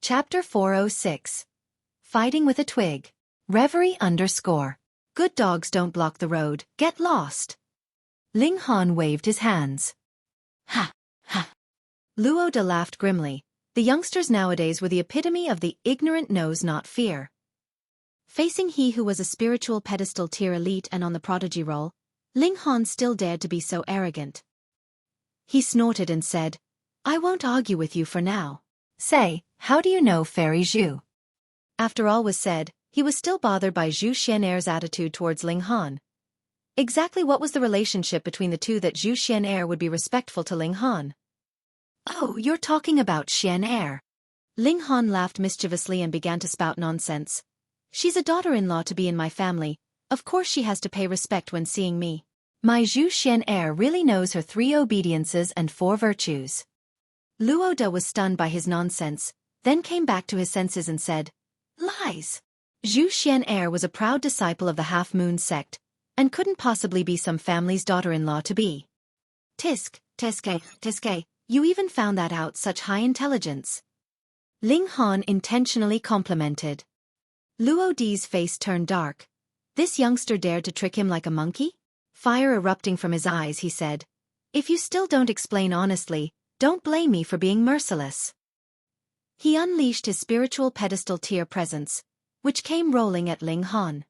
Chapter 406. Fighting with a Twig. Reverie _ Good dogs don't block the road, get lost. Ling Han waved his hands. Ha, ha. Luo De laughed grimly. The youngsters nowadays were the epitome of the ignorant knows not fear. Facing he who was a spiritual pedestal tier elite and on the prodigy roll, Ling Han still dared to be so arrogant. He snorted and said, I won't argue with you for now. Say, how do you know Fairy Zhu? After all was said, he was still bothered by Zhu Xian'er's attitude towards Ling Han. Exactly what was the relationship between the two that Zhu Xian'er would be respectful to Ling Han? Oh, you're talking about Xian'er. Ling Han laughed mischievously and began to spout nonsense. She's a daughter-in-law to be in my family, of course she has to pay respect when seeing me. My Zhu Xian'er really knows her 3 obediences and 4 virtues. Luo De was stunned by his nonsense, then came back to his senses and said, Lies! Zhu Xian'er was a proud disciple of the Half-Moon sect, and couldn't possibly be some family's daughter-in-law to be. Tiske, you even found that out, such high intelligence. Ling Han intentionally complimented. Luo De's face turned dark. This youngster dared to trick him like a monkey? Fire erupting from his eyes, he said, If you still don't explain honestly, don't blame me for being merciless. He unleashed his spiritual pedestal tier presence, which came rolling at Ling Han.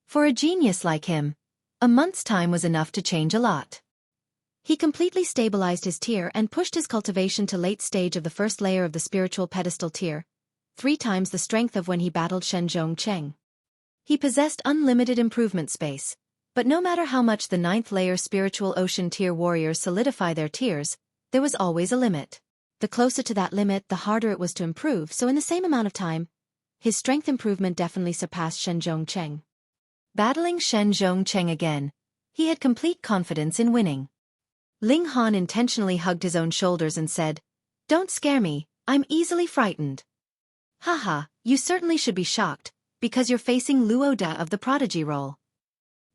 For a genius like him, a month's time was enough to change a lot. He completely stabilized his tier and pushed his cultivation to late stage of the first layer of the spiritual pedestal tier, 3 times the strength of when he battled Cheng. He possessed unlimited improvement space, but no matter how much the 9th layer spiritual ocean tier warriors solidify their tiers, there was always a limit. The closer to that limit, the harder it was to improve, so in the same amount of time, his strength improvement definitely surpassed Cheng. Battling Cheng again, he had complete confidence in winning. Ling Han intentionally hugged his own shoulders and said, Don't scare me, I'm easily frightened. Haha, you certainly should be shocked, because you're facing Luo De of the prodigy role.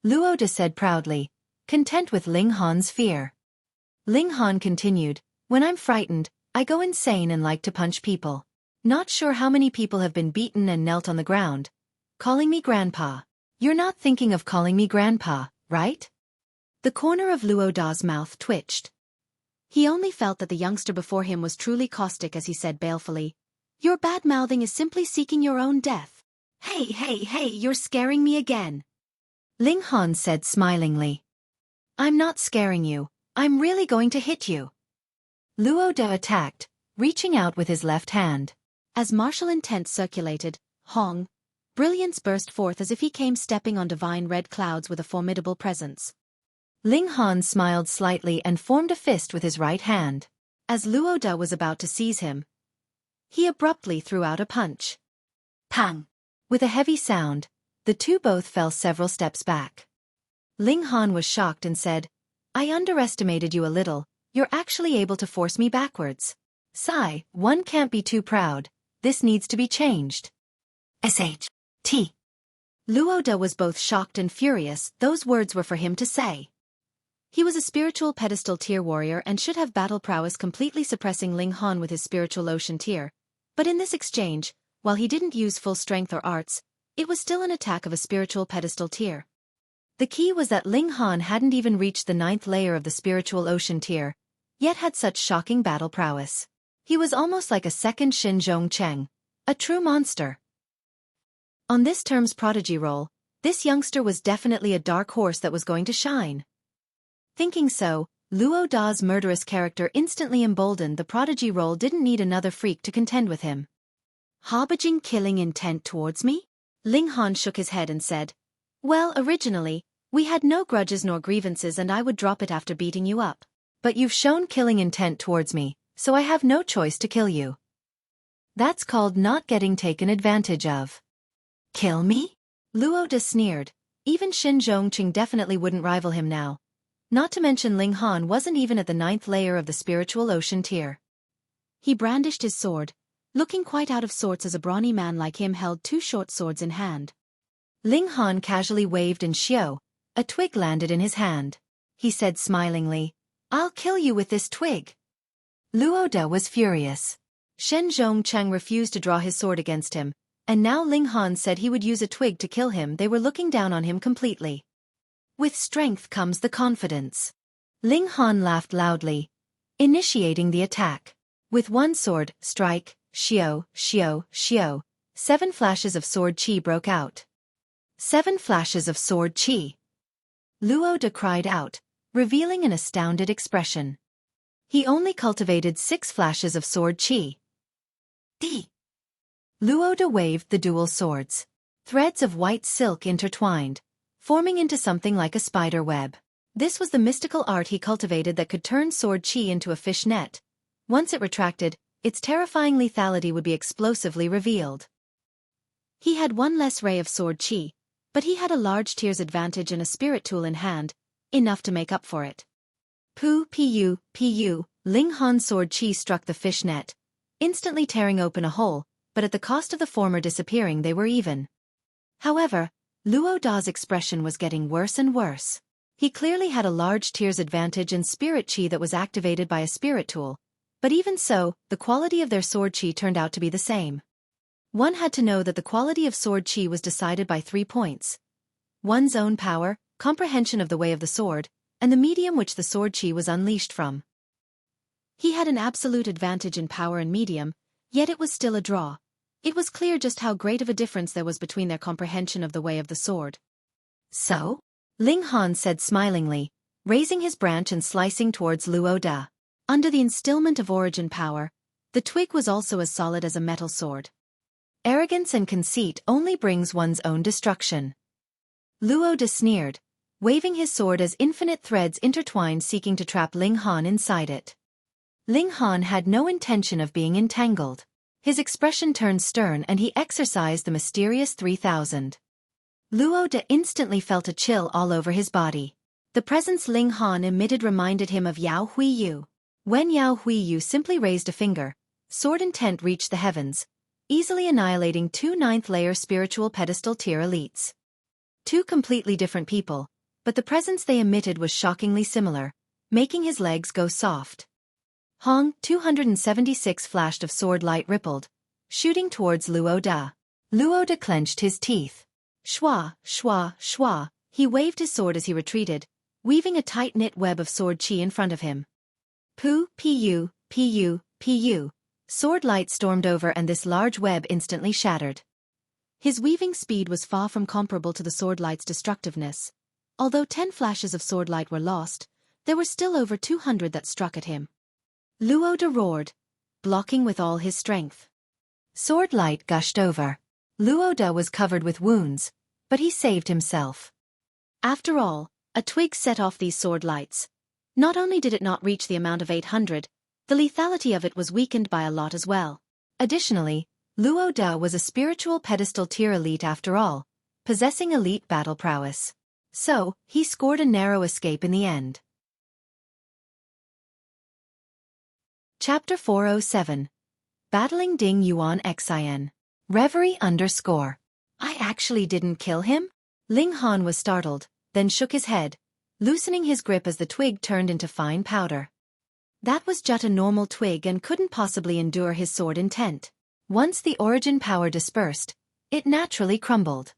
Luo De said proudly, content with Ling Han's fear. Ling Han continued, When I'm frightened, I go insane and like to punch people. Not sure how many people have been beaten and knelt on the ground, calling me grandpa. You're not thinking of calling me grandpa, right? The corner of Luo De's mouth twitched. He only felt that the youngster before him was truly caustic as he said balefully, Your bad-mouthing is simply seeking your own death. Hey, you're scaring me again. Ling Han said smilingly. I'm not scaring you, I'm really going to hit you. Luo De attacked, reaching out with his left hand. As martial intent circulated, Hong, brilliance burst forth as if he came stepping on divine red clouds with a formidable presence. Ling Han smiled slightly and formed a fist with his right hand. As Luo De was about to seize him, he abruptly threw out a punch. Pang! With a heavy sound, the two both fell several steps back. Ling Han was shocked and said, I underestimated you a little, you're actually able to force me backwards. Sigh, one can't be too proud, this needs to be changed. S.H.T. Luo De was both shocked and furious, those words were for him to say. He was a spiritual pedestal tier warrior and should have battle prowess completely suppressing Ling Han with his spiritual ocean tier, but in this exchange, while he didn't use full strength or arts, it was still an attack of a spiritual pedestal tier. The key was that Ling Han hadn't even reached the 9th layer of the spiritual ocean tier, yet had such shocking battle prowess. He was almost like a second Cheng, a true monster. On this term's prodigy role, this youngster was definitely a dark horse that was going to shine. Thinking so, Luo De's murderous character instantly emboldened the prodigy role didn't need another freak to contend with him. Harboring killing intent towards me? Ling Han shook his head and said, Well, originally, we had no grudges nor grievances and I would drop it after beating you up. But you've shown killing intent towards me, so I have no choice to kill you. That's called not getting taken advantage of. Kill me? Luo De sneered. Even Cheng definitely wouldn't rival him now. Not to mention Ling Han wasn't even at the 9th layer of the spiritual ocean tier. He brandished his sword, looking quite out of sorts as a brawny man like him held 2 short swords in hand. Ling Han casually waved and xiao, a twig landed in his hand. He said smilingly, I'll kill you with this twig. Luo De was furious. Cheng refused to draw his sword against him, and now Ling Han said he would use a twig to kill him. They were looking down on him completely. With strength comes the confidence. Ling Han laughed loudly, initiating the attack. With one sword, strike, xiao, xiao, xiao. 7 flashes of sword qi broke out. 7 flashes of sword qi. Luo De cried out, revealing an astounded expression. He only cultivated 6 flashes of sword qi. D. Luo De waved the dual swords. Threads of white silk intertwined, forming into something like a spider web. This was the mystical art he cultivated that could turn sword qi into a fish net. Once it retracted, its terrifying lethality would be explosively revealed. He had one less ray of sword qi, but he had a large tier's advantage and a spirit tool in hand, enough to make up for it. Pu, Ling Han's sword qi struck the fish net, instantly tearing open a hole, but at the cost of the former disappearing they were even. However, Luo Da's expression was getting worse and worse. He clearly had a large tier's advantage and spirit qi that was activated by a spirit tool, but even so, the quality of their sword qi turned out to be the same. One had to know that the quality of sword qi was decided by 3 points. One's own power, comprehension of the way of the sword, and the medium which the sword qi was unleashed from. He had an absolute advantage in power and medium, yet it was still a draw. It was clear just how great of a difference there was between their comprehension of the way of the sword. So? Ling Han said smilingly, raising his branch and slicing towards Luo Da. Under the instillment of origin power, the twig was also as solid as a metal sword. Arrogance and conceit only brings one's own destruction. Luo Da sneered, waving his sword as infinite threads intertwined seeking to trap Ling Han inside it. Ling Han had no intention of being entangled. His expression turned stern and he exercised the mysterious 3000. Luo Da instantly felt a chill all over his body. The presence Ling Han emitted reminded him of Yao Huiyu. When Yao Huiyu simply raised a finger, sword intent reached the heavens, easily annihilating 2 9th-layer spiritual pedestal tier elites. 2 completely different people, but the presence they emitted was shockingly similar, making his legs go soft. Hong 276 flashed of sword light rippled, shooting towards Luo Da. Luo Da clenched his teeth. Shua, shua, shua, he waved his sword as he retreated, weaving a tight-knit web of sword qi in front of him. Pu, pu. Sword light stormed over and this large web instantly shattered. His weaving speed was far from comparable to the sword light's destructiveness. Although 10 flashes of sword light were lost, there were still over 200 that struck at him. Luo Da roared, blocking with all his strength. Sword light gushed over. Luo Da was covered with wounds, but he saved himself. After all, a twig set off these sword lights. Not only did it not reach the amount of 800, the lethality of it was weakened by a lot as well. Additionally, Luo Da was a spiritual pedestal tier elite after all, possessing elite battle prowess. So, he scored a narrow escape in the end. Chapter 407. Battling Ding Yuan Xin. Reverie _ I actually didn't kill him? Ling Han was startled, then shook his head, loosening his grip as the twig turned into fine powder. That was just a normal twig and couldn't possibly endure his sword intent. Once the origin power dispersed, it naturally crumbled.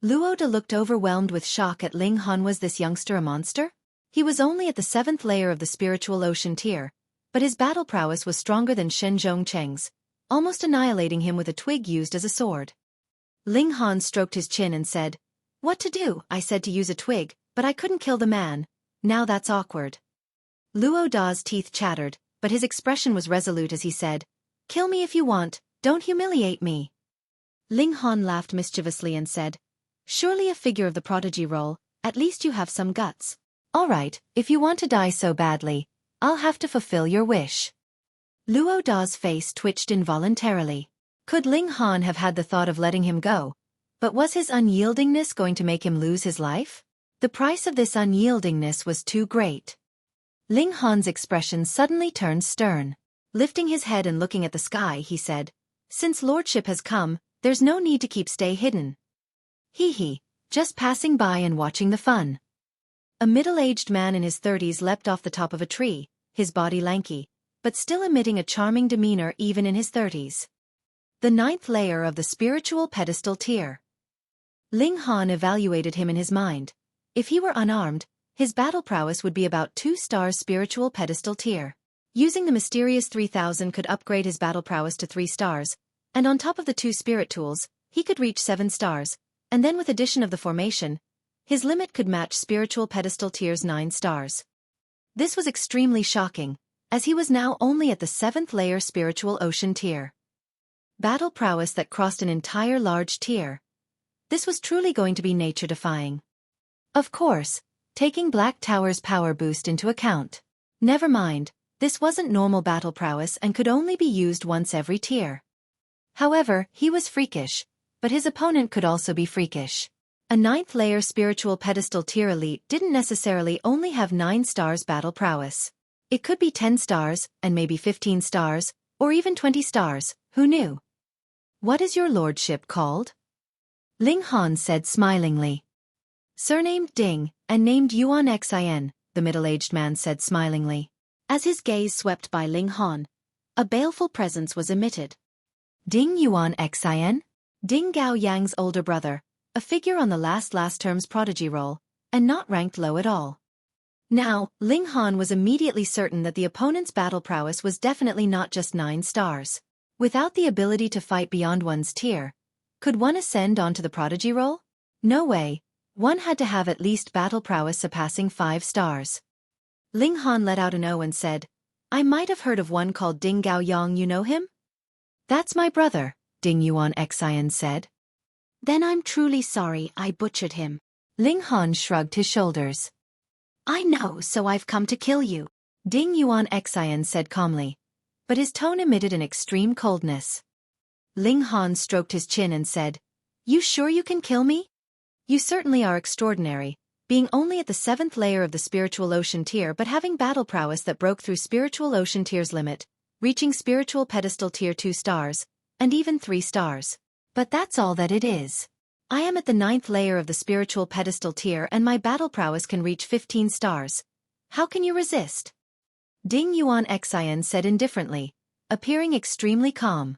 Luo Da looked overwhelmed with shock at Ling Han. Was this youngster a monster? He was only at the 7th layer of the spiritual ocean tier, but his battle prowess was stronger than Cheng's, almost annihilating him with a twig used as a sword. Ling Han stroked his chin and said, "What to do? I said to use a twig, but I couldn't kill the man. Now that's awkward." Luo Da's teeth chattered, but his expression was resolute as he said, "Kill me if you want, don't humiliate me." Ling Han laughed mischievously and said, "Surely a figure of the prodigy role, at least you have some guts. All right, if you want to die so badly, I'll have to fulfill your wish." Luo Da's face twitched involuntarily. Could Ling Han have had the thought of letting him go? But was his unyieldingness going to make him lose his life? The price of this unyieldingness was too great. Ling Han's expression suddenly turned stern. Lifting his head and looking at the sky, he said, "Since lordship has come, there's no need to stay hidden. Hee, just passing by and watching the fun." A middle-aged man in his 30s leapt off the top of a tree, his body lanky, but still emitting a charming demeanor even in his 30s. The 9th layer of the spiritual pedestal tier. Ling Han evaluated him in his mind. If he were unarmed, his battle prowess would be about 2 stars spiritual pedestal tier. Using the mysterious 3000 could upgrade his battle prowess to 3 stars, and on top of the 2 spirit tools, he could reach 7 stars, and then with addition of the formation, his limit could match spiritual pedestal tier's 9 stars. This was extremely shocking, as he was now only at the 7th layer spiritual ocean tier. Battle prowess that crossed an entire large tier. This was truly going to be nature-defying. Of course, taking Black Tower's power boost into account. Never mind, this wasn't normal battle prowess and could only be used once every tier. However, he was freakish, but his opponent could also be freakish. A 9th layer spiritual pedestal tier elite didn't necessarily only have 9 stars battle prowess. It could be 10 stars, and maybe 15 stars, or even 20 stars, who knew? What is your lordship called? Ling Han said smilingly. Surnamed Ding, and named Yuan Xin, the middle-aged man said smilingly. As his gaze swept by Ling Han, a baleful presence was emitted. Ding Yuan Xin? Ding Gao Yang's older brother, a figure on the last term's prodigy roll, and not ranked low at all. Now, Ling Han was immediately certain that the opponent's battle prowess was definitely not just 9 stars. Without the ability to fight beyond one's tier, could one ascend onto the prodigy roll? No way, one had to have at least battle prowess surpassing 5 stars. Ling Han let out an "oh" and said, I might have heard of one called Ding Gao Yang, you know him? That's my brother, Ding Yuan Xin said. Then I'm truly sorry I butchered him. Ling Han shrugged his shoulders. I know, so I've come to kill you, Ding Yuan Xin said calmly, but his tone emitted an extreme coldness. Ling Han stroked his chin and said, You sure you can kill me? You certainly are extraordinary, being only at the 7th layer of the spiritual ocean tier but having battle prowess that broke through spiritual ocean tier's limit, reaching spiritual pedestal tier 2 stars, and even 3 stars. But that's all that it is. I am at the 9th layer of the spiritual pedestal tier and my battle prowess can reach 15 stars. How can you resist? Ding Yuan Xin said indifferently, appearing extremely calm.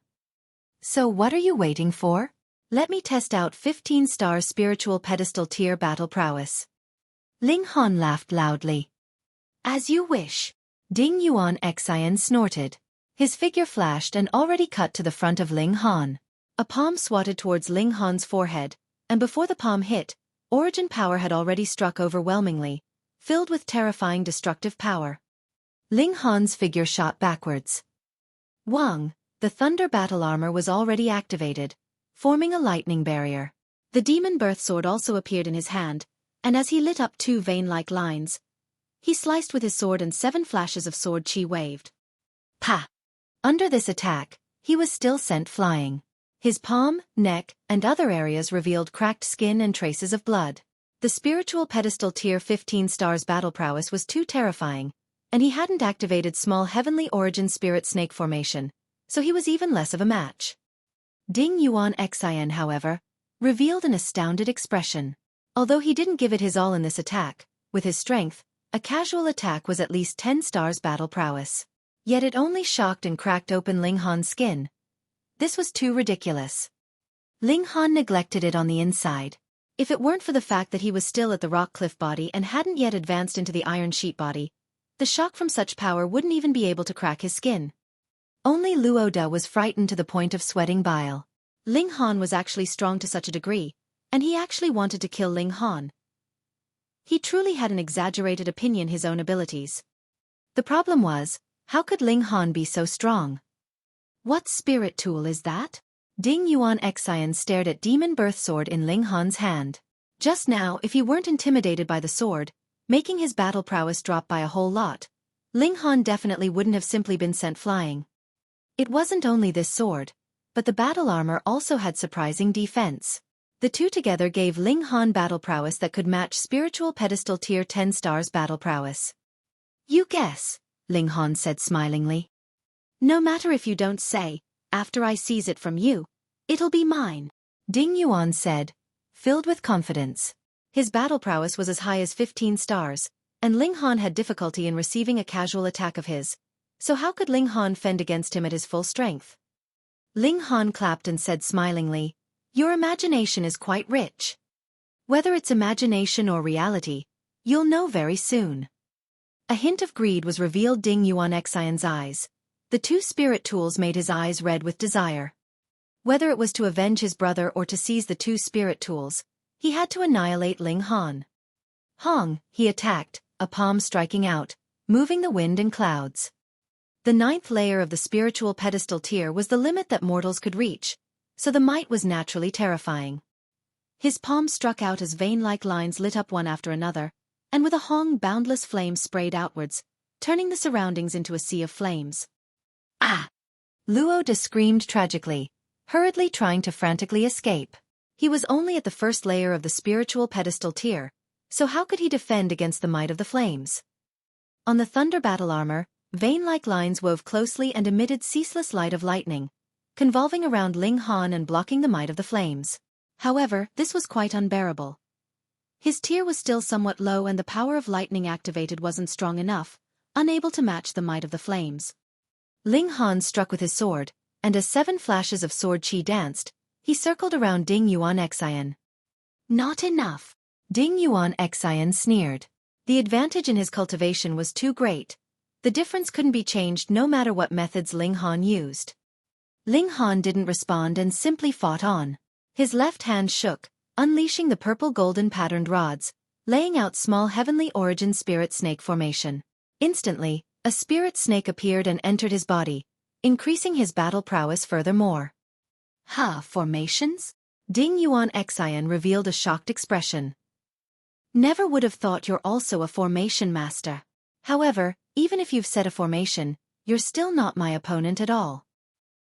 So what are you waiting for? Let me test out 15-star spiritual pedestal tier battle prowess. Ling Han laughed loudly. As you wish. Ding Yuan Xin snorted. His figure flashed and already cut to the front of Ling Han. A palm swatted towards Ling Han's forehead, and before the palm hit, origin power had already struck overwhelmingly, filled with terrifying destructive power. Ling Han's figure shot backwards. Wang, the thunder battle armor was already activated, forming a lightning barrier. The demon birth sword also appeared in his hand, and as he lit up 2 vein-like lines, he sliced with his sword and 7 flashes of sword chi waved. Pa! Under this attack, he was still sent flying. His palm, neck, and other areas revealed cracked skin and traces of blood. The spiritual pedestal tier 15 stars battle prowess was too terrifying, and he hadn't activated small heavenly origin spirit snake formation, so he was even less of a match. Ding Yuan Xin, however, revealed an astounded expression. Although he didn't give it his all in this attack, with his strength, a casual attack was at least 10 stars battle prowess. Yet it only shocked and cracked open Ling Han's skin. This was too ridiculous. Ling Han neglected it on the inside. If it weren't for the fact that he was still at the rock cliff body and hadn't yet advanced into the iron sheet body, the shock from such power wouldn't even be able to crack his skin. Only Luo Da was frightened to the point of sweating bile. Ling Han was actually strong to such a degree, and he actually wanted to kill Ling Han. He truly had an exaggerated opinion of his own abilities. The problem was, how could Ling Han be so strong? What spirit tool is that? Ding Yuan Xin stared at demon birth sword in Ling Han's hand. Just now, if he weren't intimidated by the sword, making his battle prowess drop by a whole lot, Ling Han definitely wouldn't have simply been sent flying. It wasn't only this sword, but the battle armor also had surprising defense. The two together gave Ling Han battle prowess that could match spiritual pedestal tier 10 stars battle prowess. You guess, Ling Han said smilingly. No matter if you don't say, after I seize it from you, it'll be mine. Ding Yuan said, filled with confidence. His battle prowess was as high as 15 stars, and Ling Han had difficulty in receiving a casual attack of his, So how could Ling Han fend against him at his full strength? Ling Han clapped and said smilingly, "Your imagination is quite rich. Whether it's imagination or reality, you'll know very soon." A hint of greed was revealed in Yuan Xian's eyes. The two spirit tools made his eyes red with desire. Whether it was to avenge his brother or to seize the two spirit tools, he had to annihilate Ling Han. Hong, he attacked, a palm striking out, moving the wind and clouds. The 9th layer of the spiritual pedestal tier was the limit that mortals could reach, so the might was naturally terrifying. His palm struck out as vein-like lines lit up one after another, and with a Hong boundless flame sprayed outwards, turning the surroundings into a sea of flames. Ah! Luo De screamed tragically, hurriedly trying to frantically escape. He was only at the 1st layer of the spiritual pedestal tier, so how could he defend against the might of the flames? On the thunder battle armor, vein-like lines wove closely and emitted ceaseless light of lightning, convolving around Ling Han and blocking the might of the flames. However, this was quite unbearable. His tier was still somewhat low and the power of lightning activated wasn't strong enough, unable to match the might of the flames. Ling Han struck with his sword, and as 7 flashes of sword qi danced, he circled around Ding Yuan Xian. Not enough. Ding Yuan Xian sneered. The advantage in his cultivation was too great. The difference couldn't be changed no matter what methods Ling Han used. Ling Han didn't respond and simply fought on. His left hand shook, unleashing the purple golden patterned rods, laying out small heavenly origin spirit snake formation. Instantly, a spirit snake appeared and entered his body, increasing his battle prowess furthermore. Formations? Ding Yuan Xian revealed a shocked expression. Never would have thought you're also a formation master. However, even if you've set a formation, you're still not my opponent at all.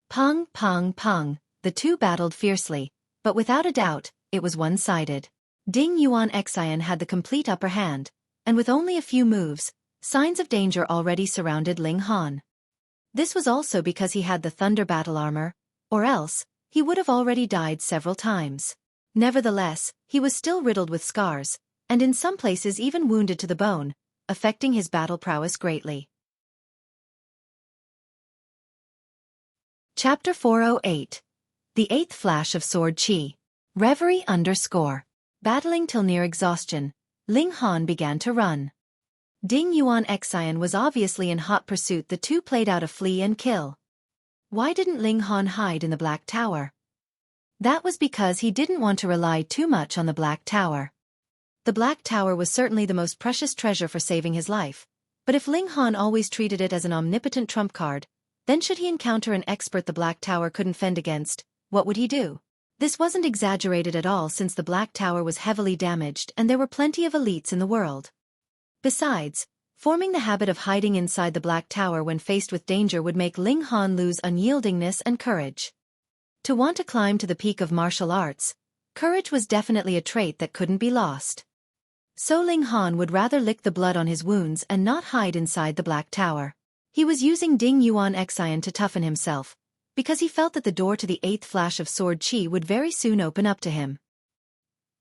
Pong, pong, pong, the two battled fiercely, but without a doubt, it was one-sided. Ding Yuan Xian had the complete upper hand, and with only a few moves, signs of danger already surrounded Ling Han. This was also because he had the thunder battle armor, or else, he would have already died several times. Nevertheless, he was still riddled with scars, and in some places even wounded to the bone, affecting his battle prowess greatly. Chapter 408. The 8th Flash of Sword Qi. Reverie _ Battling till near exhaustion, Ling Han began to run. Ding Yuan Xian was obviously in hot pursuit. The two played out a flee and kill. Why didn't Ling Han hide in the Black Tower? That was because he didn't want to rely too much on the Black Tower. The Black Tower was certainly the most precious treasure for saving his life, but if Ling Han always treated it as an omnipotent trump card, then should he encounter an expert the Black Tower couldn't fend against, what would he do? This wasn't exaggerated at all since the Black Tower was heavily damaged and there were plenty of elites in the world. Besides, forming the habit of hiding inside the Black Tower when faced with danger would make Ling Han lose unyieldingness and courage. To want to climb to the peak of martial arts, courage was definitely a trait that couldn't be lost. So Ling Han would rather lick the blood on his wounds and not hide inside the Black Tower. He was using Ding Yuan Xian to toughen himself, because he felt that the door to the 8th Flash of Sword Qi would very soon open up to him.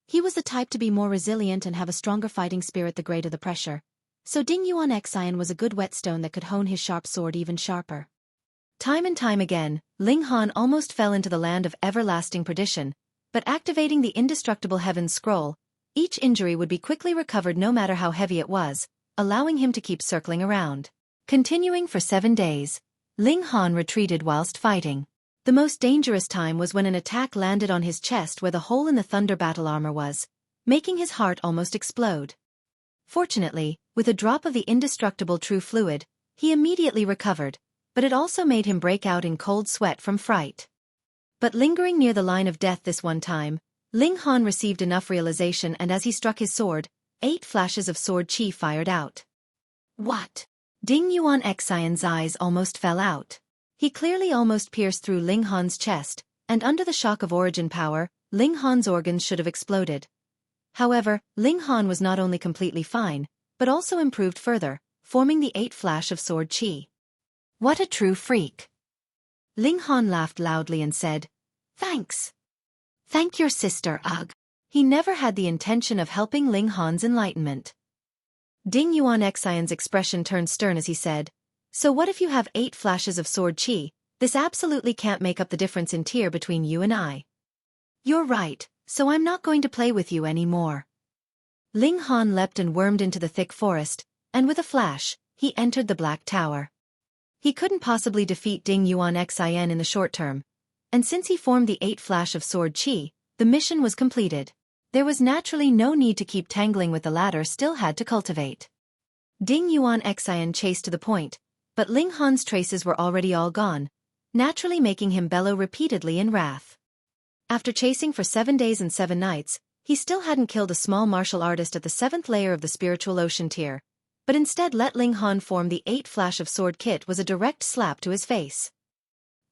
He was the type to be more resilient and have a stronger fighting spirit the greater the pressure, so Ding Yuan Xian was a good whetstone that could hone his sharp sword even sharper. Time and time again, Ling Han almost fell into the land of everlasting perdition, but activating the indestructible Heaven's Scroll, each injury would be quickly recovered no matter how heavy it was, allowing him to keep circling around. Continuing for 7 days, Ling Han retreated whilst fighting. The most dangerous time was when an attack landed on his chest where the hole in the thunder battle armor was, making his heart almost explode. Fortunately, with a drop of the indestructible true fluid, he immediately recovered, but it also made him break out in cold sweat from fright. But lingering near the line of death this one time, Ling Han received enough realization and as he struck his sword, 8 flashes of sword qi fired out. What? Ding Yuan Xian's eyes almost fell out. He clearly almost pierced through Ling Han's chest, and under the shock of origin power, Ling Han's organs should have exploded. However, Ling Han was not only completely fine, but also improved further, forming the 8 flash of sword qi. What a true freak! Ling Han laughed loudly and said, "Thanks. Thank your sister, ugh." He never had the intention of helping Ling Han's enlightenment. Ding Yuan Xian's expression turned stern as he said, So what if you have 8 flashes of sword chi? This absolutely can't make up the difference in tier between you and I. You're right, so I'm not going to play with you anymore. Ling Han leapt and wormed into the thick forest, and with a flash, he entered the Black Tower. He couldn't possibly defeat Ding Yuan Xin in the short term, and since he formed the 8 flash of sword chi, the mission was completed. There was naturally no need to keep tangling with the latter still had to cultivate. Ding Yuan Xin chased to the point, but Ling Han's traces were already all gone, naturally making him bellow repeatedly in wrath. After chasing for 7 days and 7 nights, he still hadn't killed a small martial artist at the 7th layer of the spiritual ocean tier, but instead let Ling Han form the 8 flash of sword kit was a direct slap to his face.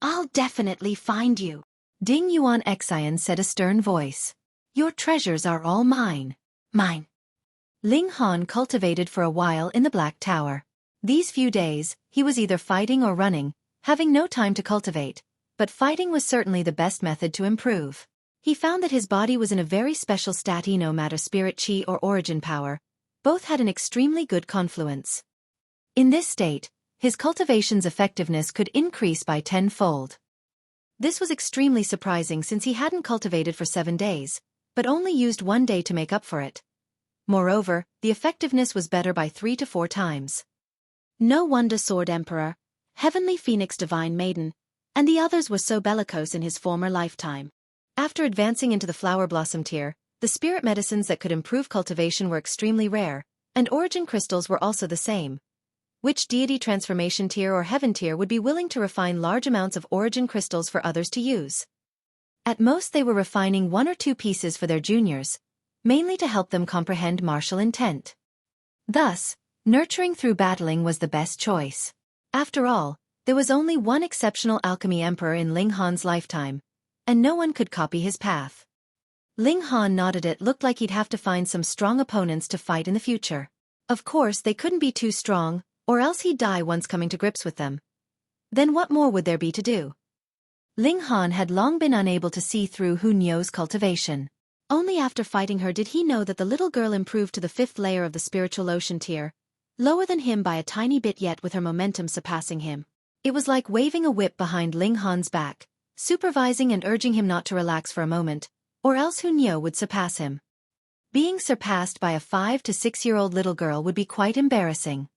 I'll definitely find you, Ding Yuan Xin said a stern voice. Your treasures are all mine. Mine. Ling Han cultivated for a while in the Black Tower. These few days, he was either fighting or running, having no time to cultivate, but fighting was certainly the best method to improve. He found that his body was in a very special state no matter spirit chi or origin power, both had an extremely good confluence. In this state, his cultivation's effectiveness could increase by 10-fold. This was extremely surprising since he hadn't cultivated for 7 days, but only used 1 day to make up for it. Moreover, the effectiveness was better by 3 to 4 times. No wonder Sword Emperor, Heavenly Phoenix Divine Maiden, and the others were so bellicose in his former lifetime. After advancing into the Flower Blossom tier, the spirit medicines that could improve cultivation were extremely rare, and origin crystals were also the same. Which deity transformation tier or heaven tier would be willing to refine large amounts of origin crystals for others to use? At most they were refining 1 or 2 pieces for their juniors, mainly to help them comprehend martial intent. Thus, nurturing through battling was the best choice. After all, there was only one exceptional alchemy emperor in Ling Han's lifetime, and no one could copy his path. Ling Han nodded. It looked like he'd have to find some strong opponents to fight in the future. Of course they couldn't be too strong, or else he'd die once coming to grips with them. Then what more would there be to do? Ling Han had long been unable to see through Hu Niu's cultivation. Only after fighting her did he know that the little girl improved to the 5th layer of the spiritual ocean tier, lower than him by a tiny bit yet with her momentum surpassing him. It was like waving a whip behind Ling Han's back, supervising and urging him not to relax for a moment, or else Hu Niu would surpass him. Being surpassed by a 5 to 6-year-old little girl would be quite embarrassing.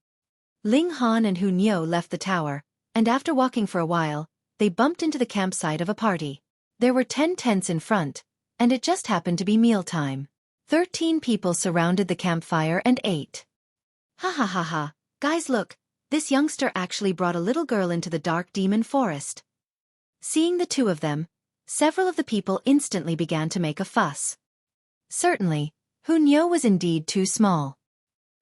Ling Han and Hu Niu left the tower, and after walking for a while, they bumped into the campsite of a party. There were 10 tents in front, and it just happened to be mealtime. 13 people surrounded the campfire and ate. Ha ha ha ha, guys look, this youngster actually brought a little girl into the dark demon forest. Seeing the two of them, several of the people instantly began to make a fuss. Certainly, Hu Niu was indeed too small.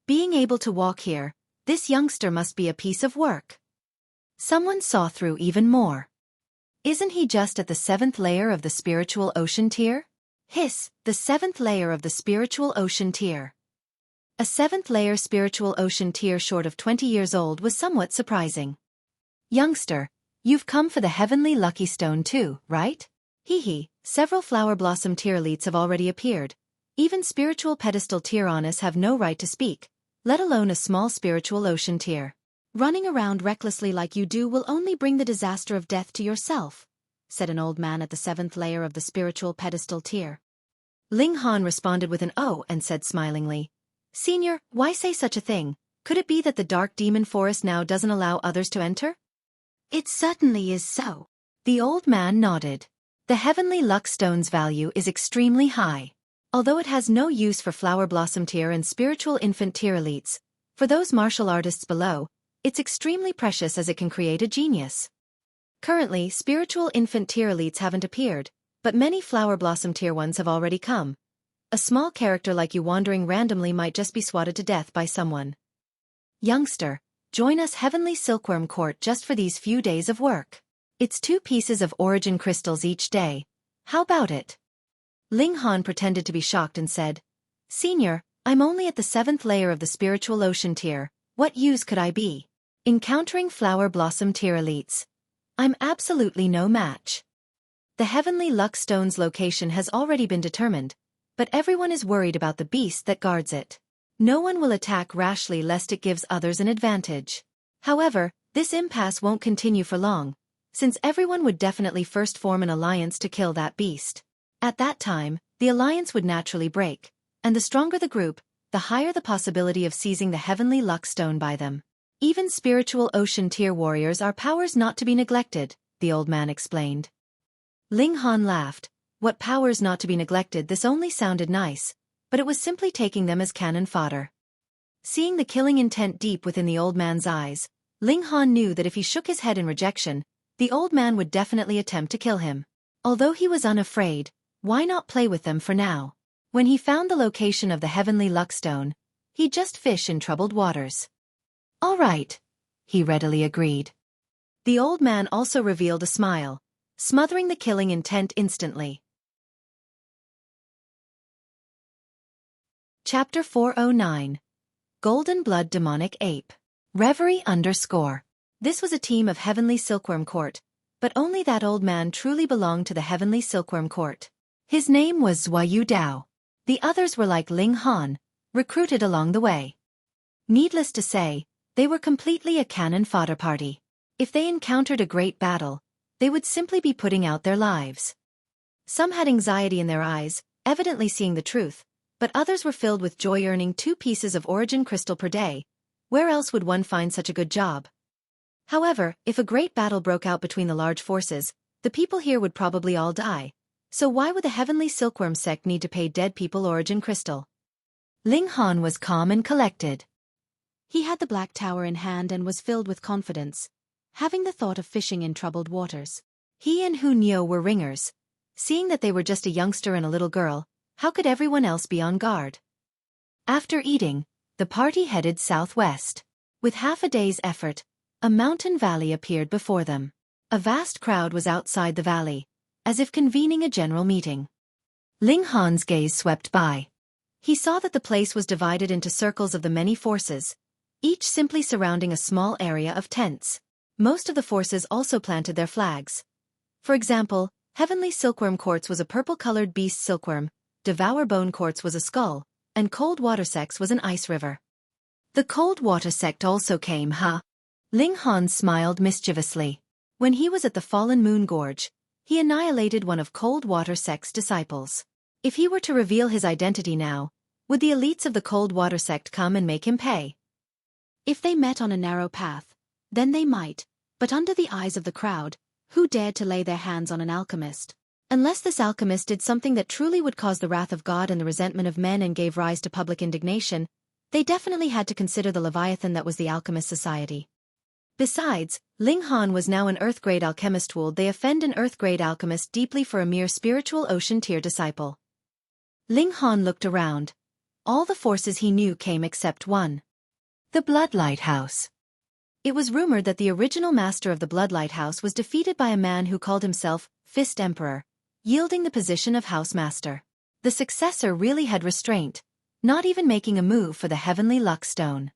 Being able to walk here, this youngster must be a piece of work. Someone saw through even more. Isn't he just at the 7th layer of the spiritual ocean tier? Hiss, the 7th layer of the spiritual ocean tier. A 7th layer spiritual ocean tier short of 20 years old was somewhat surprising. Youngster, you've come for the heavenly lucky stone too, right? Hee, several flower blossom tier elites have already appeared. Even spiritual pedestal tier honors have no right to speak, let alone a small spiritual ocean tier. Running around recklessly like you do will only bring the disaster of death to yourself, said an old man at the 7th layer of the spiritual pedestal tier. Ling Han responded with an "oh" and said smilingly, Senior, why say such a thing? Could it be that the dark demon forest now doesn't allow others to enter? It certainly is so. The old man nodded. The heavenly luck stone's value is extremely high. Although it has no use for flower blossom tier and spiritual infant tier elites, for those martial artists below, it's extremely precious as it can create a genius. Currently, spiritual infant tier elites haven't appeared, but many flower blossom tier ones have already come. A small character like you wandering randomly might just be swatted to death by someone. Youngster, join us Heavenly Silkworm Court just for these few days of work. It's 2 pieces of origin crystals each day. How about it? Ling Han pretended to be shocked and said, Senior, I'm only at the 7th layer of the spiritual ocean tier, what use could I be? Encountering flower blossom tier elites. I'm absolutely no match. The heavenly luck stone's location has already been determined, but everyone is worried about the beast that guards it. No one will attack rashly lest it gives others an advantage. However, This impasse won't continue for long, since everyone would definitely first form an alliance to kill that beast. At that time, the alliance would naturally break, and the stronger the group, the higher the possibility of seizing the heavenly luck stone by them. Even spiritual ocean tier warriors are powers not to be neglected, the old man explained. Ling Han laughed. What powers not to be neglected? This only sounded nice, but it was simply taking them as cannon fodder. Seeing the killing intent deep within the old man's eyes, Ling Han knew that if he shook his head in rejection, the old man would definitely attempt to kill him. Although he was unafraid, why not play with them for now? When he found the location of the heavenly luck stone, he'd just fish in troubled waters. All right, he readily agreed. The old man also revealed a smile, smothering the killing intent instantly. Chapter 409. Golden Blood Demonic Ape. Reverie _ This was a team of Heavenly Silkworm Court, but only that old man truly belonged to the Heavenly Silkworm Court. His name was Zhuayu Dao. The others were like Ling Han, recruited along the way. Needless to say, they were completely a cannon fodder party. If they encountered a great battle, they would simply be putting out their lives. Some had anxiety in their eyes, evidently seeing the truth, but others were filled with joy, earning 2 pieces of origin crystal per day. Where else would one find such a good job? However, if a great battle broke out between the large forces, the people here would probably all die. So why would the Heavenly Silkworm sect need to pay dead people origin crystal? Ling Han was calm and collected. He had the Black Tower in hand and was filled with confidence, having the thought of fishing in troubled waters. He and Hu Niu were ringers. Seeing that they were just a youngster and a little girl, how could everyone else be on guard? After eating, the party headed southwest. With half a day's effort, a mountain valley appeared before them. A vast crowd was outside the valley, as if convening a general meeting. Ling Han's gaze swept by. He saw that the place was divided into circles of the many forces, each simply surrounding a small area of tents. Most of the forces also planted their flags. For example, Heavenly Silkworm Quartz was a purple-colored beast silkworm, Devour Bone Quartz was a skull, and Cold Water Sects was an ice river. The Cold Water Sect also came, huh? Ling Han smiled mischievously. When he was at the Fallen Moon Gorge, he annihilated one of Cold Water Sect's disciples. If he were to reveal his identity now, would the elites of the Cold Water Sect come and make him pay? If they met on a narrow path, then they might, but under the eyes of the crowd, who dared to lay their hands on an alchemist? Unless this alchemist did something that truly would cause the wrath of God and the resentment of men and gave rise to public indignation, they definitely had to consider the Leviathan that was the Alchemist Society. Besides, Ling Han was now an Earth-grade alchemist. Would they offend an Earth-grade alchemist deeply for a mere spiritual ocean-tier disciple? Ling Han looked around. All the forces he knew came except one. The Blood Lighthouse. It was rumored that the original master of the Blood Lighthouse was defeated by a man who called himself Fist Emperor, yielding the position of House Master. The successor really had restraint, not even making a move for the Heavenly Luck Stone.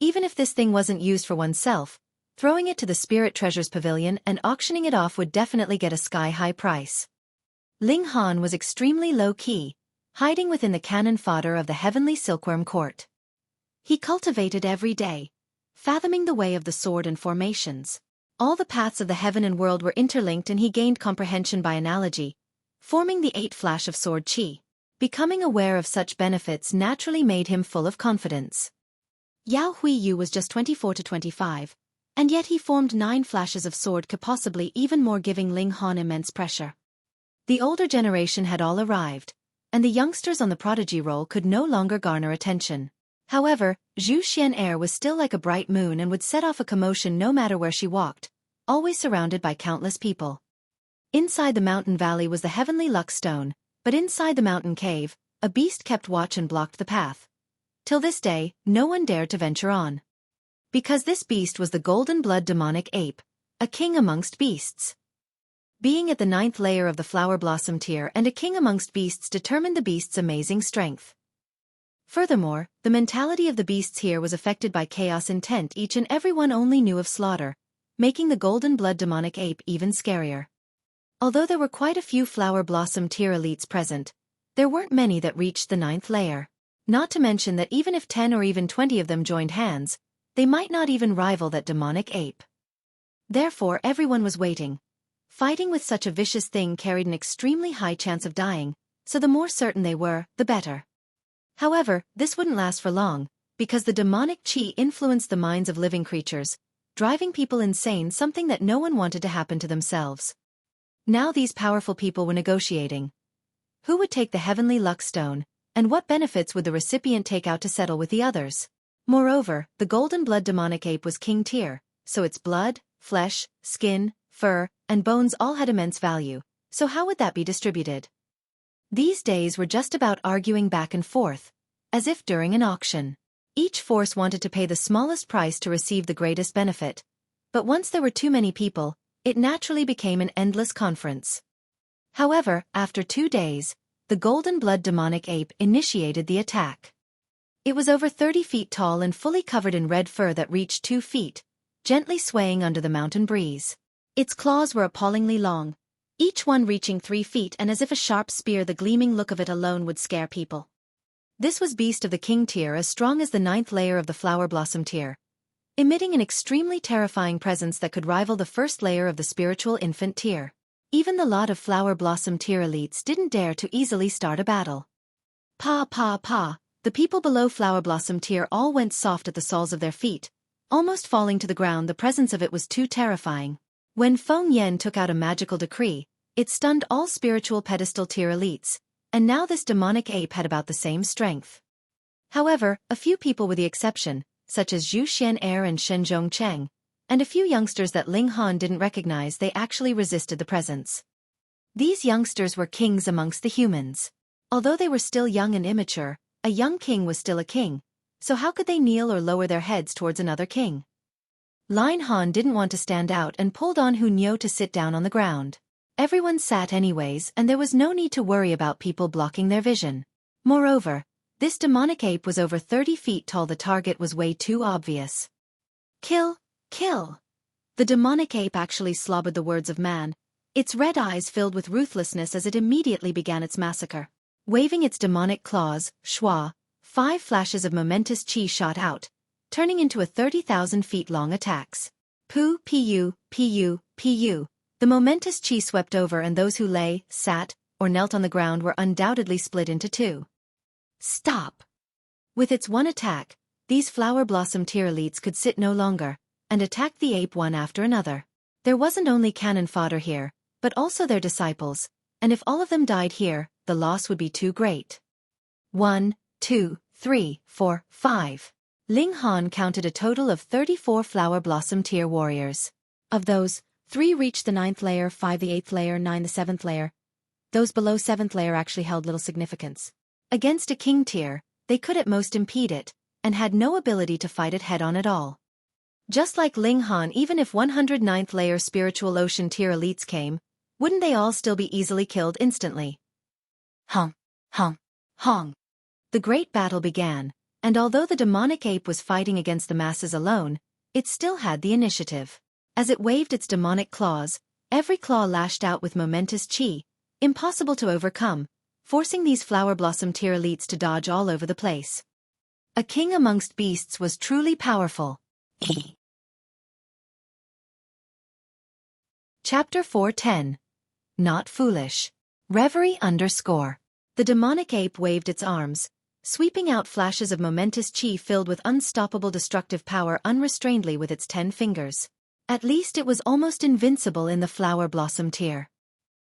Even if this thing wasn't used for oneself, throwing it to the Spirit Treasures Pavilion and auctioning it off would definitely get a sky-high price. Ling Han was extremely low-key, hiding within the cannon fodder of the Heavenly Silkworm Court. He cultivated every day, fathoming the way of the sword and formations. All the paths of the heaven and world were interlinked, and he gained comprehension by analogy, forming the 8 flash of sword chi. Becoming aware of such benefits naturally made him full of confidence. Yao Huiyu was just 24 to 25, and yet he formed 9 flashes of sword chi, possibly even more, giving Ling Han immense pressure. The older generation had all arrived, and the youngsters on the prodigy roll could no longer garner attention. However, Zhu Xian'er was still like a bright moon and would set off a commotion no matter where she walked, always surrounded by countless people. Inside the mountain valley was the Heavenly Luck Stone, but inside the mountain cave, a beast kept watch and blocked the path. Till this day, no one dared to venture on. Because this beast was the Golden Blood Demonic Ape, a king amongst beasts. Being at the 9th layer of the Flower Blossom tier and a king amongst beasts determined the beast's amazing strength. Furthermore, the mentality of the beasts here was affected by chaos intent. Each and every one only knew of slaughter, making the Golden Blood Demonic Ape even scarier. Although there were quite a few Flower Blossom tier elites present, there weren't many that reached the 9th layer. Not to mention that even if 10 or even 20 of them joined hands, they might not even rival that demonic ape. Therefore everyone was waiting. Fighting with such a vicious thing carried an extremely high chance of dying, so the more certain they were, the better. However, this wouldn't last for long, because the demonic chi influenced the minds of living creatures, driving people insane, something that no one wanted to happen to themselves. Now these powerful people were negotiating. Who would take the heavenly luck stone, and what benefits would the recipient take out to settle with the others? Moreover, the golden blood demonic ape was king tier, so its blood, flesh, skin, fur, and bones all had immense value, so how would that be distributed? These days were just about arguing back and forth, as if during an auction. Each force wanted to pay the smallest price to receive the greatest benefit, but once there were too many people, it naturally became an endless conference. However, after 2 days, the golden blood demonic ape initiated the attack. It was over 30 feet tall and fully covered in red fur that reached 2 feet, gently swaying under the mountain breeze. Its claws were appallingly long, each one reaching 3 feet, and as if a sharp spear, the gleaming look of it alone would scare people. This was beast of the king tier, as strong as the 9th layer of the flower blossom tier, emitting an extremely terrifying presence that could rival the 1st layer of the spiritual infant tier. Even the lot of flower blossom tier elites didn't dare to easily start a battle. Pa pa pa, the people below flower blossom tier all went soft at the soles of their feet, almost falling to the ground. The presence of it was too terrifying. When Feng Yen took out a magical decree, it stunned all spiritual pedestal tier elites, and now this demonic ape had about the same strength. However, a few people were the exception, such as Zhu Xian and Shenzhong Cheng, and a few youngsters that Ling Han didn't recognize. They actually resisted the presence. These youngsters were kings amongst the humans. Although they were still young and immature, a young king was still a king, so how could they kneel or lower their heads towards another king? Ling Han didn't want to stand out and pulled on Hu Niu to sit down on the ground. Everyone sat anyways, and there was no need to worry about people blocking their vision. Moreover, this demonic ape was over 30 feet tall. The target was way too obvious. Kill! Kill! The demonic ape actually slobbered the words of man, its red eyes filled with ruthlessness as it immediately began its massacre. Waving its demonic claws, Shua, 5 flashes of momentous chi shot out, turning into a 30,000 feet long attacks. Pu, pu, pu, pu. The momentous chi swept over, and those who lay, sat, or knelt on the ground were undoubtedly split into 2. Stop! With its one attack, these flower blossom tier elites could sit no longer, and attacked the ape one after another. There wasn't only cannon fodder here, but also their disciples, and if all of them died here, the loss would be too great. 1, 2, 3, 4, 5. Ling Han counted a total of 34 flower blossom tier warriors. Of those, 3 reached the 9th layer, 5 the 8th layer, 9 the 7th layer. Those below 7th layer actually held little significance. Against a king tier, they could at most impede it, and had no ability to fight it head-on at all. Just like Ling Han, even if 109th layer spiritual ocean tier elites came, wouldn't they all still be easily killed instantly? Hong, hong, hong. The great battle began, and although the demonic ape was fighting against the masses alone, it still had the initiative. As it waved its demonic claws, every claw lashed out with momentous chi, impossible to overcome, forcing these flower blossom tier elites to dodge all over the place. A king amongst beasts was truly powerful. Chapter 410. Not Foolish. Reverie _. The demonic ape waved its arms, sweeping out flashes of momentous chi filled with unstoppable destructive power unrestrainedly with its 10 fingers. At least it was almost invincible in the flower blossom tier.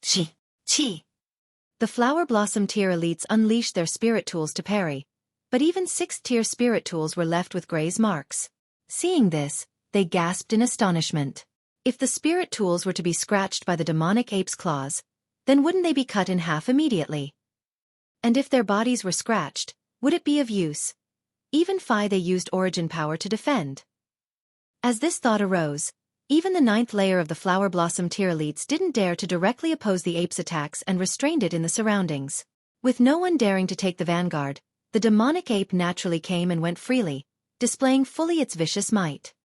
Chi! Chi! The flower blossom tier elites unleashed their spirit tools to parry, but even 6th tier spirit tools were left with graze marks. Seeing this, they gasped in astonishment. If the spirit tools were to be scratched by the demonic ape's claws, then wouldn't they be cut in half immediately? And if their bodies were scratched, would it be of use? Even if they used origin power to defend. As this thought arose, even the 9th layer of the flower blossom tier elites didn't dare to directly oppose the ape's attacks and restrained it in the surroundings. With no one daring to take the vanguard, the demonic ape naturally came and went freely, displaying fully its vicious might.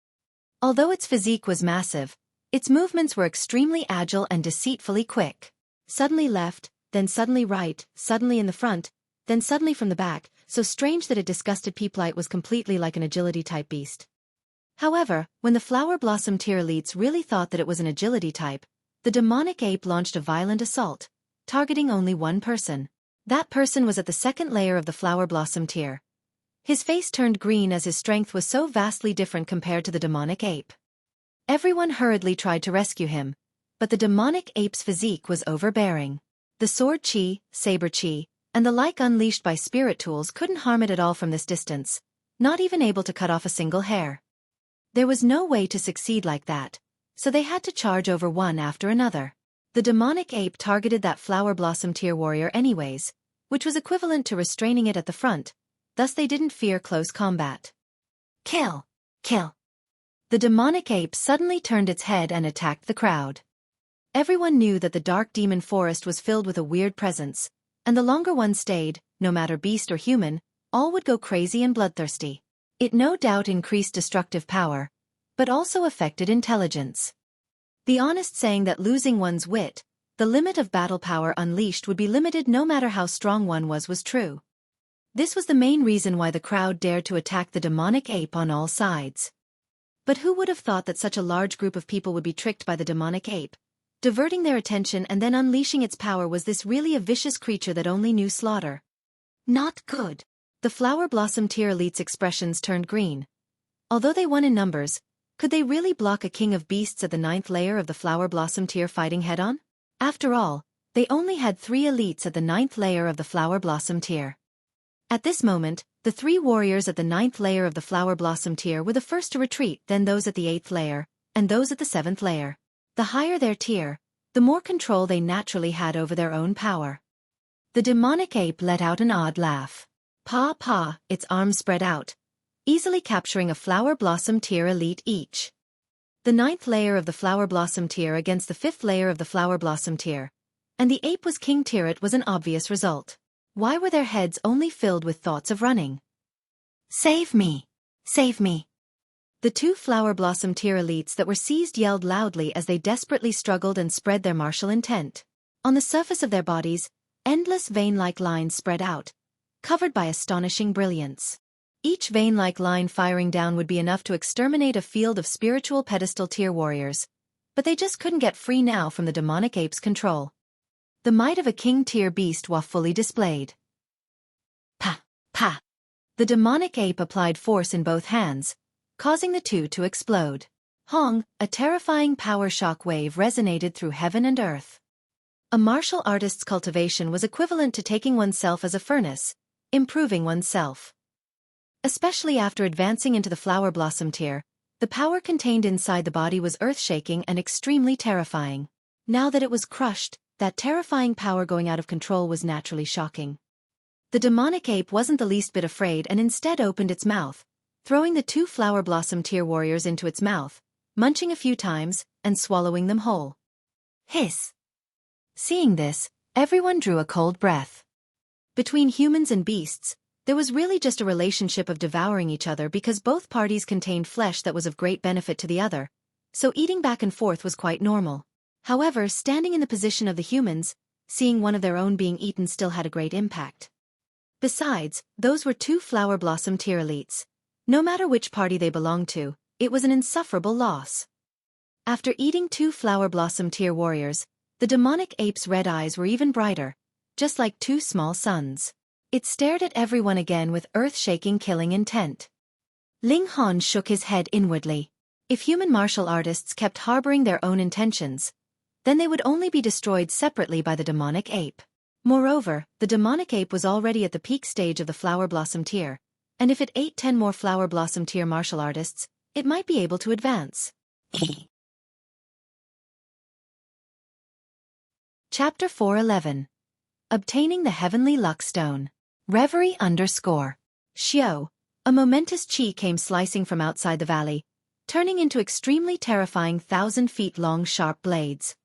Although its physique was massive, its movements were extremely agile and deceitfully quick. Suddenly left, then suddenly right, suddenly in the front, then suddenly from the back, so strange that it disgusted people. It was completely like an agility-type beast. However, when the flower blossom tier elites really thought that it was an agility type, the demonic ape launched a violent assault, targeting only one person. That person was at the second layer of the flower blossom tier. His face turned green as his strength was so vastly different compared to the demonic ape. Everyone hurriedly tried to rescue him, but the demonic ape's physique was overbearing. The sword chi, saber chi, and the like unleashed by spirit tools couldn't harm it at all from this distance, not even able to cut off a single hair. There was no way to succeed like that, so they had to charge over one after another. The demonic ape targeted that flower blossom tier warrior anyways, which was equivalent to restraining it at the front, thus they didn't fear close combat. Kill! Kill! The demonic ape suddenly turned its head and attacked the crowd. Everyone knew that the dark demon forest was filled with a weird presence, and the longer one stayed, no matter beast or human, all would go crazy and bloodthirsty. It no doubt increased destructive power, but also affected intelligence. The honest saying that losing one's wit, the limit of battle power unleashed would be limited no matter how strong one was true. This was the main reason why the crowd dared to attack the demonic ape on all sides. But who would have thought that such a large group of people would be tricked by the demonic ape? Diverting their attention and then unleashing its power, was this really a vicious creature that only knew slaughter? Not good. The flower blossom tier elite's expressions turned green. Although they won in numbers, could they really block a king of beasts at the 9th layer of the flower blossom tier fighting head-on? After all, they only had 3 elites at the 9th layer of the flower blossom tier. At this moment, the 3 warriors at the 9th layer of the flower blossom tier were the first to retreat, then those at the 8th layer, and those at the 7th layer. The higher their tier, the more control they naturally had over their own power. The demonic ape let out an odd laugh. Pa pa, its arms spread out, easily capturing a flower blossom tier elite each. The 9th layer of the flower blossom tier against the 5th layer of the flower blossom tier, and the ape was king tier. It was an obvious result. Why were their heads only filled with thoughts of running? Save me! Save me! The 2 flower blossom tier elites that were seized yelled loudly as they desperately struggled and spread their martial intent. On the surface of their bodies, endless vein-like lines spread out, covered by astonishing brilliance. Each vein-like line firing down would be enough to exterminate a field of spiritual pedestal tier warriors, but they just couldn't get free now from the demonic ape's control. The might of a king tier beast was fully displayed. Pa! Pa! The demonic ape applied force in both hands, causing the 2 to explode. Hong, a terrifying power shock wave resonated through heaven and earth. A martial artist's cultivation was equivalent to taking oneself as a furnace, improving oneself. Especially after advancing into the flower blossom tier, the power contained inside the body was earth-shaking and extremely terrifying. Now that it was crushed, that terrifying power going out of control was naturally shocking. The demonic ape wasn't the least bit afraid and instead opened its mouth, throwing the 2 flower blossom tier warriors into its mouth, munching a few times, and swallowing them whole. Hiss! Seeing this, everyone drew a cold breath. Between humans and beasts, there was really just a relationship of devouring each other because both parties contained flesh that was of great benefit to the other, so eating back and forth was quite normal. However, standing in the position of the humans, seeing one of their own being eaten still had a great impact. Besides, those were 2 flower blossom tier elites. No matter which party they belonged to, it was an insufferable loss. After eating 2 flower blossom tier warriors, the demonic ape's red eyes were even brighter, just like 2 small suns. It stared at everyone again with earth-shaking killing intent. Ling Han shook his head inwardly. If human martial artists kept harboring their own intentions, then they would only be destroyed separately by the demonic ape. Moreover, the demonic ape was already at the peak stage of the flower blossom tier, and if it ate 10 more flower blossom tier martial artists, it might be able to advance. Chapter 411. Obtaining the Heavenly Luck Stone. Reverie _ Xiao. A momentous chi came slicing from outside the valley, turning into extremely terrifying 1,000-feet-long sharp blades.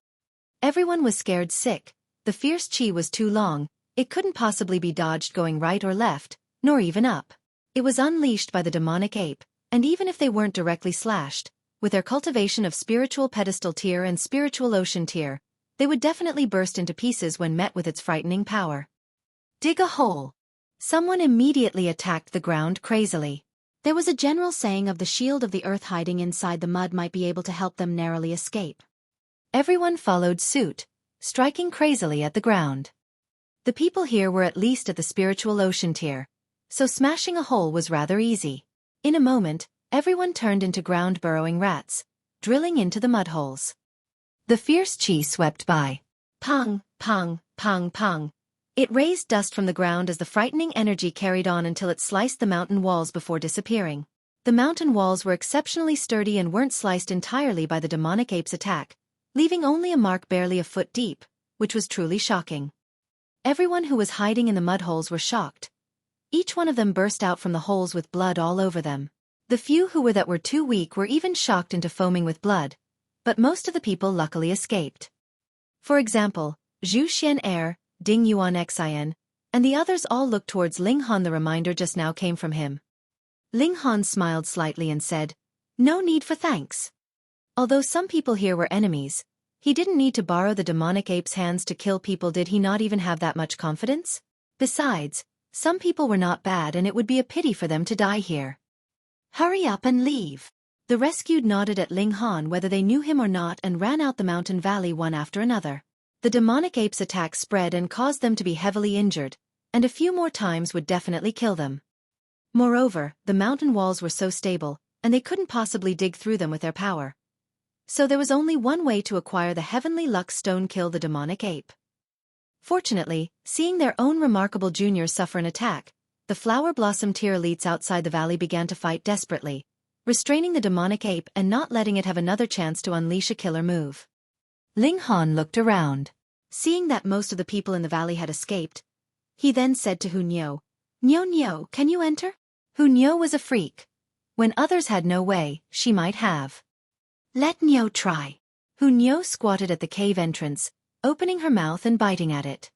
Everyone was scared sick. The fierce chi was too long, it couldn't possibly be dodged going right or left, nor even up. It was unleashed by the demonic ape, and even if they weren't directly slashed, with their cultivation of spiritual pedestal tier and spiritual ocean tier, they would definitely burst into pieces when met with its frightening power. Dig a hole. Someone immediately attacked the ground crazily. There was a general saying of the shield of the earth hiding inside the mud might be able to help them narrowly escape. Everyone followed suit, striking crazily at the ground. The people here were at least at the spiritual ocean tier, so smashing a hole was rather easy. In a moment, everyone turned into ground-burrowing rats, drilling into the mud holes. The fierce chi swept by. Pong, pong, pong, pong. It raised dust from the ground as the frightening energy carried on until it sliced the mountain walls before disappearing. The mountain walls were exceptionally sturdy and weren't sliced entirely by the demonic ape's attack, leaving only a mark barely a foot deep, which was truly shocking. Everyone who was hiding in the mud holes were shocked. Each one of them burst out from the holes with blood all over them. The few who were too weak were even shocked into foaming with blood, but most of the people luckily escaped. For example, Zhu Xian, Ding Yuan Xian, and the others all looked towards Ling Han. The reminder just now came from him. Ling Han smiled slightly and said, "No need for thanks." Although some people here were enemies, he didn't need to borrow the demonic ape's hands to kill people. Did he not even have that much confidence? Besides, some people were not bad and it would be a pity for them to die here. Hurry up and leave. The rescued nodded at Ling Han whether they knew him or not and ran out the mountain valley one after another. The demonic ape's attack spread and caused them to be heavily injured, and a few more times would definitely kill them. Moreover, the mountain walls were so stable, and they couldn't possibly dig through them with their power. So there was only one way to acquire the heavenly luck stone: kill the demonic ape. Fortunately, seeing their own remarkable juniors suffer an attack, the flower blossom tier elites outside the valley began to fight desperately, restraining the demonic ape and not letting it have another chance to unleash a killer move. Ling Han looked around. Seeing that most of the people in the valley had escaped, he then said to Hunyo, "Nyo, can you enter?" Hunyo was a freak. When others had no way, she might have. "Let Nyo try." Hunyo squatted at the cave entrance, opening her mouth and biting at it.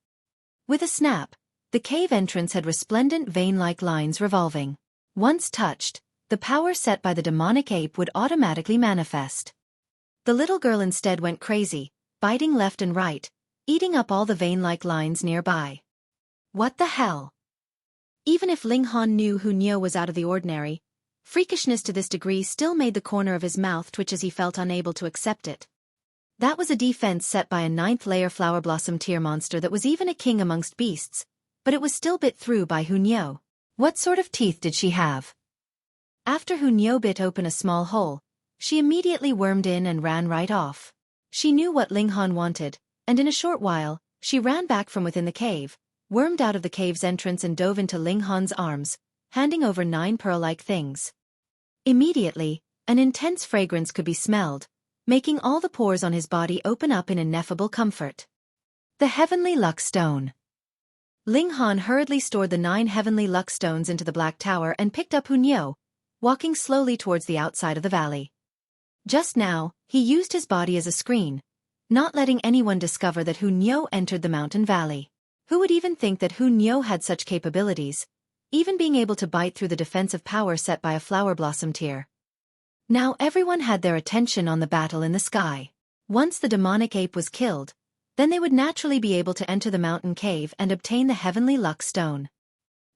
With a snap, the cave entrance had resplendent vein-like lines revolving. Once touched, the power set by the demonic ape would automatically manifest. The little girl instead went crazy, biting left and right, eating up all the vein-like lines nearby. What the hell? Even if Ling Han knew Hunyo was out of the ordinary, freakishness to this degree still made the corner of his mouth twitch as he felt unable to accept it. That was a defense set by a 9th-layer flower blossom tier monster that was even a king amongst beasts, but it was still bit through by Hunyo. What sort of teeth did she have? After Hunyo bit open a small hole, she immediately wormed in and ran right off. She knew what Ling Han wanted, and in a short while, she ran back from within the cave, wormed out of the cave's entrance and dove into Ling Han's arms, handing over 9 pearl-like things. Immediately, an intense fragrance could be smelled, making all the pores on his body open up in ineffable comfort. The Heavenly Luck Stone. Ling Han hurriedly stored the 9 Heavenly Luck Stones into the Black Tower and picked up Hunyo, walking slowly towards the outside of the valley. Just now, he used his body as a screen, not letting anyone discover that Hunyo entered the mountain valley. Who would even think that Hunyo had such capabilities, even being able to bite through the defensive power set by a flower blossom tier? Now everyone had their attention on the battle in the sky. Once the demonic ape was killed, then they would naturally be able to enter the mountain cave and obtain the Heavenly Luck Stone.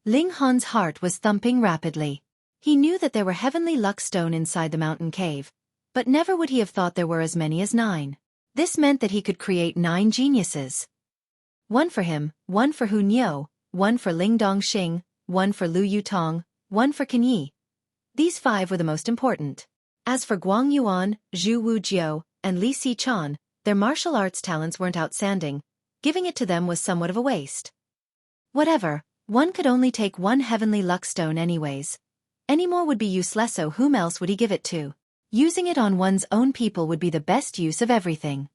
Ling Han's heart was thumping rapidly. He knew that there were Heavenly Luck Stone inside the mountain cave, but never would he have thought there were as many as 9. This meant that he could create 9 geniuses. 1 for him, 1 for Hunyo, 1 for Ling Dongxing, 1 for Lu Yutong, 1 for Qin Yi. These 5 were the most important. As for Guang Yuan, Zhu Wujiu, and Li Xichan, their martial arts talents weren't outstanding, giving it to them was somewhat of a waste. Whatever, one could only take 1 Heavenly Luck Stone anyways. Any more would be useless, so whom else would he give it to? Using it on one's own people would be the best use of everything.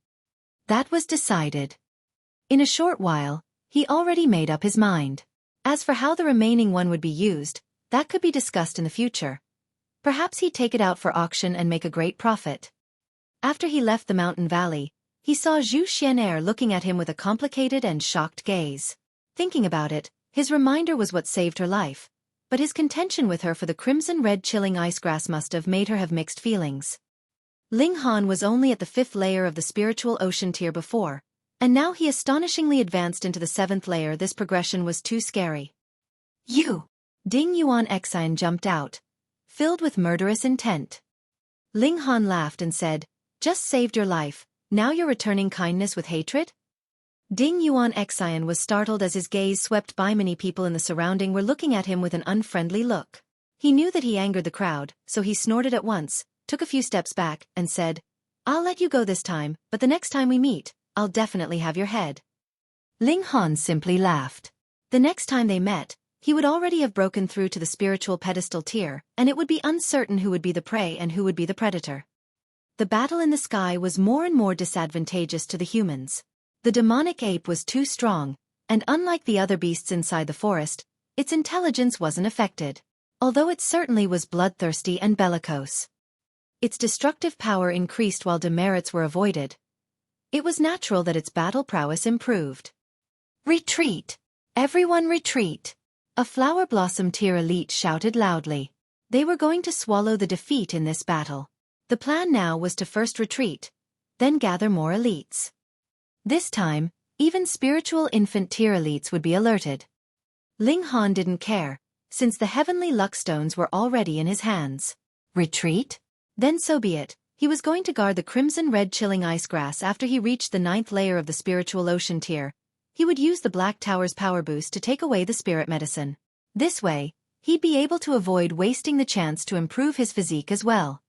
That was decided. In a short while, he already made up his mind. As for how the remaining one would be used, that could be discussed in the future. Perhaps he'd take it out for auction and make a great profit. After he left the mountain valley, he saw Zhu Xian looking at him with a complicated and shocked gaze. Thinking about it, his reminder was what saved her life, but his contention with her for the crimson-red chilling ice grass must have made her have mixed feelings. Ling Han was only at the 5th layer of the spiritual ocean tier before, and now he astonishingly advanced into the 7th layer. This progression was too scary. You! Ding Yuan Xian jumped out, filled with murderous intent. Ling Han laughed and said, "Just saved your life, now you're returning kindness with hatred?" Ding Yuan Xian was startled as his gaze swept by. Many people in the surrounding were looking at him with an unfriendly look. He knew that he angered the crowd, so he snorted at once, took a few steps back, and said, "I'll let you go this time, but the next time we meet, I'll definitely have your head." Ling Han simply laughed. The next time they met, he would already have broken through to the spiritual pedestal tier, and it would be uncertain who would be the prey and who would be the predator. The battle in the sky was more and more disadvantageous to the humans. The demonic ape was too strong, and unlike the other beasts inside the forest, its intelligence wasn't affected, although it certainly was bloodthirsty and bellicose. Its destructive power increased while demerits were avoided. It was natural that its battle prowess improved. "Retreat! Everyone retreat!" A flower blossom tier elite shouted loudly. They were going to swallow the defeat in this battle. The plan now was to first retreat, then gather more elites. This time, even spiritual infant tier elites would be alerted. Ling Han didn't care, since the heavenly luck stones were already in his hands. Retreat? Then so be it. He was going to guard the crimson-red chilling ice grass after he reached the 9th layer of the spiritual ocean tier. He would use the Black Tower's power boost to take away the spirit medicine. This way, he'd be able to avoid wasting the chance to improve his physique as well.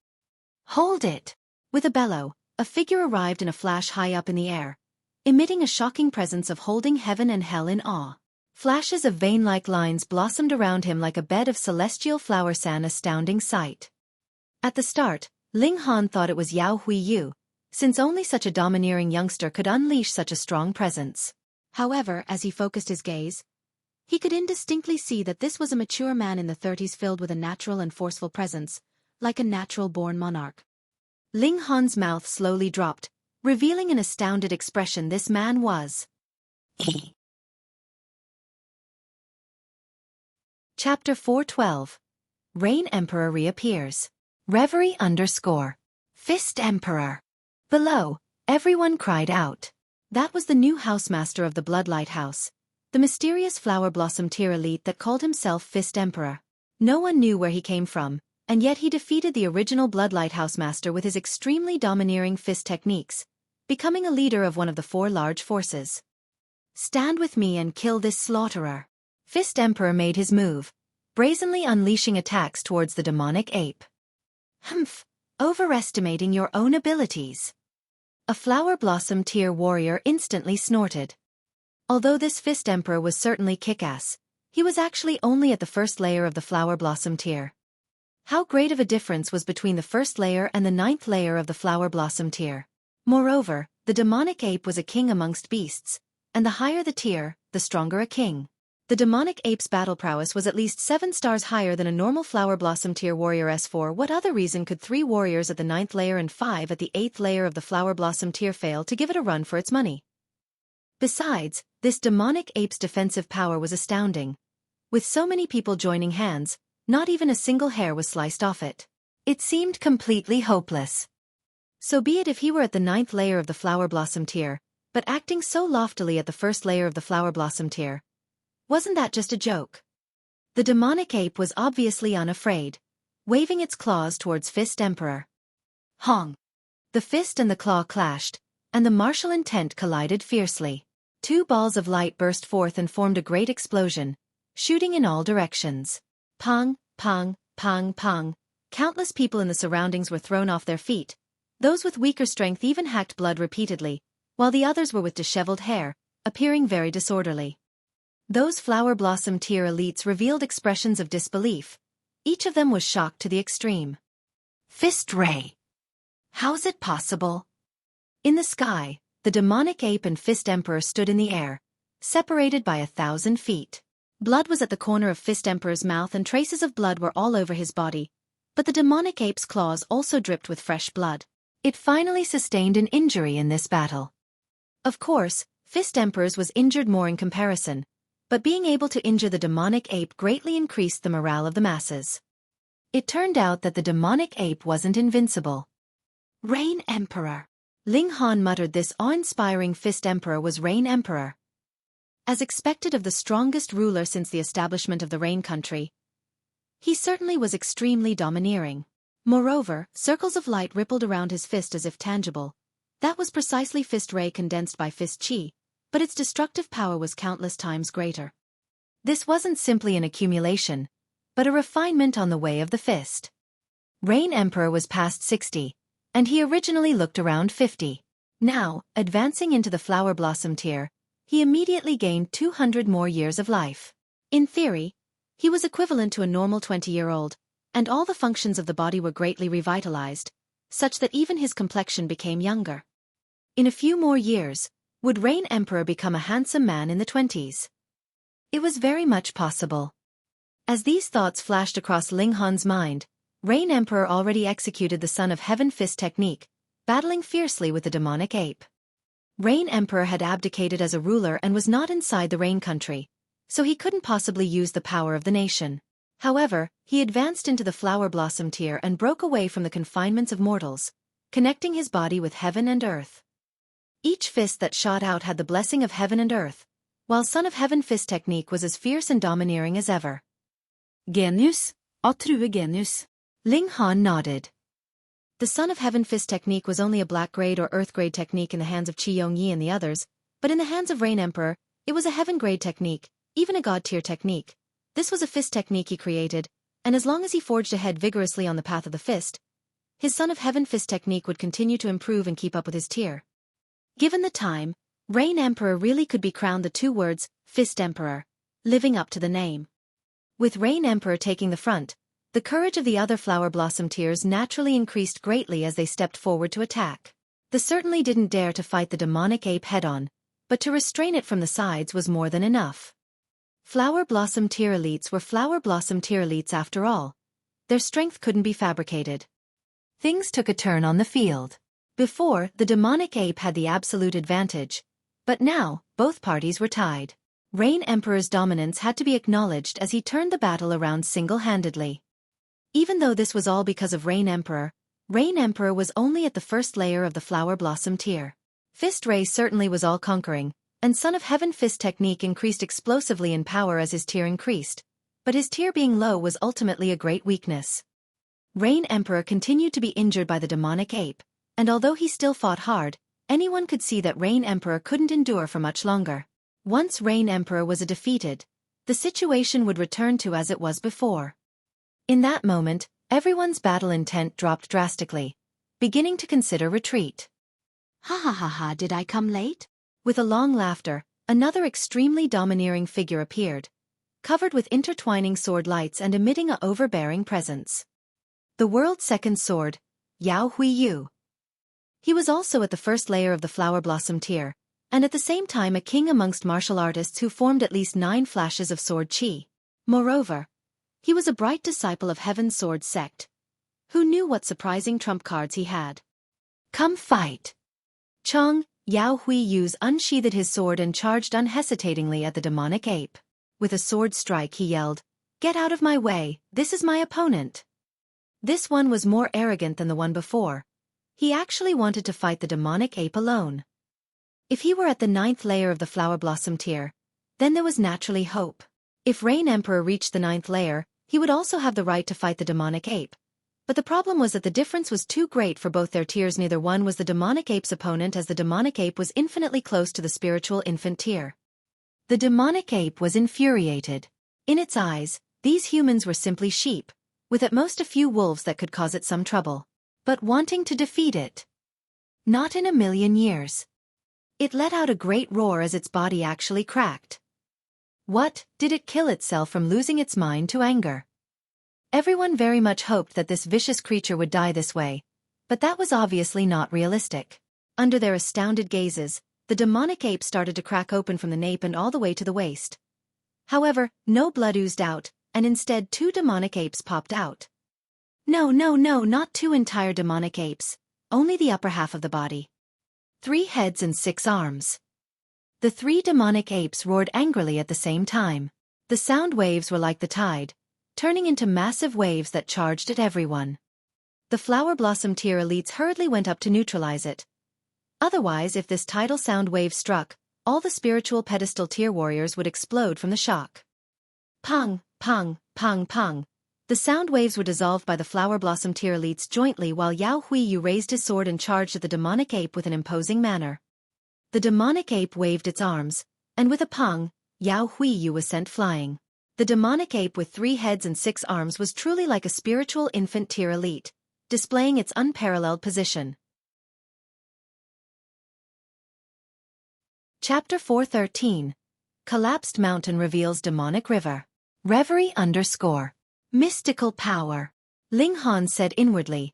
"Hold it!" With a bellow, a figure arrived in a flash high up in the air, emitting a shocking presence of holding heaven and hell in awe. Flashes of vein-like lines blossomed around him like a bed of celestial flower sand. Astounding sight. At the start, Ling Han thought it was Yao Huiyu, since only such a domineering youngster could unleash such a strong presence. However, as he focused his gaze, he could indistinctly see that this was a mature man in the 30s filled with a natural and forceful presence, like a natural-born monarch. Ling Han's mouth slowly dropped, revealing an astounded expression. This man was Chapter 412. Rain Emperor Reappears. Reverie _ Fist Emperor. Below, everyone cried out. That was the new housemaster of the Bloodlight House, the mysterious flower blossom tier elite that called himself Fist Emperor. No one knew where he came from, and yet he defeated the original Bloodlight Housemaster with his extremely domineering fist techniques, becoming a leader of one of the 4 large forces. "Stand with me and kill this slaughterer." Fist Emperor made his move, brazenly unleashing attacks towards the demonic ape. "Humph, overestimating your own abilities." A flower blossom tier warrior instantly snorted. Although this Fist Emperor was certainly kick-ass, he was actually only at the 1st layer of the flower blossom tier. How great of a difference was between the 1st layer and the 9th layer of the flower blossom tier. Moreover, the demonic ape was a king amongst beasts, and the higher the tier, the stronger a king. The demonic ape's battle prowess was at least 7 stars higher than a normal flower blossom tier warrior's. For what other reason could 3 warriors at the 9th layer and 5 at the 8th layer of the flower blossom tier fail to give it a run for its money? Besides, this demonic ape's defensive power was astounding. With so many people joining hands, not even a single hair was sliced off it. It seemed completely hopeless. So be it if he were at the 9th layer of the flower blossom tier, but acting so loftily at the 1st layer of the flower blossom tier. Wasn't that just a joke? The demonic ape was obviously unafraid, waving its claws towards Fist Emperor. Hong! The fist and the claw clashed, and the martial intent collided fiercely. 2 balls of light burst forth and formed a great explosion, shooting in all directions. Pong, pong, pong, pong. Countless people in the surroundings were thrown off their feet. Those with weaker strength even hacked blood repeatedly, while the others were with disheveled hair, appearing very disorderly. Those flower blossom tier elites revealed expressions of disbelief. Each of them was shocked to the extreme. Fist Ray! How's it possible? In the sky, the demonic ape and Fist Emperor stood in the air, separated by 1,000 feet. Blood was at the corner of Fist Emperor's mouth and traces of blood were all over his body, but the demonic ape's claws also dripped with fresh blood. It finally sustained an injury in this battle. Of course, Fist Emperor's was injured more in comparison, but being able to injure the demonic ape greatly increased the morale of the masses. It turned out that the demonic ape wasn't invincible. Rain Emperor! Ling Han muttered. This awe-inspiring Fist Emperor was Rain Emperor. As expected of the strongest ruler since the establishment of the Rain Country, He certainly was extremely domineering. Moreover, circles of light rippled around his fist as if tangible. That was precisely fist ray condensed by fist chi, but its destructive power was countless times greater. This wasn't simply an accumulation, but a refinement on the way of the fist. Rain Emperor was past 60, and he originally looked around 50. Now, advancing into the flower blossom tier, he immediately gained 200 more years of life. In theory, he was equivalent to a normal 20-year-old, and all the functions of the body were greatly revitalized, such that even his complexion became younger. In a few more years, would Rain Emperor become a handsome man in the 20s? It was very much possible. As these thoughts flashed across Ling Han's mind, Rain Emperor already executed the Son of Heaven fist technique, battling fiercely with the demonic ape. Rain Emperor had abdicated as a ruler and was not inside the Rain country, so he couldn't possibly use the power of the nation. However, he advanced into the flower blossom tier and broke away from the confinements of mortals, connecting his body with heaven and earth. Each fist that shot out had the blessing of heaven and earth, while Son of Heaven fist technique was as fierce and domineering as ever. Genius? True genius. Ling Han nodded. The Son of Heaven fist technique was only a black grade or earth grade technique in the hands of Qi Yongyi and the others, but in the hands of Rain Emperor, it was a heaven grade technique, even a god tier technique. This was a fist technique he created, and as long as he forged ahead vigorously on the path of the fist, his Son of Heaven fist technique would continue to improve and keep up with his tier. Given the time, Rain Emperor really could be crowned the two words, Fist Emperor, living up to the name. With Rain Emperor taking the front, the courage of the other flower blossom tiers naturally increased greatly as they stepped forward to attack. They certainly didn't dare to fight the demonic ape head-on, but to restrain it from the sides was more than enough. Flower blossom tier elites were flower blossom tier elites after all. Their strength couldn't be fabricated. Things took a turn on the field. Before, the demonic ape had the absolute advantage, but now, both parties were tied. Rain Emperor's dominance had to be acknowledged as he turned the battle around single-handedly. Even though this was all because of Rain Emperor was only at the first layer of the flower blossom tier. Fist Ray certainly was all-conquering, and Son of Heaven fist technique increased explosively in power as his tier increased, but his tier being low was ultimately a great weakness. Rain Emperor continued to be injured by the demonic ape, and although he still fought hard, anyone could see that Rain Emperor couldn't endure for much longer. Once Rain Emperor was defeated, the situation would return to as it was before. In that moment, everyone's battle intent dropped drastically, beginning to consider retreat. Ha ha ha ha, did I come late? With a long laughter, another extremely domineering figure appeared, covered with intertwining sword lights and emitting an overbearing presence. The world's second sword, Yao Hui Yu. He was also at the first layer of the flower blossom tier, and at the same time a king amongst martial artists who formed at least 9 flashes of sword chi. Moreover, he was a bright disciple of Heaven's Sword sect. Who knew what surprising trump cards he had? Come fight! Cheng, Yao Hui Yu's unsheathed his sword and charged unhesitatingly at the demonic ape. With a sword strike he yelled, "Get out of my way, this is my opponent." This one was more arrogant than the one before. He actually wanted to fight the demonic ape alone. If he were at the 9th layer of the flower blossom tier, then there was naturally hope. If Rain Emperor reached the 9th layer, he would also have the right to fight the demonic ape. But the problem was that the difference was too great for both their tiers. Neither one was the demonic ape's opponent, as the demonic ape was infinitely close to the spiritual infant tier. The demonic ape was infuriated. In its eyes, these humans were simply sheep, with at most a few wolves that could cause it some trouble. But wanting to defeat it? Not in a million years. It let out a great roar as its body actually cracked. What, did it kill itself from losing its mind to anger? Everyone very much hoped that this vicious creature would die this way, but that was obviously not realistic. Under their astounded gazes, the demonic ape started to crack open from the nape and all the way to the waist. However, no blood oozed out, and instead 2 demonic apes popped out. No, not 2 entire demonic apes, only the upper half of the body. 3 heads and 6 arms. The 3 demonic apes roared angrily at the same time. The sound waves were like the tide, turning into massive waves that charged at everyone. The flower blossom tier elites hurriedly went up to neutralize it. Otherwise, if this tidal sound wave struck, all the spiritual pedestal tier warriors would explode from the shock. Pung, pung, pung, pung. The sound waves were dissolved by the Flower Blossom tier elites jointly while Yao Huiyu raised his sword and charged at the demonic ape with an imposing manner. The demonic ape waved its arms, and with a pung, Yao Huiyu was sent flying. The demonic ape with 3 heads and 6 arms was truly like a spiritual infant tier elite, displaying its unparalleled position. Chapter 413. Collapsed Mountain Reveals Demonic River. Reverie _ Mystical Power. Ling Han said inwardly.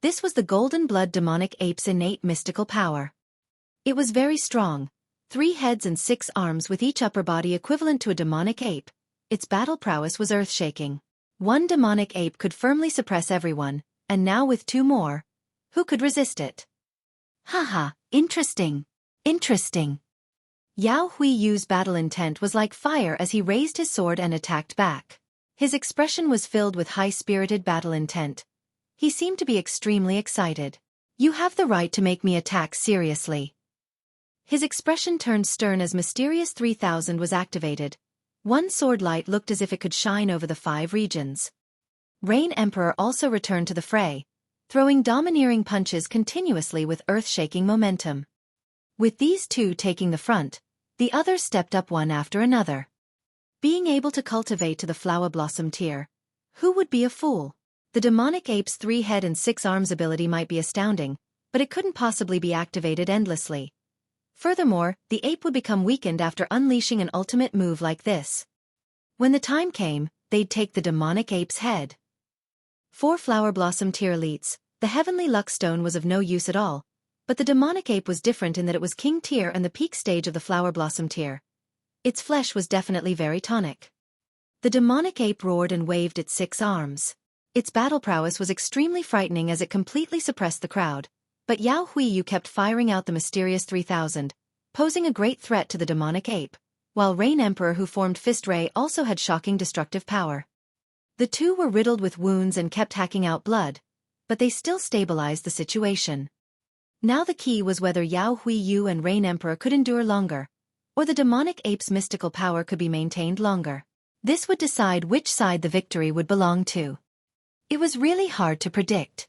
This was the golden blood demonic ape's innate mystical power. It was very strong, 3 heads and 6 arms with each upper body equivalent to a demonic ape. Its battle prowess was earth-shaking. One demonic ape could firmly suppress everyone, and now with 2 more, who could resist it? Haha, interesting. Interesting. Yao Huiyu's battle intent was like fire as he raised his sword and attacked back. His expression was filled with high-spirited battle intent. He seemed to be extremely excited. You have the right to make me attack seriously. His expression turned stern as Mysterious 3000 was activated. One sword light looked as if it could shine over the 5 regions. Rain Emperor also returned to the fray, throwing domineering punches continuously with earth-shaking momentum. With these 2 taking the front, the others stepped up one after another. Being able to cultivate to the Flower Blossom tier, who would be a fool? The demonic ape's 3 head and 6 arms ability might be astounding, but it couldn't possibly be activated endlessly. Furthermore, the ape would become weakened after unleashing an ultimate move like this. When the time came, they'd take the demonic ape's head. 4 Flower Blossom tier elites, the Heavenly Luck Stone was of no use at all, but the demonic ape was different in that it was king tier and the peak stage of the Flower Blossom tier. Its flesh was definitely very tonic. The demonic ape roared and waved its 6 arms. Its battle prowess was extremely frightening as it completely suppressed the crowd, but Yao Huiyu kept firing out the Mysterious 3000, posing a great threat to the demonic ape, while Rain Emperor who formed Fist Ray also had shocking destructive power. The 2 were riddled with wounds and kept hacking out blood, but they still stabilized the situation. Now the key was whether Yao Huiyu and Rain Emperor could endure longer, or the demonic ape's mystical power could be maintained longer. This would decide which side the victory would belong to. It was really hard to predict.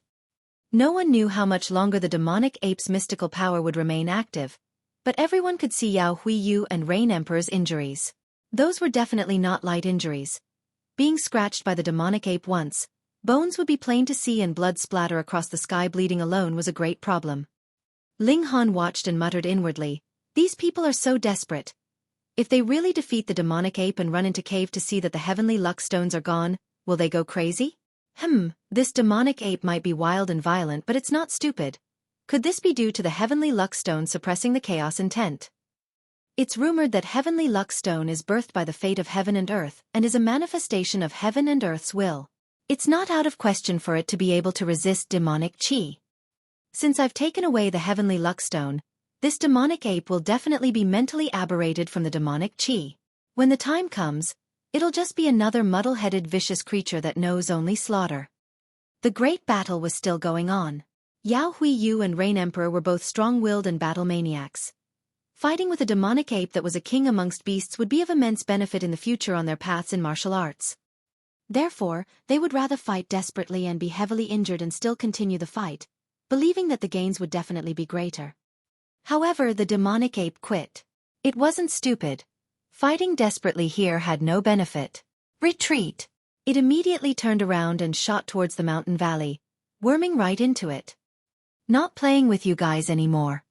No one knew how much longer the demonic ape's mystical power would remain active, but everyone could see Yao Huiyu and Rain Emperor's injuries. Those were definitely not light injuries. Being scratched by the demonic ape once, bones would be plain to see and blood splatter across the sky. Bleeding alone was a great problem. Ling Han watched and muttered inwardly, these people are so desperate. If they really defeat the demonic ape and run into cave to see that the Heavenly Luck Stones are gone, will they go crazy? This demonic ape might be wild and violent, but it's not stupid. Could this be due to the Heavenly Luck Stone suppressing the chaos intent? It's rumored that Heavenly Luck Stone is birthed by the fate of heaven and earth and is a manifestation of heaven and earth's will. It's not out of question for it to be able to resist demonic chi. Since I've taken away the Heavenly Luck Stone, this demonic ape will definitely be mentally aberrated from the demonic chi. When the time comes, it'll just be another muddle-headed vicious creature that knows only slaughter. The great battle was still going on. Yao Huiyu and Rain Emperor were both strong-willed and battle maniacs. Fighting with a demonic ape that was a king amongst beasts would be of immense benefit in the future on their paths in martial arts. Therefore, they would rather fight desperately and be heavily injured and still continue the fight, believing that the gains would definitely be greater. However, the demonic ape quit. It wasn't stupid. Fighting desperately here had no benefit. Retreat! It immediately turned around and shot towards the mountain valley, worming right into it. Not playing with you guys anymore.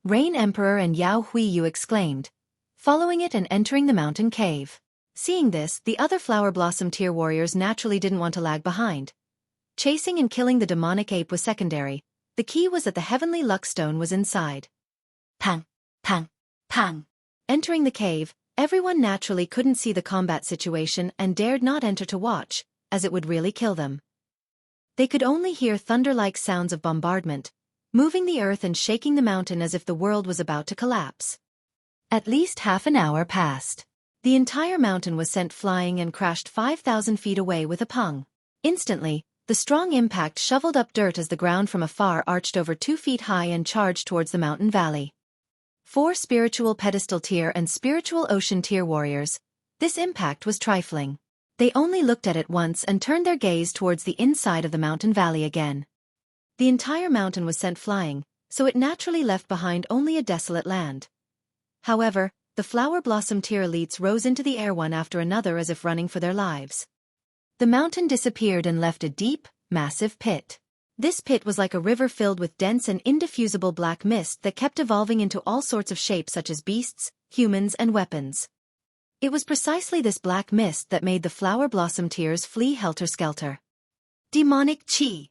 Rain Emperor and Yao Huiyu exclaimed, following it and entering the mountain cave. Seeing this, the other Flower Blossom tier warriors naturally didn't want to lag behind. Chasing and killing the demonic ape was secondary. The key was that the Heavenly Luck Stone was inside. Pang! Pang! Pang! Entering the cave, everyone naturally couldn't see the combat situation and dared not enter to watch, as it would really kill them. They could only hear thunder-like sounds of bombardment, moving the earth and shaking the mountain as if the world was about to collapse. At least half an hour passed. The entire mountain was sent flying and crashed 5,000 feet away with a pung. Instantly, the strong impact shoveled up dirt as the ground from afar arched over 2 feet high and charged towards the mountain valley. 4 spiritual pedestal tier and spiritual ocean tier warriors. This impact was trifling. They only looked at it once and turned their gaze towards the inside of the mountain valley again. The entire mountain was sent flying, so it naturally left behind only a desolate land. However, the flower blossom tier elites rose into the air one after another as if running for their lives. The mountain disappeared and left a deep, massive pit. This pit was like a river filled with dense and indiffusible black mist that kept evolving into all sorts of shapes such as beasts, humans, and weapons. It was precisely this black mist that made the flower blossom tiers flee helter-skelter. Demonic Qi.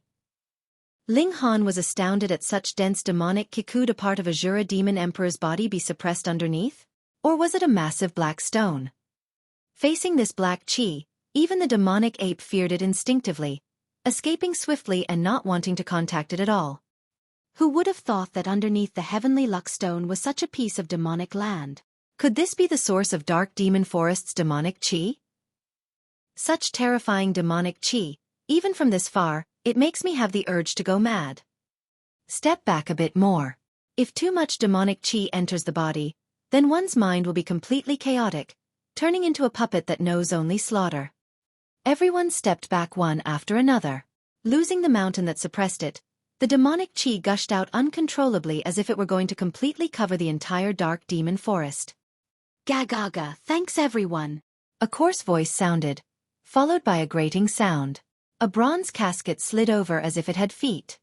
Ling Han was astounded at such dense demonic qi. Could a part of Azura Demon Emperor's body be suppressed underneath? Or was it a massive black stone? Facing this black qi, even the demonic ape feared it instinctively, escaping swiftly and not wanting to contact it at all. Who would have thought that underneath the heavenly luck stone was such a piece of demonic land? Could this be the source of Dark Demon Forest's demonic qi? Such terrifying demonic qi, even from this far, it makes me have the urge to go mad. Step back a bit more. If too much demonic qi enters the body, then one's mind will be completely chaotic, turning into a puppet that knows only slaughter. Everyone stepped back one after another. Losing the mountain that suppressed it, the demonic qi gushed out uncontrollably as if it were going to completely cover the entire dark demon forest. Gagaga, thanks everyone. A coarse voice sounded, followed by a grating sound. A bronze casket slid over as if it had feet.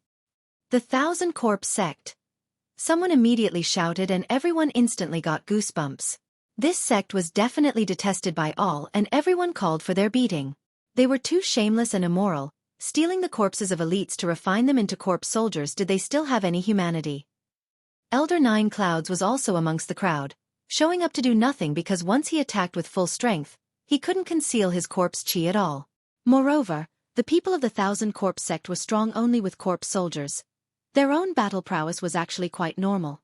The Thousand Corpse Sect. Someone immediately shouted and everyone instantly got goosebumps. This sect was definitely detested by all and everyone called for their beating. They were too shameless and immoral, stealing the corpses of elites to refine them into corpse soldiers. Did they still have any humanity? Elder Nine Clouds was also amongst the crowd, showing up to do nothing because once he attacked with full strength, he couldn't conceal his corpse chi at all. Moreover, the people of the Thousand Corpse Sect were strong only with corpse soldiers. Their own battle prowess was actually quite normal.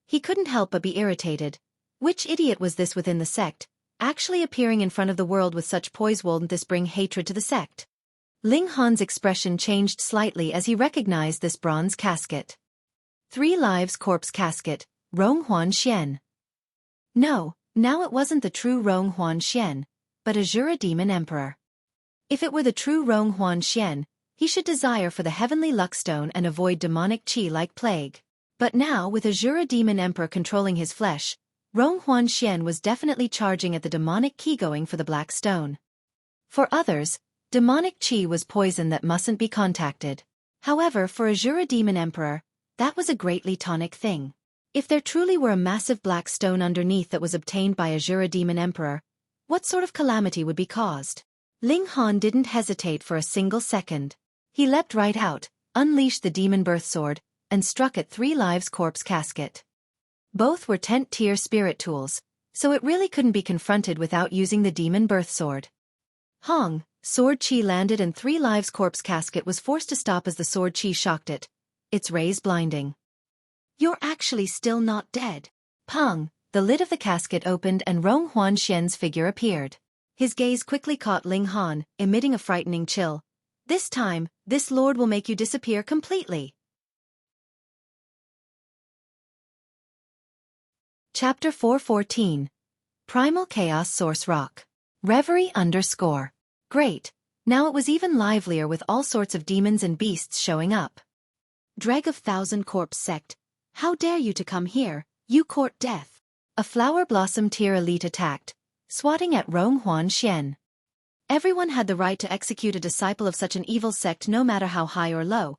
He couldn't help but be irritated. Which idiot was this within the sect, actually appearing in front of the world with such poise? Wouldn't this bring hatred to the sect? Ling Han's expression changed slightly as he recognized this bronze casket. 3 Lives Corpse Casket, Rong Huan Xian. No, now it wasn't the true Rong Huan Xian, but Azura Demon Emperor. If it were the true Rong Huan Xian, he should desire for the heavenly luck stone and avoid demonic qi like plague. But now, with Azura Demon Emperor controlling his flesh, Rong Huan Xian was definitely charging at the demonic qi, going for the black stone. For others, demonic qi was poison that mustn't be contacted. However, for Azura Demon Emperor, that was a greatly tonic thing. If there truly were a massive black stone underneath that was obtained by Azura Demon Emperor, what sort of calamity would be caused? Ling Han didn't hesitate for a single second. He leapt right out, unleashed the Demon Birth Sword, and struck at 3 Lives Corpse Casket. Both were 10th tier spirit tools, so it really couldn't be confronted without using the Demon Birth Sword. Hong, sword chi landed and 3 Lives Corpse Casket was forced to stop as the sword chi shocked it, its rays blinding. You're actually still not dead. Pang, the lid of the casket opened and Rong Huan Xian's figure appeared. His gaze quickly caught Ling Han, emitting a frightening chill. This time, this lord will make you disappear completely. Chapter 414. Primal Chaos Source Rock. Reverie _ Great. Now it was even livelier with all sorts of demons and beasts showing up. Dreg of Thousand Corpse Sect. How dare you to come here, you court death. A flower blossom tier elite attacked, swatting at Rong Huan Xian. Everyone had the right to execute a disciple of such an evil sect no matter how high or low.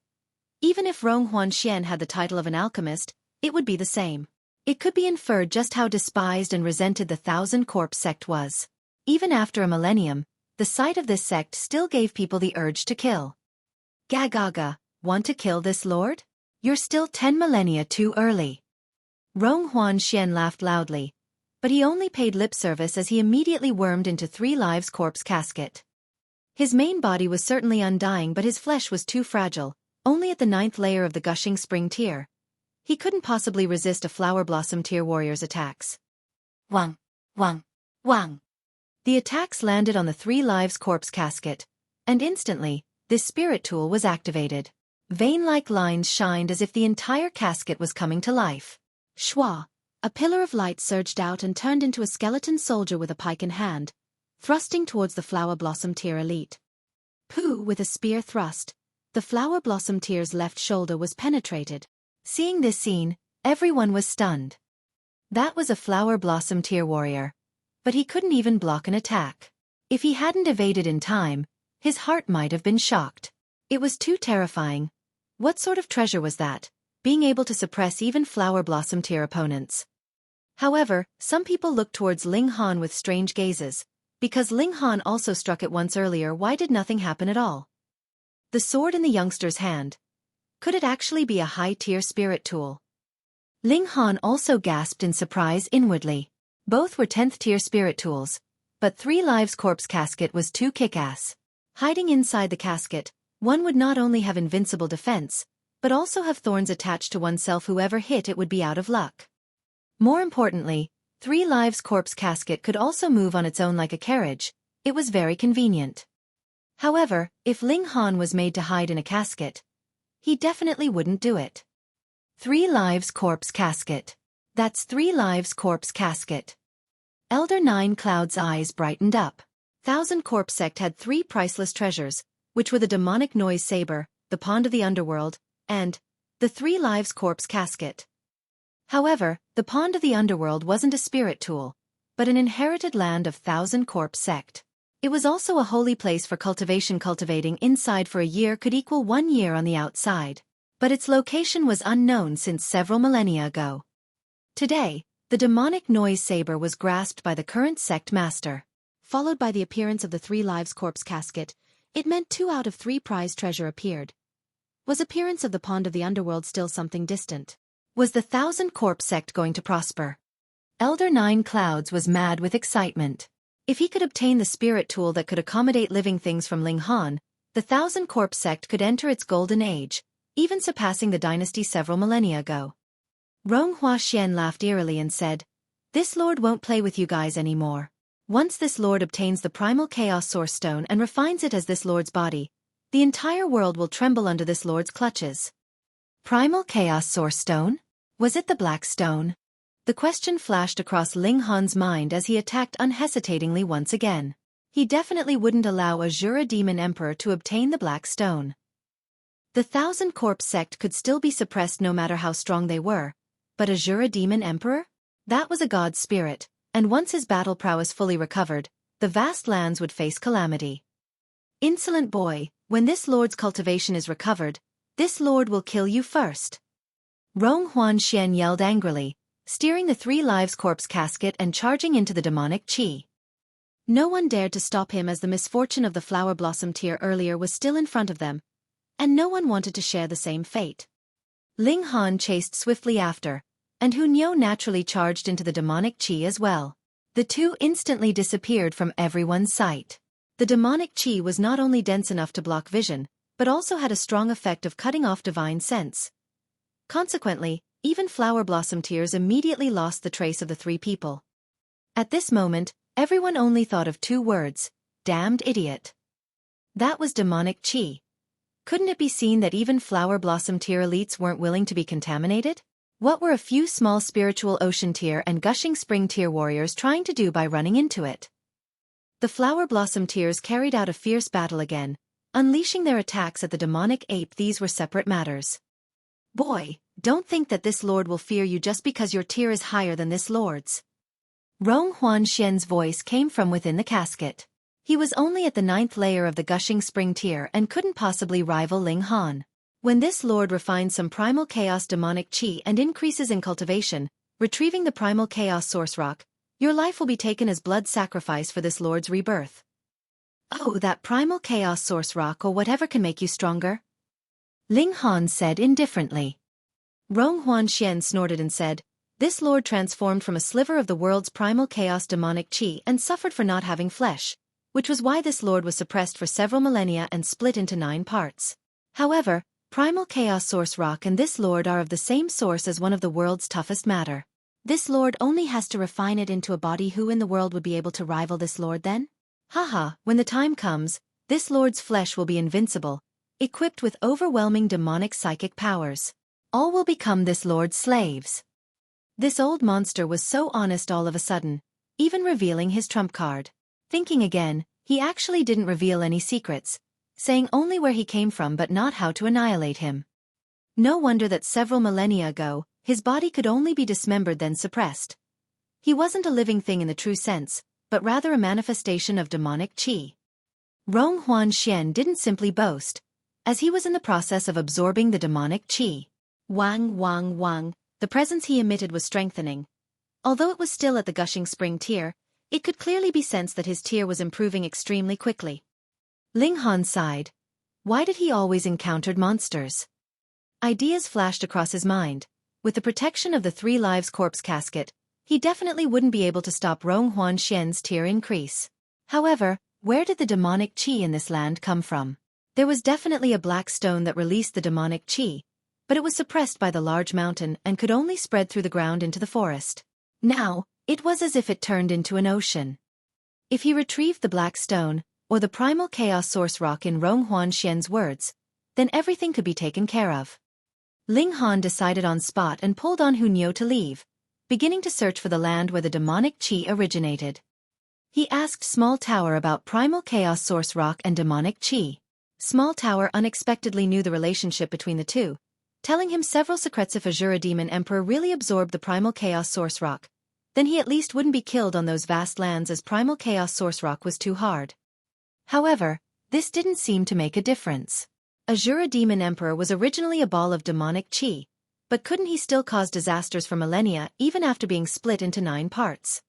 Even if Rong Huan Xian had the title of an alchemist, it would be the same. It could be inferred just how despised and resented the Thousand Corpse Sect was. Even after a millennium, the sight of this sect still gave people the urge to kill. Gagaga, want to kill this lord? You're still 10 millennia too early. Rong Huan Xian laughed loudly, but he only paid lip service as he immediately wormed into 3 Lives Corpse Casket. His main body was certainly undying, but his flesh was too fragile, only at the 9th layer of the Gushing Spring tier. He couldn't possibly resist a Flower Blossom tier warrior's attacks. Wang, wang, wang. The attacks landed on the 3 Lives Corpse Casket, and instantly, this spirit tool was activated. Vein-like lines shined as if the entire casket was coming to life. Shua, a pillar of light surged out and turned into a skeleton soldier with a pike in hand, thrusting towards the Flower Blossom Tier elite. Pooh! With a spear thrust, the Flower Blossom Tier's left shoulder was penetrated. Seeing this scene, everyone was stunned. That was a Flower Blossom Tier warrior. But he couldn't even block an attack. If he hadn't evaded in time, his heart might have been shocked. It was too terrifying. What sort of treasure was that, being able to suppress even Flower Blossom Tier opponents? However, some people looked towards Ling Han with strange gazes. Because Ling Han also struck it once earlier, why did nothing happen at all? The sword in the youngster's hand. Could it actually be a high-tier spirit tool? Ling Han also gasped in surprise inwardly. Both were 10th-tier spirit tools, but 3 Lives Corpse Casket was too kick-ass. Hiding inside the casket, one would not only have invincible defense, but also have thorns attached to oneself. Whoever hit it would be out of luck. More importantly, 3 Lives Corpse Casket could also move on its own like a carriage. It was very convenient. However, if Ling Han was made to hide in a casket, he definitely wouldn't do it. 3 Lives Corpse Casket. That's 3 Lives Corpse Casket. Elder Nine Cloud's eyes brightened up. Thousand Corpse Sect had 3 priceless treasures, which were the demonic noise saber, the Pond of the Underworld, and the 3 Lives Corpse Casket. However, the Pond of the Underworld wasn't a spirit tool, but an inherited land of Thousand Corpse Sect. It was also a holy place for cultivation. Cultivating inside for a year could equal 1 year on the outside. But its location was unknown since several millennia ago. Today, the demonic noise saber was grasped by the current sect master. Followed by the appearance of the 3 Lives Corpse Casket, it meant 2 out of 3 prize treasure appeared. Was appearance of the Pond of the Underworld still something distant? Was the Thousand Corpse Sect going to prosper? Elder Nine Clouds was mad with excitement. If he could obtain the spirit tool that could accommodate living things from Ling Han, the Thousand Corpse Sect could enter its golden age, even surpassing the dynasty several millennia ago. Rong Huaxian laughed eerily and said, "This lord won't play with you guys anymore. Once this lord obtains the primal chaos source stone and refines it as this lord's body, the entire world will tremble under this lord's clutches." Primal chaos source stone? Was it the black stone? The question flashed across Ling Han's mind as he attacked unhesitatingly once again. He definitely wouldn't allow a Jura Demon Emperor to obtain the black stone. The Thousand Corpse Sect could still be suppressed no matter how strong they were, but a Jura Demon Emperor? That was a god spirit, and once his battle prowess fully recovered, the vast lands would face calamity. Insolent boy, when this lord's cultivation is recovered, this lord will kill you first. Rong Huaxian yelled angrily, steering the 3 Lives Corpse Casket and charging into the demonic chi. No one dared to stop him as the misfortune of the Flower Blossom Tier earlier was still in front of them, and no one wanted to share the same fate. Ling Han chased swiftly after, and Hunyo naturally charged into the demonic chi as well. The two instantly disappeared from everyone's sight. The demonic chi was not only dense enough to block vision, but also had a strong effect of cutting off divine sense. Consequently, even Flower Blossom Tears immediately lost the trace of the 3 people. At this moment, everyone only thought of 2 words: damned idiot. That was demonic chi. Couldn't it be seen that even Flower Blossom Tier elites weren't willing to be contaminated? What were a few small spiritual ocean tier and gushing spring tier warriors trying to do by running into it? The Flower Blossom Tears carried out a fierce battle again, unleashing their attacks at the demonic ape. These were separate matters. Boy, don't think that this lord will fear you just because your tier is higher than this lord's. Rong Huaxian's voice came from within the casket. He was only at the 9th layer of the gushing spring tier and couldn't possibly rival Ling Han. When this lord refines some primal chaos demonic chi and increases in cultivation, retrieving the primal chaos source rock, your life will be taken as blood sacrifice for this lord's rebirth. Oh, that primal chaos source rock or whatever can make you stronger? Ling Han said indifferently. Rong Huaxian snorted and said, "This lord transformed from a sliver of the world's primal chaos demonic chi and suffered for not having flesh, which was why this lord was suppressed for several millennia and split into 9 parts. However, primal chaos source rock and this lord are of the same source as one of the world's toughest matter. This lord only has to refine it into a body. Who in the world would be able to rival this lord then? Haha, when the time comes, this lord's flesh will be invincible, equipped with overwhelming demonic psychic powers. All will become this lord's slaves." This old monster was so honest all of a sudden, even revealing his trump card. Thinking again, he actually didn't reveal any secrets, saying only where he came from but not how to annihilate him. No wonder that several millennia ago, his body could only be dismembered then suppressed. He wasn't a living thing in the true sense, but rather a manifestation of demonic qi. Rong Huanxian didn't simply boast, as he was in the process of absorbing the demonic qi. Wang, wang, wang, the presence he emitted was strengthening. Although it was still at the gushing spring tier, it could clearly be sensed that his tier was improving extremely quickly. Ling Han sighed. Why did he always encounter monsters? Ideas flashed across his mind. With the protection of the 3 lives corpse casket, he definitely wouldn't be able to stop Rong Huanxian's tier increase. However, where did the demonic qi in this land come from? There was definitely a black stone that released the demonic qi, but it was suppressed by the large mountain and could only spread through the ground into the forest. Now, it was as if it turned into an ocean. If he retrieved the black stone, or the primal chaos source rock in Rong Huanxian's words, then everything could be taken care of. Ling Han decided on spot and pulled on Hunyo to leave, beginning to search for the land where the demonic qi originated. He asked Small Tower about primal chaos source rock and demonic qi. Small Tower unexpectedly knew the relationship between the two, telling him several secrets. If Azura Demon Emperor really absorbed the primal chaos source rock, then he at least wouldn't be killed on those vast lands, as primal chaos source rock was too hard. However, this didn't seem to make a difference. Azura Demon Emperor was originally a ball of demonic qi, but couldn't he still cause disasters for millennia even after being split into 9 parts?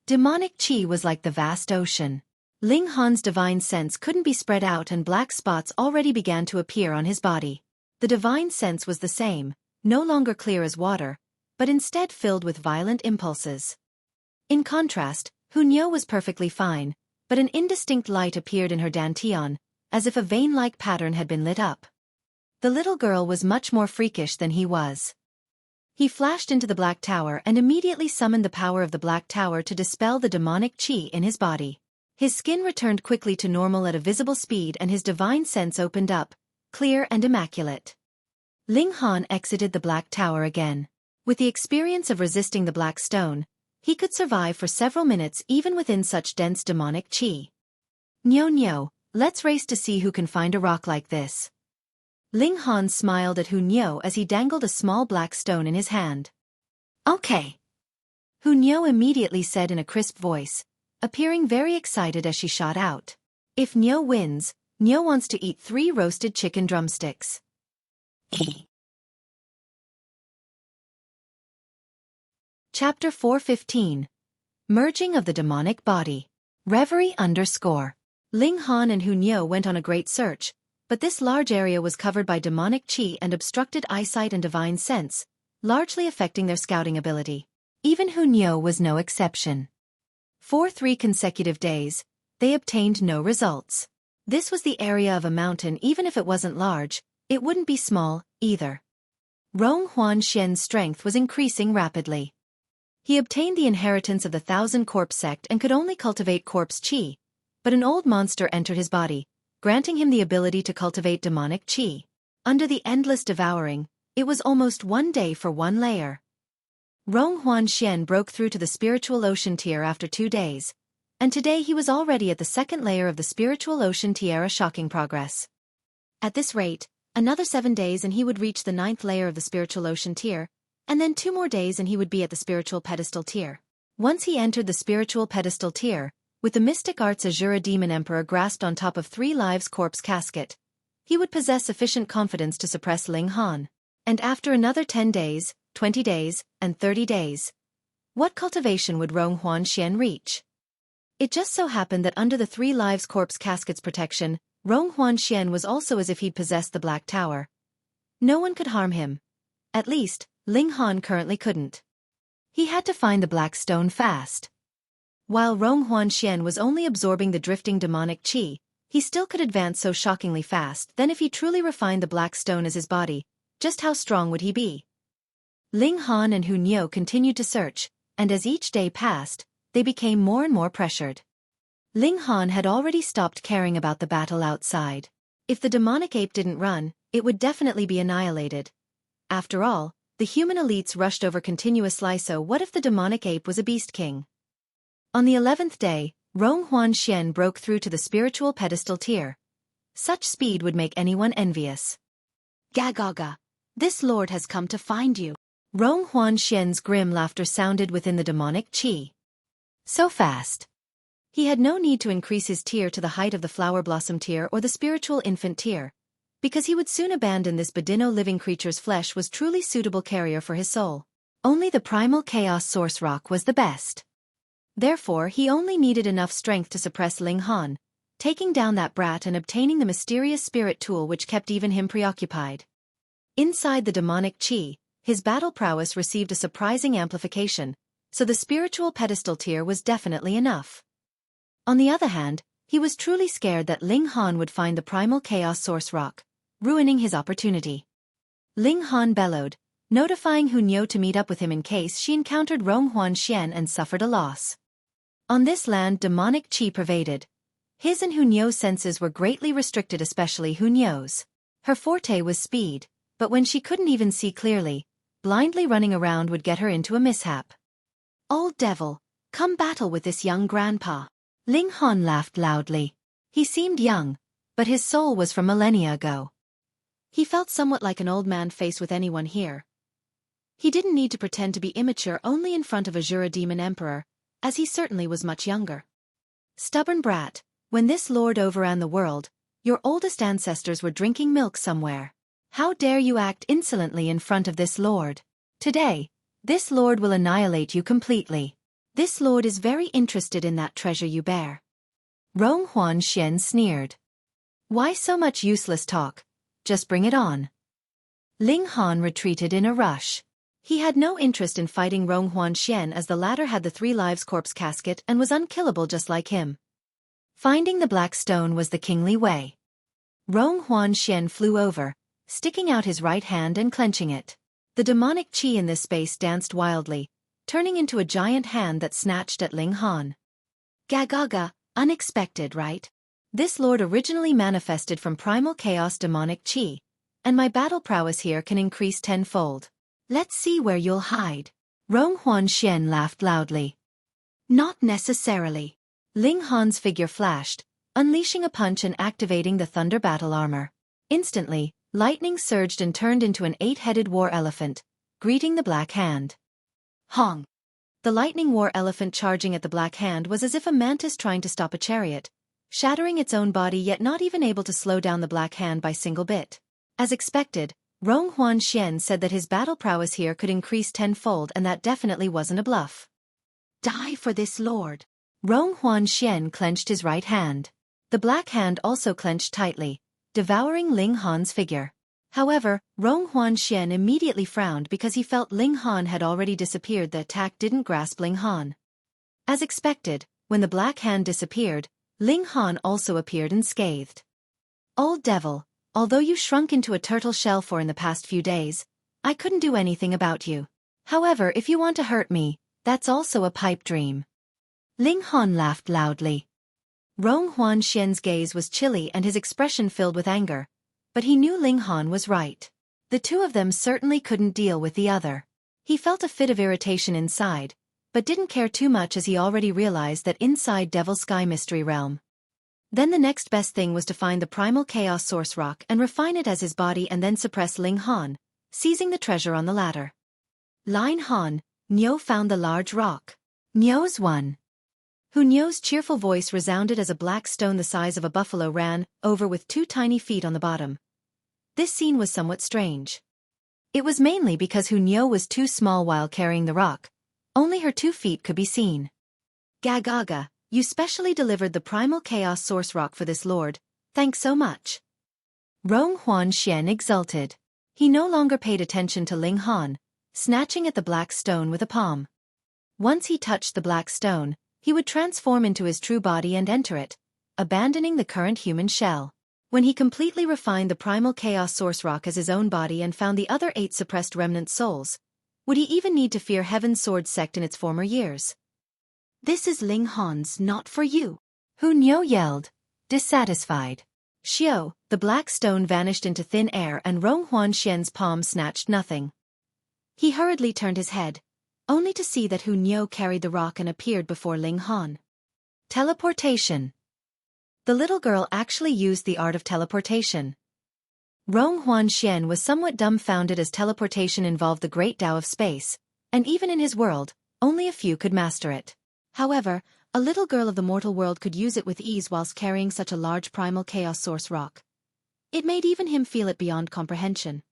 Demonic qi was like the vast ocean. Ling Han's divine sense couldn't be spread out and black spots already began to appear on his body. The divine sense was the same, no longer clear as water, but instead filled with violent impulses. In contrast, Hunyo was perfectly fine, but an indistinct light appeared in her dantian, as if a vein-like pattern had been lit up. The little girl was much more freakish than he was. He flashed into the Black Tower and immediately summoned the power of the Black Tower to dispel the demonic qi in his body. His skin returned quickly to normal at a visible speed and his divine sense opened up, clear and immaculate. Ling Han exited the Black Tower again. With the experience of resisting the Black Stone, he could survive for several minutes even within such dense demonic qi. Nyo, let's race to see who can find a rock like this. Ling Han smiled at Hunyo as he dangled a small black stone in his hand. Okay. Hunyo immediately said in a crisp voice, appearing very excited as she shot out. If Nyo wins, Nyo wants to eat 3 roasted chicken drumsticks. Chapter 415. Merging of the Demonic Body. Reverie _ Ling Han and Hunyo went on a great search, but this large area was covered by demonic qi and obstructed eyesight and divine sense, largely affecting their scouting ability. Even Hunyo was no exception. For 3 consecutive days, they obtained no results. This was the area of a mountain. Even if it wasn't large, it wouldn't be small, either. Rong Huanxian's strength was increasing rapidly. He obtained the inheritance of the 1,000 Corpse sect and could only cultivate corpse qi, but an old monster entered his body, granting him the ability to cultivate demonic qi. Under the endless devouring, it was almost 1 day for 1 layer. Rong Huanxian broke through to the spiritual ocean tier after 2 days, and today he was already at the 2nd layer of the spiritual ocean tier, a shocking progress. At this rate, another 7 days and he would reach the 9th layer of the spiritual ocean tier, and then 2 more days and he would be at the spiritual pedestal tier. Once he entered the spiritual pedestal tier, with the mystic arts Azura Demon Emperor grasped on top of 3 lives corpse casket, he would possess sufficient confidence to suppress Ling Han. And after another 10 days, 20 days, and 30 days, what cultivation would Rong Huanxian reach? It just so happened that under the 3 lives corpse casket's protection, Rong Huanxian was also as if he'd possessed the Black Tower. No one could harm him. At least, Ling Han currently couldn't. He had to find the black stone fast. While Rong Huanxian was only absorbing the drifting demonic qi, he still could advance so shockingly fast. Then if he truly refined the black stone as his body, just how strong would he be? Ling Han and Hunyo continued to search, and as each day passed, they became more and more pressured. Ling Han had already stopped caring about the battle outside. If the demonic ape didn't run, it would definitely be annihilated. After all, the human elites rushed over continuous slice. So what if the demonic ape was a beast king? On the 11th day, Rong Huanxian broke through to the spiritual pedestal tier. Such speed would make anyone envious. Gagaga. This lord has come to find you. Rong Huanxian's grim laughter sounded within the demonic qi. So fast. He had no need to increase his tier to the height of the flower blossom tier or the spiritual infant tier, because he would soon abandon this Bedino living creature's flesh was truly suitable carrier for his soul. Only the primal chaos source rock was the best. Therefore he only needed enough strength to suppress Ling Han, taking down that brat and obtaining the mysterious spirit tool which kept even him preoccupied. Inside the demonic qi, his battle prowess received a surprising amplification, so the spiritual pedestal tier was definitely enough. On the other hand, he was truly scared that Ling Han would find the primal chaos source rock, ruining his opportunity. Ling Han bellowed, notifying Hu Niu to meet up with him in case she encountered Rong Huanxian and suffered a loss. On this land demonic qi pervaded. His and Hu Niu's senses were greatly restricted, especially Hu Niu's. Her forte was speed, but when she couldn't even see clearly, blindly running around would get her into a mishap. Old devil, come battle with this young grandpa. Ling Han laughed loudly. He seemed young, but his soul was from millennia ago. He felt somewhat like an old man faced with anyone here. He didn't need to pretend to be immature only in front of a Jura demon emperor, as he certainly was much younger. Stubborn brat, when this lord overran the world, your oldest ancestors were drinking milk somewhere. How dare you act insolently in front of this lord? Today, this lord will annihilate you completely. This lord is very interested in that treasure you bear. Rong Huanxian sneered. Why so much useless talk? Just bring it on. Ling Han retreated in a rush. He had no interest in fighting Rong Huanxian as the latter had the 3 lives corpse casket and was unkillable just like him. Finding the black stone was the kingly way. Rong Huanxian flew over, sticking out his right hand and clenching it. The demonic qi in this space danced wildly, turning into a giant hand that snatched at Ling Han. Gagaga, unexpected, right? This lord originally manifested from primal chaos demonic qi, and my battle prowess here can increase tenfold. Let's see where you'll hide. Rong Huanxian laughed loudly. Not necessarily. Ling Han's figure flashed, unleashing a punch and activating the thunder battle armor. Instantly, lightning surged and turned into an 8-headed war elephant, greeting the black hand. Hong! The lightning war elephant charging at the black hand was as if a mantis trying to stop a chariot, shattering its own body yet not even able to slow down the black hand by single bit. As expected, Rong Huanxian said that his battle prowess here could increase tenfold and that definitely wasn't a bluff. Die for this lord. Rong Huanxian clenched his right hand. The black hand also clenched tightly, devouring Ling Han's figure. However, Rong Huanxian immediately frowned because he felt Ling Han had already disappeared. The attack didn't grasp Ling Han. As expected, when the black hand disappeared, Ling Han also appeared unscathed. Old devil, although you shrunk into a turtle shell for in the past few days, I couldn't do anything about you. However, if you want to hurt me, that's also a pipe dream. Ling Han laughed loudly. Rong Huanxian's gaze was chilly and his expression filled with anger, but he knew Ling Han was right. The two of them certainly couldn't deal with the other. He felt a fit of irritation inside, but didn't care too much as he already realized that inside Devil Sky Mystery Realm. Then the next best thing was to find the primal chaos source rock and refine it as his body and then suppress Ling Han, seizing the treasure on the ladder. Line Han, Niu found the large rock. Niu's won. Hu Niu's cheerful voice resounded as a black stone the size of a buffalo ran over with 2 tiny feet on the bottom. This scene was somewhat strange. It was mainly because Hu Niu was too small while carrying the rock. Only her 2 feet could be seen. Gagaga, you specially delivered the primal chaos source rock for this lord, thanks so much. Rong Huanxian exulted. He no longer paid attention to Ling Han, snatching at the black stone with a palm. Once he touched the black stone, he would transform into his true body and enter it, abandoning the current human shell. When he completely refined the primal chaos source rock as his own body and found the other 8 suppressed remnant souls, would he even need to fear Heaven's Sword sect in its former years? This is Ling Han's, not for you. Hu Niu yelled, dissatisfied. Xiao, the black stone vanished into thin air and Rong Huanxian's palm snatched nothing. He hurriedly turned his head, only to see that Hu Niu carried the rock and appeared before Ling Han. Teleportation. The little girl actually used the art of teleportation. Rong Huanxian was somewhat dumbfounded as teleportation involved the great Tao of space, and even in his world, only a few could master it. However, a little girl of the mortal world could use it with ease whilst carrying such a large primal chaos source rock. It made even him feel it beyond comprehension.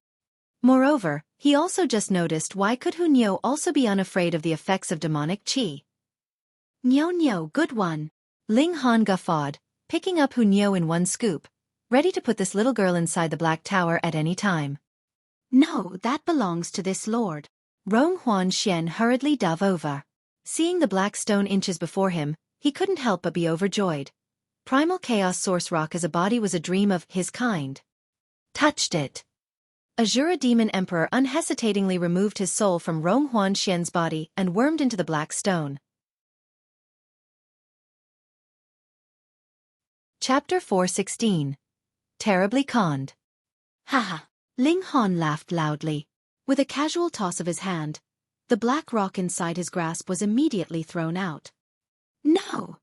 Moreover, he also just noticed why could Hu Niu also be unafraid of the effects of demonic qi. Niu, good one. Ling Han guffawed, picking up Hu Niu in one scoop, ready to put this little girl inside the Black Tower at any time. No, that belongs to this lord. Rong Huanxian hurriedly dove over. Seeing the black stone inches before him, he couldn't help but be overjoyed. Primal Chaos Source Rock as a body was a dream of his kind. Touched it. Azura Demon Emperor unhesitatingly removed his soul from Rong Huanxian's body and wormed into the black stone. Chapter 416. Terribly conned. Haha. Ling Han laughed loudly. With a casual toss of his hand, the black rock inside his grasp was immediately thrown out. No!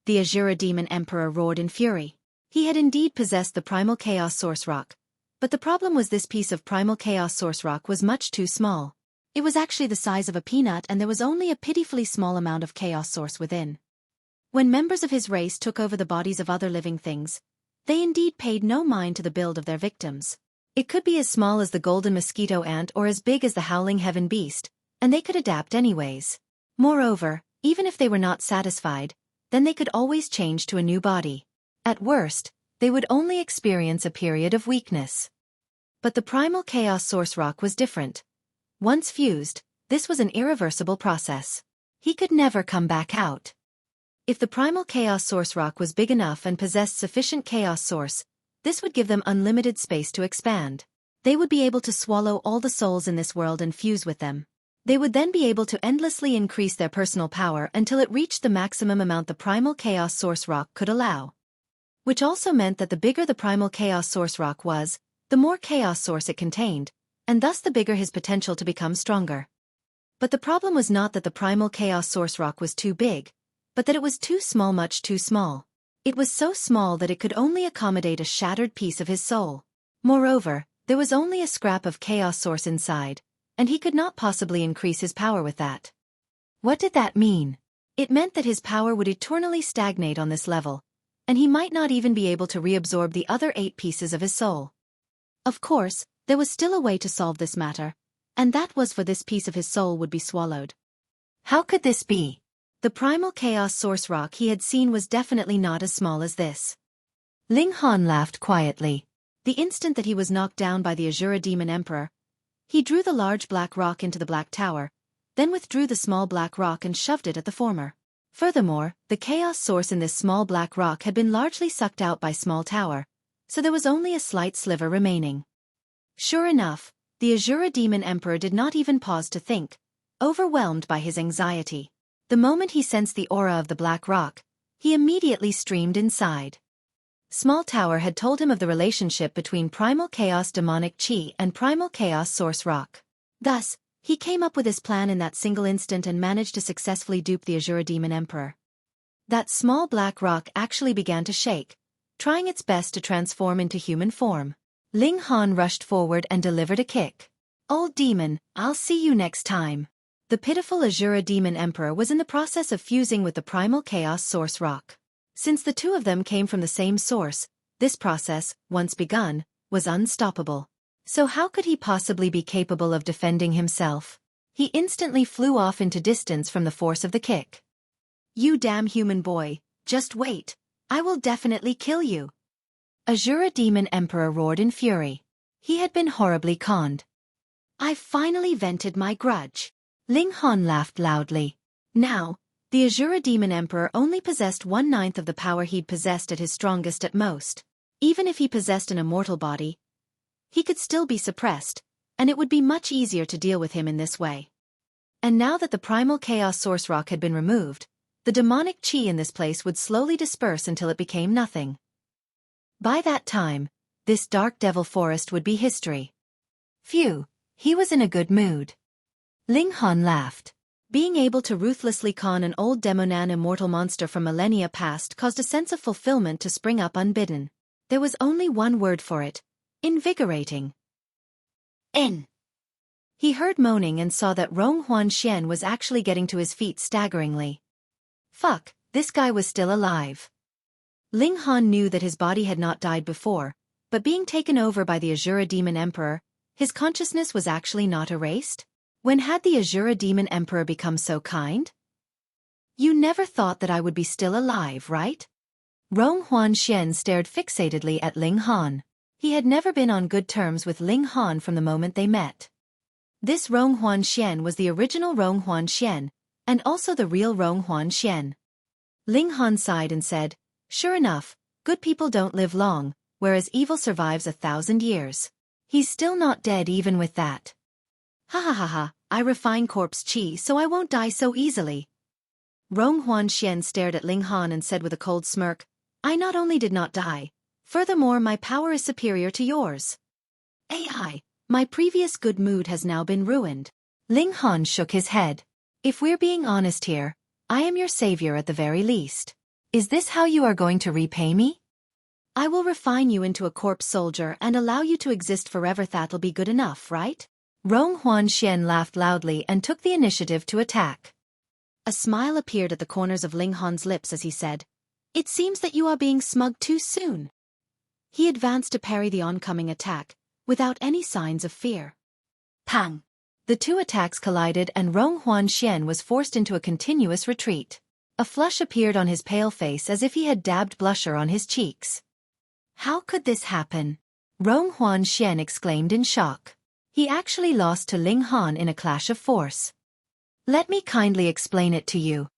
The Azura Demon Emperor roared in fury. He had indeed possessed the Primal Chaos Source Rock, but the problem was this piece of Primal Chaos Source Rock was much too small. It was actually the size of a peanut and there was only a pitifully small amount of Chaos Source within. When members of his race took over the bodies of other living things, they indeed paid no mind to the build of their victims. It could be as small as the golden mosquito ant or as big as the howling heaven beast, and they could adapt anyways. Moreover, even if they were not satisfied, then they could always change to a new body. At worst, they would only experience a period of weakness. But the Primal Chaos Source Rock was different. Once fused, this was an irreversible process. He could never come back out. If the Primal Chaos Source Rock was big enough and possessed sufficient chaos source, this would give them unlimited space to expand. They would be able to swallow all the souls in this world and fuse with them. They would then be able to endlessly increase their personal power until it reached the maximum amount the Primal Chaos Source Rock could allow. Which also meant that the bigger the Primal Chaos Source Rock was, the more chaos source it contained, and thus the bigger his potential to become stronger. But the problem was not that the Primal Chaos Source Rock was too big, but that it was too small, much too small. It was so small that it could only accommodate a shattered piece of his soul. Moreover, there was only a scrap of chaos source inside, and he could not possibly increase his power with that. What did that mean? It meant that his power would eternally stagnate on this level, and he might not even be able to reabsorb the other 8 pieces of his soul. Of course, there was still a way to solve this matter, and that was for this piece of his soul would be swallowed. How could this be? The Primal Chaos Source Rock he had seen was definitely not as small as this. Ling Han laughed quietly. The instant that he was knocked down by the Azura Demon Emperor, he drew the large black rock into the Black Tower, then withdrew the small black rock and shoved it at the former. Furthermore, the chaos source in this small black rock had been largely sucked out by small tower, so there was only a slight sliver remaining. Sure enough, the Azura Demon Emperor did not even pause to think, overwhelmed by his anxiety. The moment he sensed the aura of the black rock, he immediately streamed inside. Small Tower had told him of the relationship between Primal Chaos Demonic Qi and Primal Chaos Source Rock. Thus, he came up with his plan in that single instant and managed to successfully dupe the Azura Demon Emperor. That small black rock actually began to shake, trying its best to transform into human form. Ling Han rushed forward and delivered a kick. Old demon, I'll see you next time. The pitiful Azura Demon Emperor was in the process of fusing with the Primal Chaos Source Rock. Since the two of them came from the same source, this process, once begun, was unstoppable. So how could he possibly be capable of defending himself? He instantly flew off into distance from the force of the kick. You damn human boy, just wait, I will definitely kill you. Azura Demon Emperor roared in fury. He had been horribly conned. I finally vented my grudge. Ling Han laughed loudly. Now, the Azura Demon Emperor only possessed 1/9 of the power he'd possessed at his strongest at most. Even if he possessed an immortal body, he could still be suppressed, and it would be much easier to deal with him in this way. And now that the Primal Chaos Source Rock had been removed, the demonic qi in this place would slowly disperse until it became nothing. By that time, this dark devil forest would be history. Phew, he was in a good mood. Ling Han laughed. Being able to ruthlessly con an old demonan immortal monster from millennia past caused a sense of fulfillment to spring up unbidden. There was only one word for it: invigorating. He heard moaning and saw that Rong Huanxian was actually getting to his feet staggeringly. Fuck, this guy was still alive. Ling Han knew that his body had not died before, but being taken over by the Azura Demon Emperor, his consciousness was actually not erased? When had the Azura Demon Emperor become so kind? You never thought that I would be still alive, right? Rong Huanxian stared fixatedly at Ling Han. He had never been on good terms with Ling Han from the moment they met. This Rong Huanxian was the original Rong Huanxian, and also the real Rong Huanxian. Ling Han sighed and said, "Sure enough, good people don't live long, whereas evil survives 1,000 years. He's still not dead even with that. Ha ha ha ha, I refine corpse chi so I won't die so easily." Rong Huanxian stared at Ling Han and said with a cold smirk, "I not only did not die, furthermore my power is superior to yours. AI, my previous good mood has now been ruined." Ling Han shook his head. "If we're being honest here, I am your savior at the very least. Is this how you are going to repay me? I will refine you into a corpse soldier and allow you to exist forever. That'll be good enough, right?" Rong Huanxian laughed loudly and took the initiative to attack. A smile appeared at the corners of Ling Han's lips as he said, "It seems that you are being smug too soon." He advanced to parry the oncoming attack, without any signs of fear. Pang! The two attacks collided and Rong Huanxian was forced into a continuous retreat. A flush appeared on his pale face as if he had dabbed blusher on his cheeks. How could this happen? Rong Huanxian exclaimed in shock. He actually lost to Ling Han in a clash of force. Let me kindly explain it to you.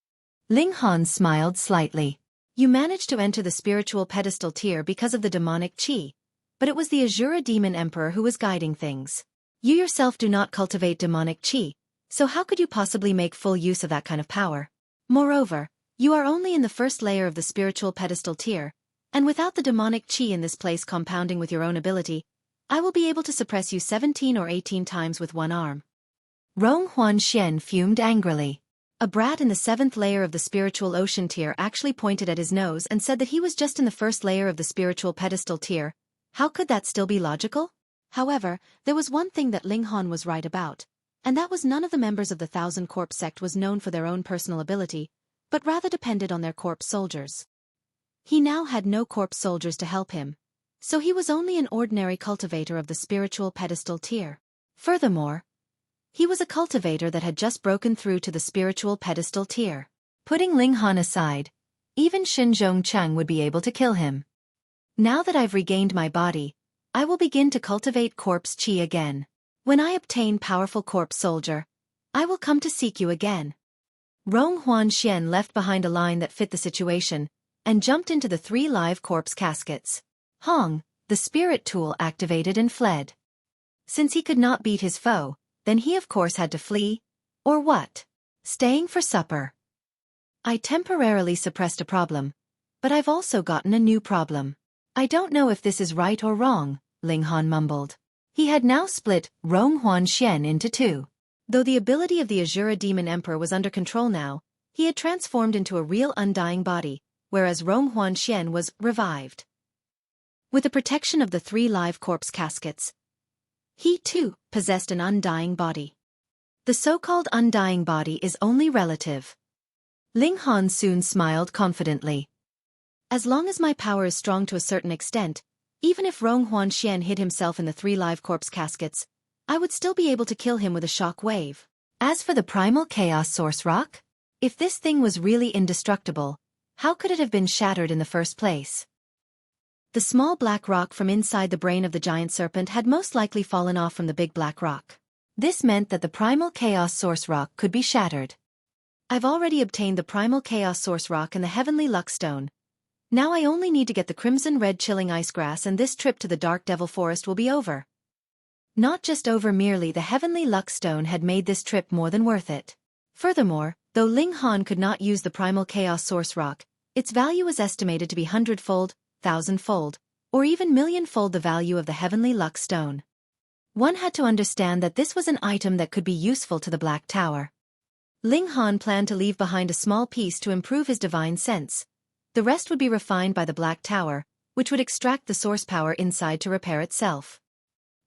Ling Han smiled slightly. You managed to enter the spiritual pedestal tier because of the demonic chi, but it was the Azura Demon Emperor who was guiding things. You yourself do not cultivate demonic chi, so how could you possibly make full use of that kind of power? Moreover, you are only in the first layer of the spiritual pedestal tier, and without the demonic chi in this place compounding with your own ability, I will be able to suppress you 17 or 18 times with one arm. Rong Huanxian fumed angrily. A brat in the 7th layer of the spiritual ocean tier actually pointed at his nose and said that he was just in the first layer of the spiritual pedestal tier. How could that still be logical? However, there was one thing that Ling Han was right about, and that was none of the members of the Thousand Corpse sect was known for their own personal ability, but rather depended on their corpse soldiers. He now had no corpse soldiers to help him, so he was only an ordinary cultivator of the spiritual pedestal tier. Furthermore, he was a cultivator that had just broken through to the spiritual pedestal tier. Putting Ling Han aside, even Xinzhong Cheng would be able to kill him. Now that I've regained my body, I will begin to cultivate corpse chi again. When I obtain powerful corpse soldier, I will come to seek you again. Rong Huanxian left behind a line that fit the situation, and jumped into the 3 live corpse caskets. Hong, the spirit tool activated and fled. Since he could not beat his foe, then he of course had to flee. Or what? Staying for supper. I temporarily suppressed a problem, but I've also gotten a new problem. I don't know if this is right or wrong, Ling Han mumbled. He had now split Rong Huanxian into 2. Though the ability of the Azura Demon Emperor was under control now, he had transformed into a real undying body, whereas Rong Huanxian was revived. With the protection of the 3 live corpse caskets, he too possessed an undying body. The so-called undying body is only relative. Ling Han soon smiled confidently. As long as my power is strong to a certain extent, even if Rong Huanxian hid himself in the 3 live corpse caskets, I would still be able to kill him with a shock wave. As for the primal chaos source rock, if this thing was really indestructible, how could it have been shattered in the first place? The small black rock from inside the brain of the giant serpent had most likely fallen off from the big black rock. This meant that the primal chaos source rock could be shattered. I've already obtained the primal chaos source rock and the heavenly luck stone. Now I only need to get the crimson red chilling ice grass and this trip to the dark devil forest will be over. Not just over merely, the heavenly luck stone had made this trip more than worth it. Furthermore, though Ling Han could not use the primal chaos source rock, its value was estimated to be 100-fold, 1,000-fold, or even million-fold the value of the heavenly luck stone. One had to understand that this was an item that could be useful to the Black Tower. Ling Han planned to leave behind a small piece to improve his divine sense. The rest would be refined by the Black Tower, which would extract the source power inside to repair itself.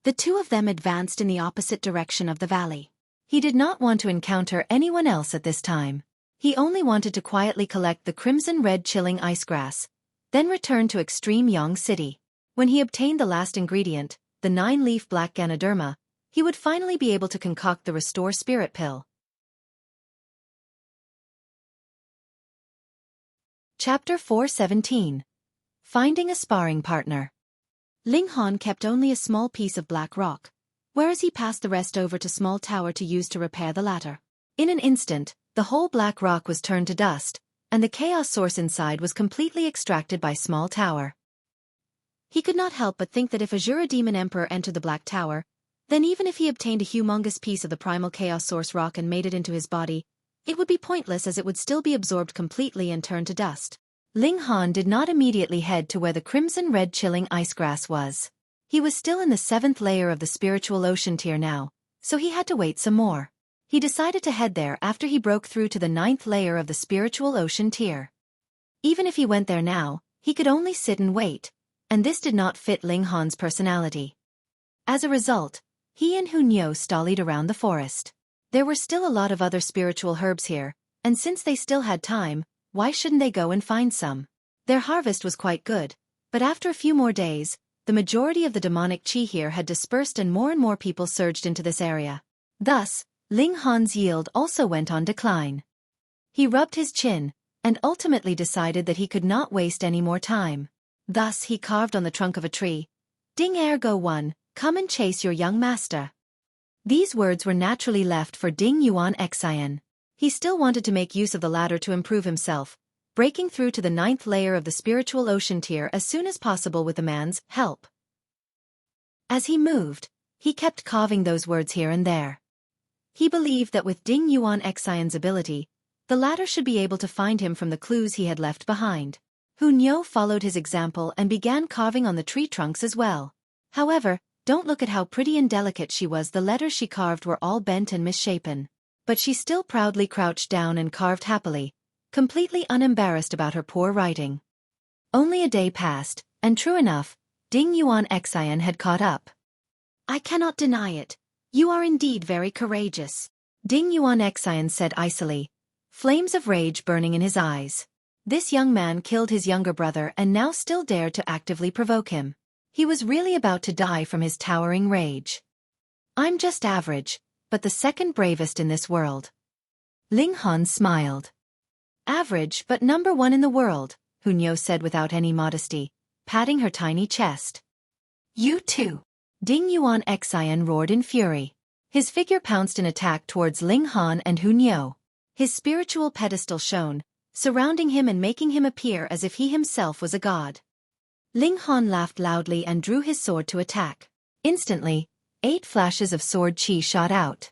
The two of them advanced in the opposite direction of the valley. He did not want to encounter anyone else at this time. He only wanted to quietly collect the crimson-red chilling ice grass, then return to Extreme Yang City. When he obtained the last ingredient, the 9-leaf black Ganoderma, he would finally be able to concoct the Restore Spirit Pill. Chapter 417. Finding a Sparring Partner. Ling Han kept only a small piece of black rock, whereas he passed the rest over to Small Tower to use to repair the latter. In an instant, the whole black rock was turned to dust, and the chaos source inside was completely extracted by Small Tower. He could not help but think that if Azura Demon Emperor entered the Black Tower, then even if he obtained a humongous piece of the primal chaos source rock and made it into his body, it would be pointless as it would still be absorbed completely and turned to dust. Ling Han did not immediately head to where the crimson-red chilling ice grass was. He was still in the 7th layer of the spiritual ocean tier now, so he had to wait some more. He decided to head there after he broke through to the 9th layer of the spiritual ocean tier. Even if he went there now, he could only sit and wait, and this did not fit Ling Han's personality. As a result, he and Hunyo stollied around the forest. There were still a lot of other spiritual herbs here, and since they still had time, why shouldn't they go and find some? Their harvest was quite good, but after a few more days, the majority of the demonic chi here had dispersed and more people surged into this area. Thus, Ling Han's yield also went on decline. He rubbed his chin, and ultimately decided that he could not waste any more time. Thus he carved on the trunk of a tree, "Ding Ergo One, come and chase your young master." These words were naturally left for Ding Yuan Xian. He still wanted to make use of the latter to improve himself, breaking through to the 9th layer of the spiritual ocean tier as soon as possible with the man's help. As he moved, he kept carving those words here and there. He believed that with Ding Yuan Xian's ability, the latter should be able to find him from the clues he had left behind. Hunyo followed his example and began carving on the tree trunks as well. However, don't look at how pretty and delicate she was. The letters she carved were all bent and misshapen. But she still proudly crouched down and carved happily, completely unembarrassed about her poor writing. Only a day passed, and true enough, Ding Yuan Xian had caught up. "I cannot deny it. You are indeed very courageous," Ding Yuan Xian said icily, flames of rage burning in his eyes. This young man killed his younger brother and now still dared to actively provoke him. He was really about to die from his towering rage. "I'm just average, but the second bravest in this world." Ling Han smiled. "Average but number 1 in the world," Hunyo said without any modesty, patting her tiny chest. "You too," Ding Yuan Xian roared in fury. His figure pounced in attack towards Ling Han and Hunyo. His spiritual pedestal shone, surrounding him and making him appear as if he himself was a god. Ling Han laughed loudly and drew his sword to attack. Instantly, 8 flashes of sword chi shot out.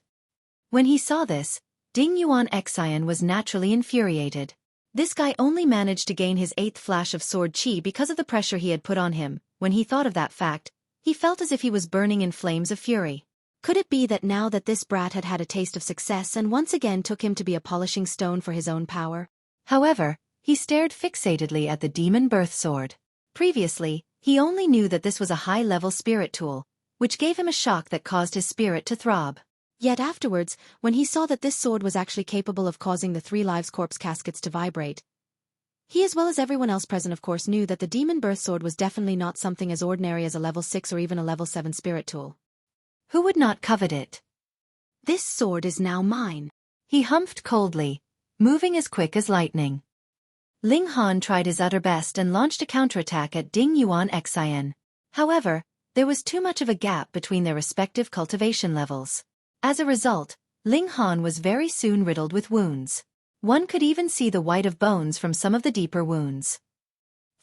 When he saw this, Ding Yuan Xian was naturally infuriated. This guy only managed to gain his 8th flash of sword chi because of the pressure he had put on him. When he thought of that fact, he felt as if he was burning in flames of fury. Could it be that now that this brat had had a taste of success and once again took him to be a polishing stone for his own power? However, he stared fixatedly at the demon birth sword. Previously, he only knew that this was a high-level spirit tool, which gave him a shock that caused his spirit to throb. Yet afterwards, when he saw that this sword was actually capable of causing the 3 lives corpse caskets to vibrate, he as well as everyone else present of course knew that the demon birth sword was definitely not something as ordinary as a level 6 or even a level 7 spirit tool. Who would not covet it? "This sword is now mine," he humphed coldly, moving as quick as lightning. Ling Han tried his utter best and launched a counterattack at Ding Yuan Xian. However, there was too much of a gap between their respective cultivation levels. As a result, Ling Han was very soon riddled with wounds. One could even see the white of bones from some of the deeper wounds.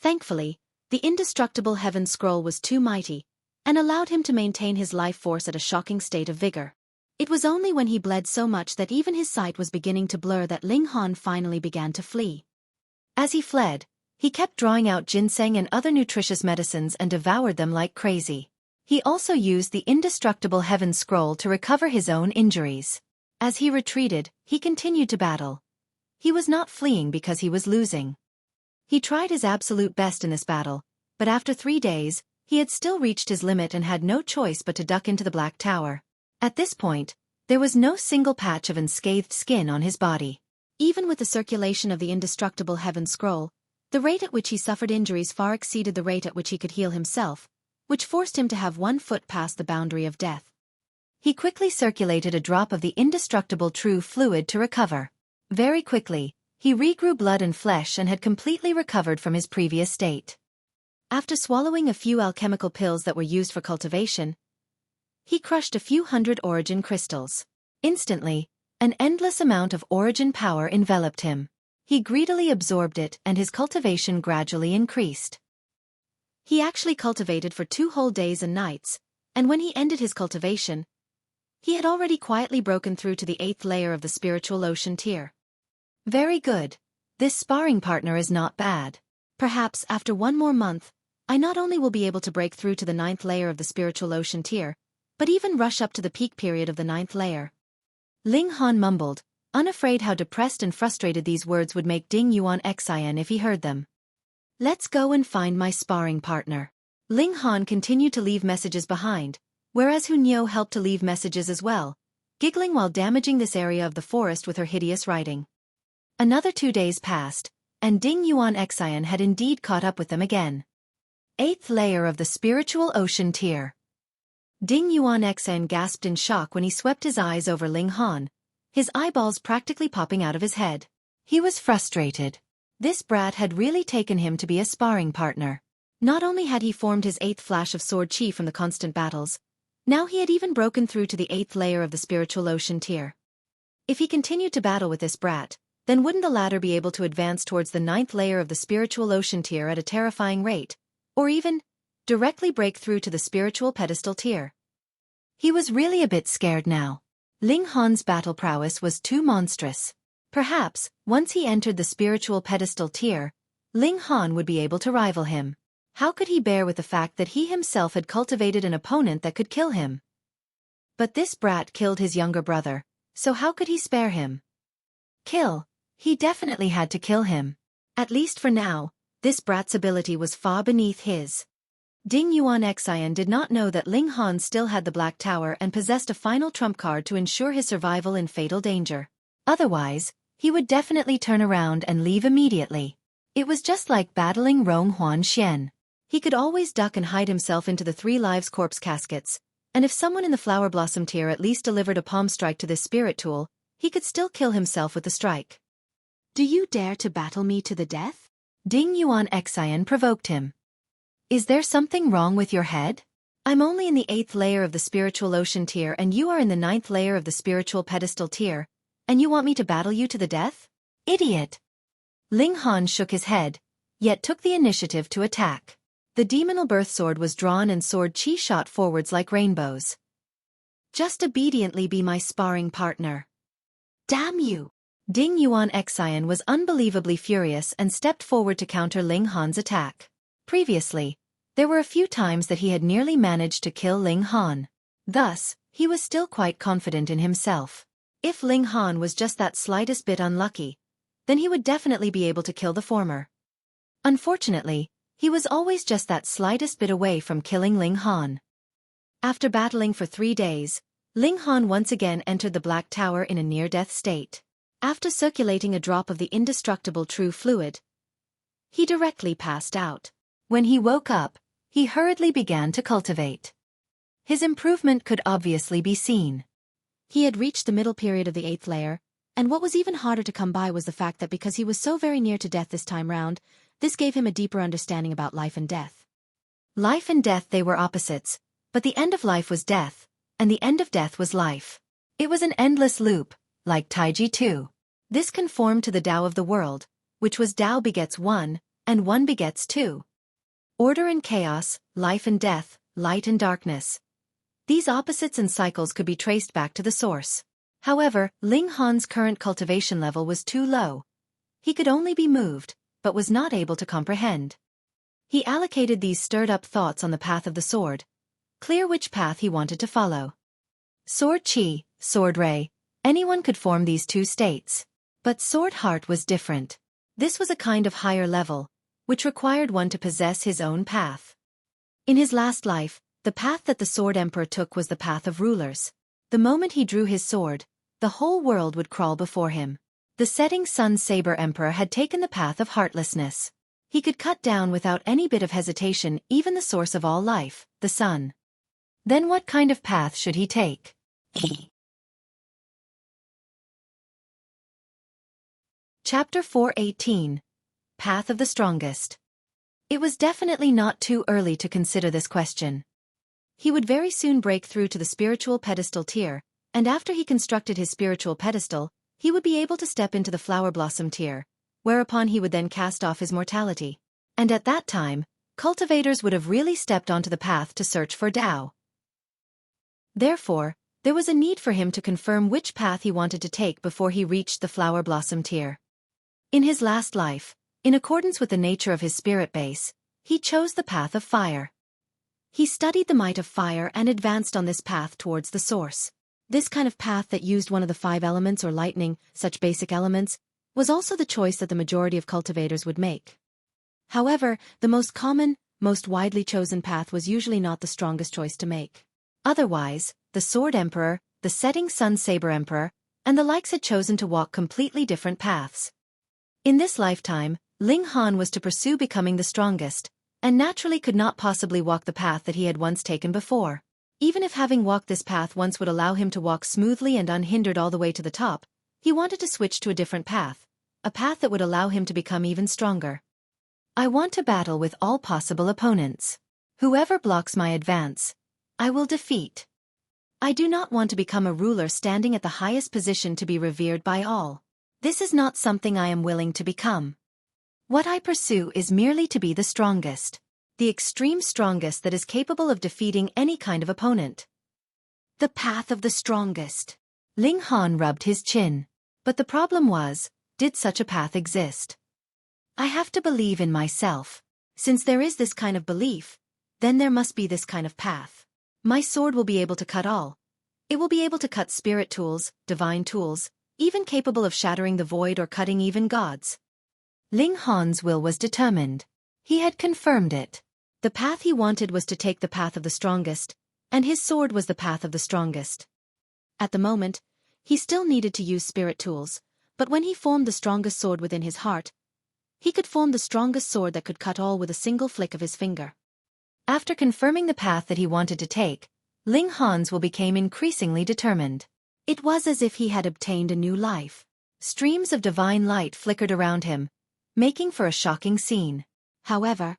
Thankfully, the indestructible heaven scroll was too mighty, and allowed him to maintain his life force at a shocking state of vigor. It was only when he bled so much that even his sight was beginning to blur that Ling Han finally began to flee. As he fled, he kept drawing out ginseng and other nutritious medicines and devoured them like crazy. He also used the indestructible heaven scroll to recover his own injuries. As he retreated, he continued to battle. He was not fleeing because he was losing. He tried his absolute best in this battle, but after 3 days, he had still reached his limit and had no choice but to duck into the Black Tower. At this point, there was no single patch of unscathed skin on his body. Even with the circulation of the indestructible Heaven Scroll, the rate at which he suffered injuries far exceeded the rate at which he could heal himself, which forced him to have 1 foot past the boundary of death. He quickly circulated a drop of the indestructible true fluid to recover. Very quickly, he regrew blood and flesh and had completely recovered from his previous state. After swallowing a few alchemical pills that were used for cultivation, he crushed a few hundred origin crystals. Instantly, an endless amount of origin power enveloped him. He greedily absorbed it and his cultivation gradually increased. He actually cultivated for 2 whole days and nights, and when he ended his cultivation, he had already quietly broken through to the 8th layer of the spiritual ocean tier. Very good. This sparring partner is not bad. Perhaps after 1 more month, I not only will be able to break through to the 9th layer of the spiritual ocean tier, but even rush up to the peak period of the 9th layer. Ling Han mumbled, unafraid how depressed and frustrated these words would make Ding Yuan Xian if he heard them. Let's go and find my sparring partner. Ling Han continued to leave messages behind, whereas Hunyou helped to leave messages as well, giggling while damaging this area of the forest with her hideous writing. Another 2 days passed, and Ding Yuan Xian had indeed caught up with them again. 8th layer of the spiritual ocean tier. Ding Yuan Xian gasped in shock when he swept his eyes over Ling Han, his eyeballs practically popping out of his head. He was frustrated. This brat had really taken him to be a sparring partner. Not only had he formed his 8th flash of sword chi from the constant battles, now he had even broken through to the 8th layer of the spiritual ocean tier. If he continued to battle with this brat, then wouldn't the latter be able to advance towards the 9th layer of the spiritual ocean tier at a terrifying rate, or even directly break through to the spiritual pedestal tier? He was really a bit scared now. Ling Han's battle prowess was too monstrous. Perhaps, once he entered the spiritual pedestal tier, Ling Han would be able to rival him. How could he bear with the fact that he himself had cultivated an opponent that could kill him? But this brat killed his younger brother, so how could he spare him? Kill. He definitely had to kill him. At least for now, this brat's ability was far beneath his. Ding Yuan Xian did not know that Ling Han still had the Black Tower and possessed a final trump card to ensure his survival in fatal danger. Otherwise, he would definitely turn around and leave immediately. It was just like battling Rong Huan Xian. He could always duck and hide himself into the 3 lives corpse caskets, and if someone in the Flower Blossom tier at least delivered a palm strike to this spirit tool, he could still kill himself with the strike. Do you dare to battle me to the death? Ding Yuan Xian provoked him. Is there something wrong with your head? I'm only in the 8th layer of the spiritual ocean tier and you are in the 9th layer of the spiritual pedestal tier, and you want me to battle you to the death? Idiot! Ling Han shook his head, yet took the initiative to attack. The demonal birth sword was drawn and sword chi shot forwards like rainbows. Just obediently be my sparring partner. Damn you! Ding Yuan Xian was unbelievably furious and stepped forward to counter Ling Han's attack. Previously, there were a few times that he had nearly managed to kill Ling Han. Thus, he was still quite confident in himself. If Ling Han was just that slightest bit unlucky, then he would definitely be able to kill the former. Unfortunately, he was always just that slightest bit away from killing Ling Han. After battling for 3 days, Ling Han once again entered the Black Tower in a near-death state. After circulating a drop of the indestructible true fluid, he directly passed out. When he woke up, he hurriedly began to cultivate. His improvement could obviously be seen. He had reached the middle period of the 8th layer, and what was even harder to come by was the fact that because he was so very near to death this time round, this gave him a deeper understanding about life and death. Life and death, they were opposites, but the end of life was death, and the end of death was life. It was an endless loop, like Taiji 2. This conformed to the Tao of the world, which was Tao begets 1, and 1 begets 2. Order and chaos, life and death, light and darkness. These opposites and cycles could be traced back to the source. However, Ling Han's current cultivation level was too low. He could only be moved, but was not able to comprehend. He allocated these stirred-up thoughts on the path of the sword, clear which path he wanted to follow. Sword Chi, Sword Ray, Anyone could form these two states. But Sword Heart was different. This was a kind of higher level, which required one to possess his own path. In his last life, the path that the Sword Emperor took was the path of rulers. The moment he drew his sword, the whole world would crawl before him. The setting sun Saber Emperor had taken the path of heartlessness. He could cut down without any bit of hesitation even the source of all life, the sun. Then what kind of path should he take? Chapter 418. Path of the Strongest. It was definitely not too early to consider this question. He would very soon break through to the spiritual pedestal tier, and after he constructed his spiritual pedestal, he would be able to step into the flower blossom tier, whereupon he would then cast off his mortality. And at that time, cultivators would have really stepped onto the path to search for Tao. Therefore, there was a need for him to confirm which path he wanted to take before he reached the flower blossom tier. In his last life, in accordance with the nature of his spirit base, he chose the path of fire. He studied the might of fire and advanced on this path towards the source. This kind of path that used one of the 5 elements or lightning, such basic elements, was also the choice that the majority of cultivators would make. However, the most common, most widely chosen path was usually not the strongest choice to make. Otherwise, the Sword Emperor, the setting sun Saber Emperor, and the likes had chosen to walk completely different paths. In this lifetime, Ling Han was to pursue becoming the strongest, and naturally could not possibly walk the path that he had once taken before. Even if having walked this path once would allow him to walk smoothly and unhindered all the way to the top, he wanted to switch to a different path, a path that would allow him to become even stronger. I want to battle with all possible opponents. Whoever blocks my advance, I will defeat. I do not want to become a ruler standing at the highest position to be revered by all. This is not something I am willing to become. What I pursue is merely to be the strongest. The extreme strongest that is capable of defeating any kind of opponent. The path of the strongest. Ling Han rubbed his chin. But the problem was, did such a path exist? I have to believe in myself. Since there is this kind of belief, then there must be this kind of path. My sword will be able to cut all. It will be able to cut spirit tools, divine tools, even capable of shattering the void or cutting even gods. Ling Han's will was determined. He had confirmed it. The path he wanted was to take the path of the strongest, and his sword was the path of the strongest. At the moment, he still needed to use spirit tools, but when he formed the strongest sword within his heart, he could form the strongest sword that could cut all with a single flick of his finger. After confirming the path that he wanted to take, Ling Han's will became increasingly determined. It was as if he had obtained a new life. Streams of divine light flickered around him, making for a shocking scene. However,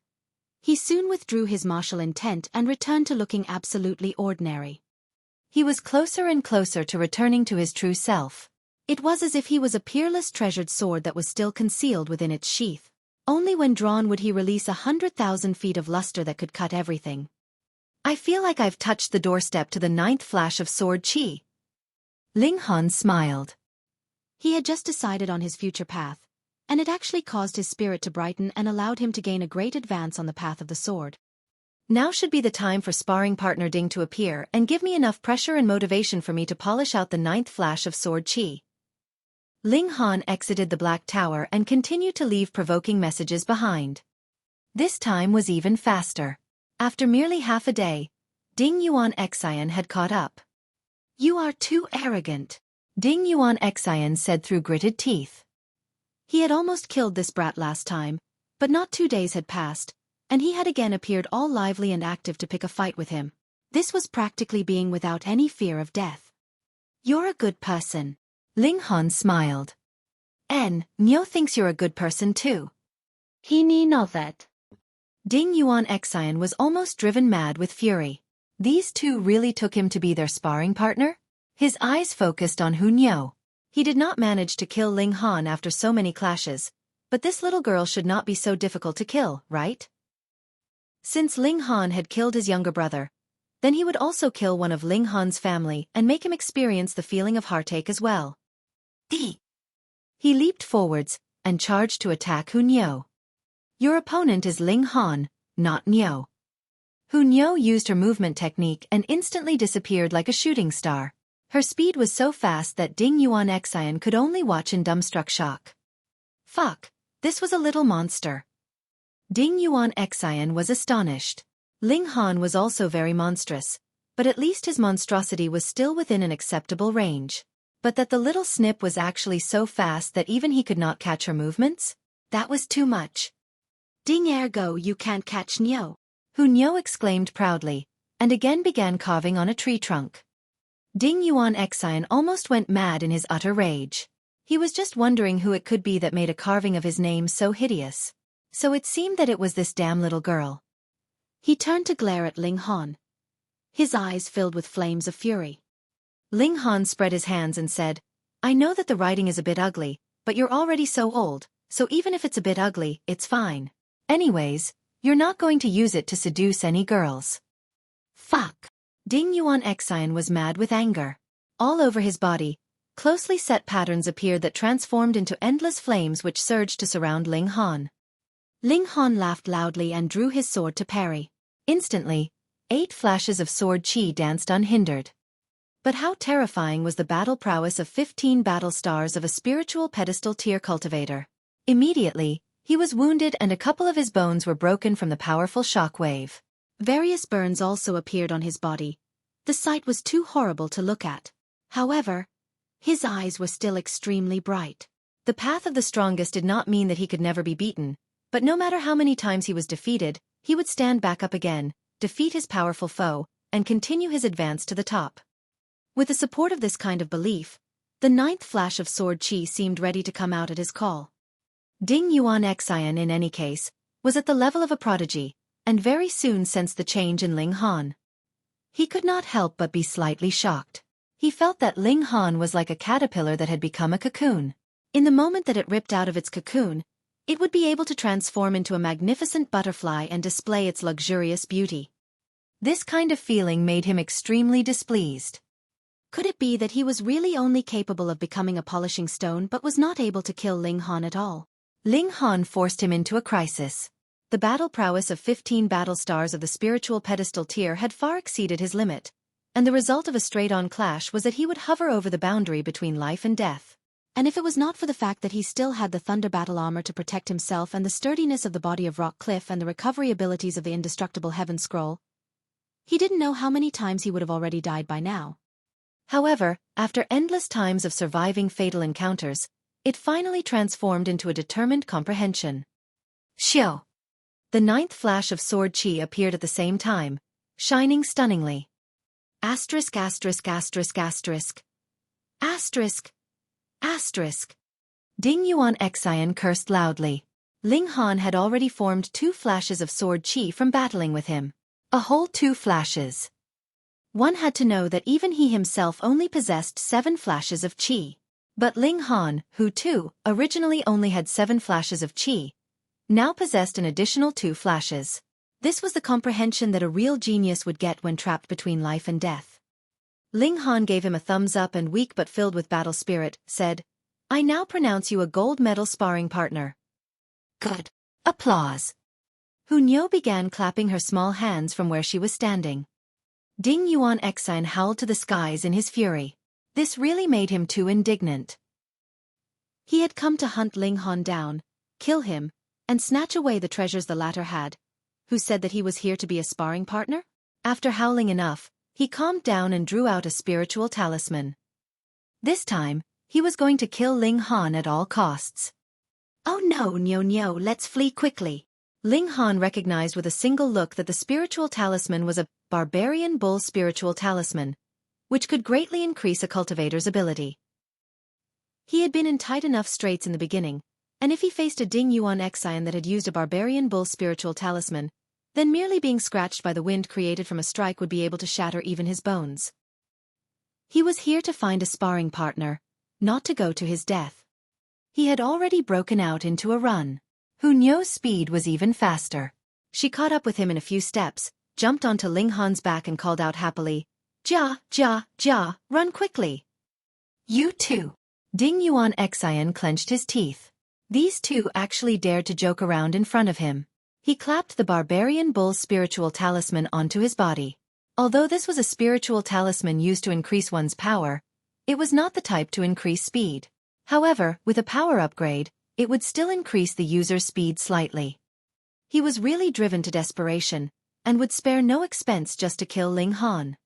he soon withdrew his martial intent and returned to looking absolutely ordinary. He was closer and closer to returning to his true self. It was as if he was a peerless treasured sword that was still concealed within its sheath. Only when drawn would he release 100,000 feet of luster that could cut everything. I feel like I've touched the doorstep to the 9th flash of Sword Qi. Ling Han smiled. He had just decided on his future path, and it actually caused his spirit to brighten and allowed him to gain a great advance on the path of the sword. Now should be the time for sparring partner Ding to appear and give me enough pressure and motivation for me to polish out the 9th flash of Sword Qi. Ling Han exited the Black Tower and continued to leave provoking messages behind. This time was even faster. After merely half a day, Ding Yuan Xian had caught up. You are too arrogant, Ding Yuan Xian said through gritted teeth. He had almost killed this brat last time, but not 2 days had passed, and he had again appeared all lively and active to pick a fight with him. This was practically being without any fear of death. You're a good person. Ling Han smiled. Nyo thinks you're a good person too. He need know that. Ding Yuan Xian was almost driven mad with fury. These two really took him to be their sparring partner? His eyes focused on Hu Nyo. He did not manage to kill Ling Han after so many clashes, but this little girl should not be so difficult to kill, right? Since Ling Han had killed his younger brother, then he would also kill one of Ling Han's family and make him experience the feeling of heartache as well. He leaped forwards and charged to attack Hu Nyo. Your opponent is Ling Han, not Nyo. Hu Nyo used her movement technique and instantly disappeared like a shooting star. Her speed was so fast that Ding Yuan Xian could only watch in dumbstruck shock. Fuck, this was a little monster. Ding Yuan Xian was astonished. Ling Han was also very monstrous, but at least his monstrosity was still within an acceptable range. But that the little snip was actually so fast that even he could not catch her movements? That was too much. Ding ergo you can't catch Nyo. Hu Nyo exclaimed proudly, and again began carving on a tree trunk. Ding Yuan Xian almost went mad in his utter rage. He was just wondering who it could be that made a carving of his name so hideous. So it seemed that it was this damn little girl. He turned to glare at Ling Han. His eyes filled with flames of fury. Ling Han spread his hands and said, I know that the writing is a bit ugly, but you're already so old, so even if it's a bit ugly, it's fine. Anyways, you're not going to use it to seduce any girls. Fuck. Ding Yuan Xian was mad with anger. All over his body, closely set patterns appeared that transformed into endless flames which surged to surround Ling Han. Ling Han laughed loudly and drew his sword to parry. Instantly, 8 flashes of sword chi danced unhindered. But how terrifying was the battle prowess of 15 battle stars of a spiritual pedestal tier cultivator. Immediately, he was wounded and a couple of his bones were broken from the powerful shock wave. Various burns also appeared on his body. The sight was too horrible to look at. However, his eyes were still extremely bright. The path of the strongest did not mean that he could never be beaten, but no matter how many times he was defeated, he would stand back up again, defeat his powerful foe, and continue his advance to the top. With the support of this kind of belief, the 9th flash of sword chi seemed ready to come out at his call. Ding Yuan Xian, in any case, was at the level of a prodigy, and very soon sensed the change in Ling Han. He could not help but be slightly shocked. He felt that Ling Han was like a caterpillar that had become a cocoon. In the moment that it ripped out of its cocoon, it would be able to transform into a magnificent butterfly and display its luxurious beauty. This kind of feeling made him extremely displeased. Could it be that he was really only capable of becoming a polishing stone but was not able to kill Ling Han at all? Ling Han forced him into a crisis. The battle prowess of 15 battle stars of the spiritual pedestal tier had far exceeded his limit, and the result of a straight-on clash was that he would hover over the boundary between life and death. And if it was not for the fact that he still had the thunder battle armor to protect himself and the sturdiness of the body of rock cliff and the recovery abilities of the indestructible heaven scroll, he didn't know how many times he would have already died by now. However, after endless times of surviving fatal encounters, it finally transformed into a determined comprehension. Xiao. The 9th flash of sword chi appeared at the same time, shining stunningly. Asterisk asterisk asterisk asterisk. Asterisk. Asterisk. Ding Yuan Xian cursed loudly. Ling Han had already formed 2 flashes of sword chi from battling with him. A whole 2 flashes. One had to know that even he himself only possessed 7 flashes of chi. But Ling Han, who too originally only had 7 flashes of chi, now possessed an additional 2 flashes. This was the comprehension that a real genius would get when trapped between life and death. Ling Han gave him a thumbs up and, weak but filled with battle spirit, said, I now pronounce you a gold medal sparring partner. Good. Applause. Hu Nyo began clapping her small hands from where she was standing. Ding Yuan Xian howled to the skies in his fury. This really made him too indignant. He had come to hunt Ling Han down, kill him, and snatch away the treasures the latter had. Who said that he was here to be a sparring partner? After howling enough, he calmed down and drew out a spiritual talisman. This time, he was going to kill Ling Han at all costs. Oh no, Nyo, let's flee quickly. Ling Han recognized with a single look that the spiritual talisman was a barbarian bull spiritual talisman, which could greatly increase a cultivator's ability. He had been in tight enough straits in the beginning, and if he faced a Ding Yuan Xian that had used a barbarian bull spiritual talisman, then merely being scratched by the wind created from a strike would be able to shatter even his bones. He was here to find a sparring partner, not to go to his death. He had already broken out into a run. Hu Nyo's speed was even faster. She caught up with him in a few steps, jumped onto Ling Han's back and called out happily, Ja, run quickly. You too. Ding Yuan Xian clenched his teeth. These two actually dared to joke around in front of him. He clapped the barbarian bull's spiritual talisman onto his body. Although this was a spiritual talisman used to increase one's power, it was not the type to increase speed. However, with a power upgrade, it would still increase the user's speed slightly. He was really driven to desperation, and would spare no expense just to kill Ling Han.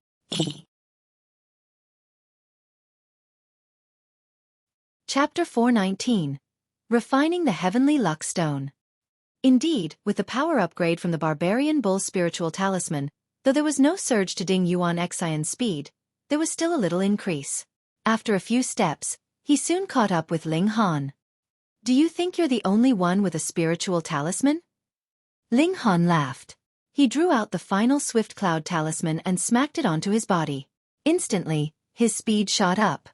Chapter 419. Refining the Heavenly Luck Stone. Indeed, with the power upgrade from the Barbarian Bull's spiritual talisman, though there was no surge to Ding Yuan Xian's speed, there was still a little increase. After a few steps, he soon caught up with Ling Han. "Do you think you're the only one with a spiritual talisman?" Ling Han laughed. He drew out the final Swift Cloud talisman and smacked it onto his body. Instantly, his speed shot up.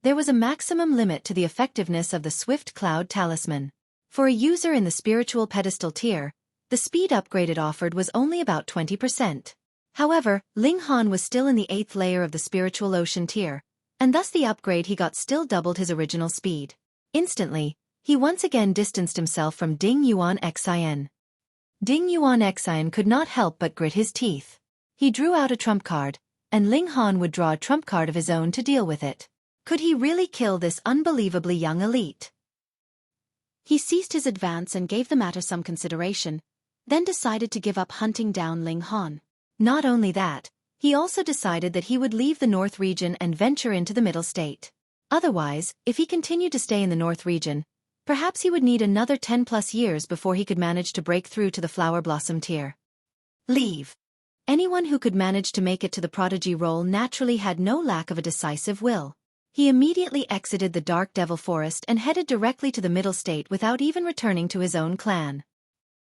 There was a maximum limit to the effectiveness of the Swift Cloud talisman. For a user in the spiritual pedestal tier, the speed upgrade it offered was only about 20%. However, Ling Han was still in the 8th layer of the spiritual ocean tier, and thus the upgrade he got still doubled his original speed. Instantly, he once again distanced himself from Ding Yuan Xian. Ding Yuan Xian could not help but grit his teeth. He drew out a trump card, and Ling Han would draw a trump card of his own to deal with it. Could he really kill this unbelievably young elite? He ceased his advance and gave the matter some consideration, then decided to give up hunting down Ling Han. Not only that, he also decided that he would leave the North region and venture into the Middle State. Otherwise, if he continued to stay in the North region, perhaps he would need another 10+ years before he could manage to break through to the Flower Blossom tier. Leave. Anyone who could manage to make it to the prodigy role naturally had no lack of a decisive will. He immediately exited the Dark Devil Forest and headed directly to the Middle State without even returning to his own clan.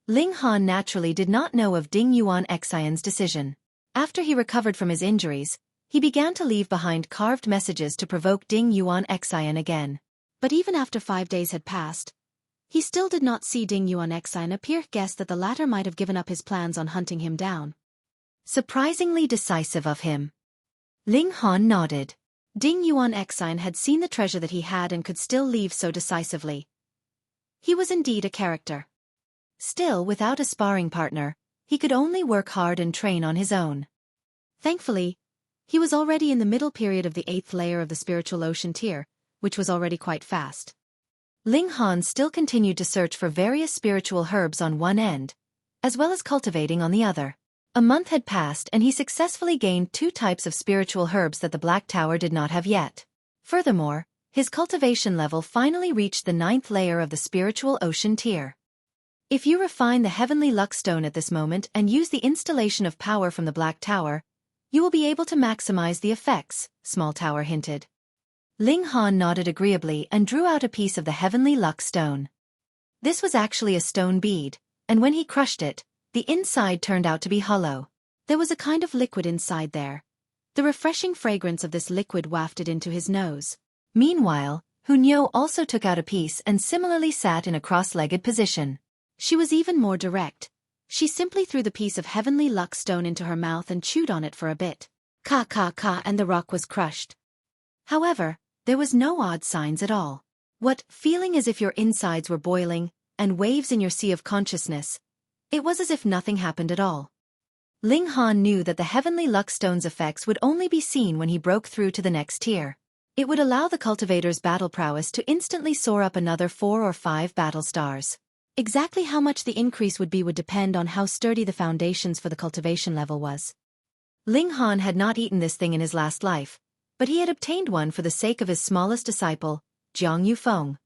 Ling Han naturally did not know of Ding Yuan Xian's decision. After he recovered from his injuries, he began to leave behind carved messages to provoke Ding Yuan Xian again. But even after 5 days had passed, he still did not see Ding Yuan Xian appear. Guessed that the latter might have given up his plans on hunting him down. Surprisingly decisive of him. Ling Han nodded. Ding Yuan Xian had seen the treasure that he had and could still leave so decisively. He was indeed a character. Still, without a sparring partner, he could only work hard and train on his own. Thankfully, he was already in the middle period of the 8th layer of the spiritual ocean tier, which was already quite fast. Ling Han still continued to search for various spiritual herbs on one end, as well as cultivating on the other. A month had passed and he successfully gained 2 types of spiritual herbs that the Black Tower did not have yet. Furthermore, his cultivation level finally reached the 9th layer of the spiritual ocean tier. If you refine the Heavenly Luck Stone at this moment and use the installation of power from the Black Tower, you will be able to maximize the effects, Small Tower hinted. Ling Han nodded agreeably and drew out a piece of the Heavenly Luck Stone. This was actually a stone bead, and when he crushed it, the inside turned out to be hollow. There was a kind of liquid inside there. The refreshing fragrance of this liquid wafted into his nose. Meanwhile, Hunyou also took out a piece and similarly sat in a cross-legged position. She was even more direct. She simply threw the piece of Heavenly Luck Stone into her mouth and chewed on it for a bit. Ka ka ka, and the rock was crushed. However, there was no odd signs at all. What, feeling as if your insides were boiling, and waves in your sea of consciousness, it was as if nothing happened at all. Ling Han knew that the Heavenly Luck Stone's effects would only be seen when he broke through to the next tier. It would allow the cultivator's battle prowess to instantly soar up another 4 or 5 battle stars. Exactly how much the increase would be would depend on how sturdy the foundations for the cultivation level was. Ling Han had not eaten this thing in his last life, but he had obtained one for the sake of his smallest disciple, Jiang Yufeng.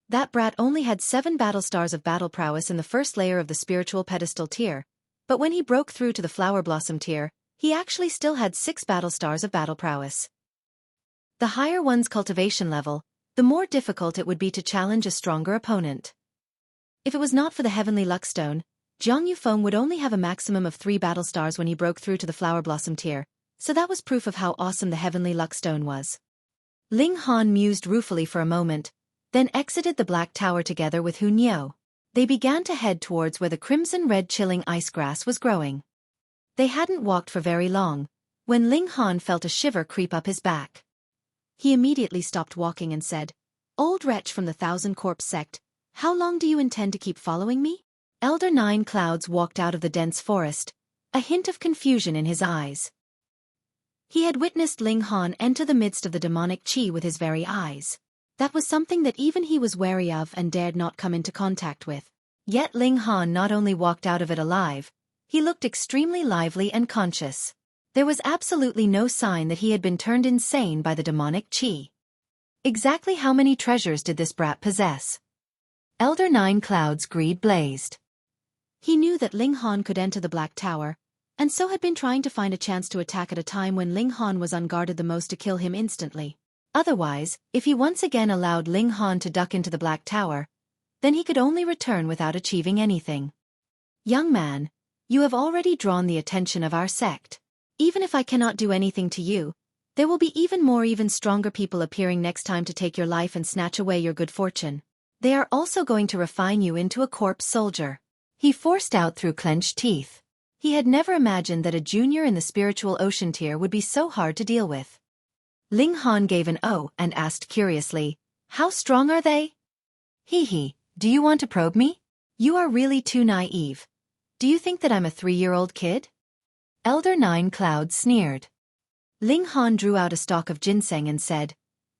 That brat only had 7 battle stars of battle prowess in the 1st layer of the spiritual pedestal tier, but when he broke through to the Flower Blossom tier, he actually still had 6 battle stars of battle prowess. The higher one's cultivation level, the more difficult it would be to challenge a stronger opponent. If it was not for the Heavenly Luck Stone, Jiang Yufeng would only have a maximum of 3 battle stars when he broke through to the Flower Blossom tier, so that was proof of how awesome the Heavenly Luck Stone was. Ling Han mused ruefully for a moment, then exited the Black Tower together with Hunyou. They began to head towards where the crimson-red chilling ice grass was growing. They hadn't walked for very long, when Ling Han felt a shiver creep up his back. He immediately stopped walking and said, "Old wretch from the Thousand Corpse sect, how long do you intend to keep following me?" Elder Nine Clouds walked out of the dense forest, a hint of confusion in his eyes. He had witnessed Ling Han enter the midst of the demonic qi with his very eyes. That was something that even he was wary of and dared not come into contact with. Yet Ling Han not only walked out of it alive, he looked extremely lively and conscious. There was absolutely no sign that he had been turned insane by the demonic qi. Exactly how many treasures did this brat possess? Elder Nine Cloud's greed blazed. He knew that Ling Han could enter the Black Tower, and so had been trying to find a chance to attack at a time when Ling Han was unguarded the most to kill him instantly. Otherwise, if he once again allowed Ling Han to duck into the Black Tower, then he could only return without achieving anything. Young man, you have already drawn the attention of our sect. Even if I cannot do anything to you, there will be even stronger people appearing next time to take your life and snatch away your good fortune. They are also going to refine you into a corpse soldier. He forced out through clenched teeth. He had never imagined that a junior in the spiritual ocean tier would be so hard to deal with. Ling Han gave an "oh" and asked curiously, "How strong are they?" Hee, do you want to probe me? You are really too naive. Do you think that I'm a 3-year-old kid? Elder Nine Clouds sneered. Ling Han drew out a stalk of ginseng and said,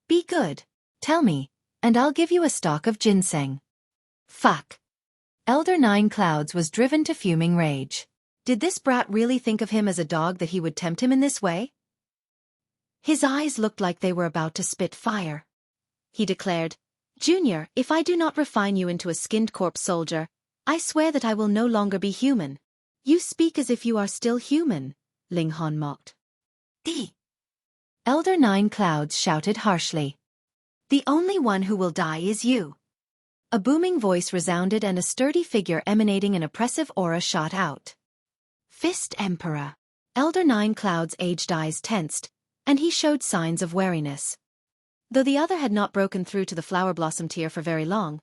"Be good. Tell me, and I'll give you a stalk of ginseng." Fuck. Elder Nine Clouds was driven to fuming rage. Did this brat really think of him as a dog that he would tempt him in this way? His eyes looked like they were about to spit fire. He declared, "Junior, if I do not refine you into a skinned corpse soldier, I swear that I will no longer be human." "You speak as if you are still human," Ling Han mocked. "D." Elder Nine Clouds shouted harshly. "The only one who will die is you." A booming voice resounded and a sturdy figure emanating an oppressive aura shot out. Fist Emperor. Elder Nine Clouds' aged eyes tensed, and he showed signs of wariness. Though the other had not broken through to the Flower Blossom tier for very long,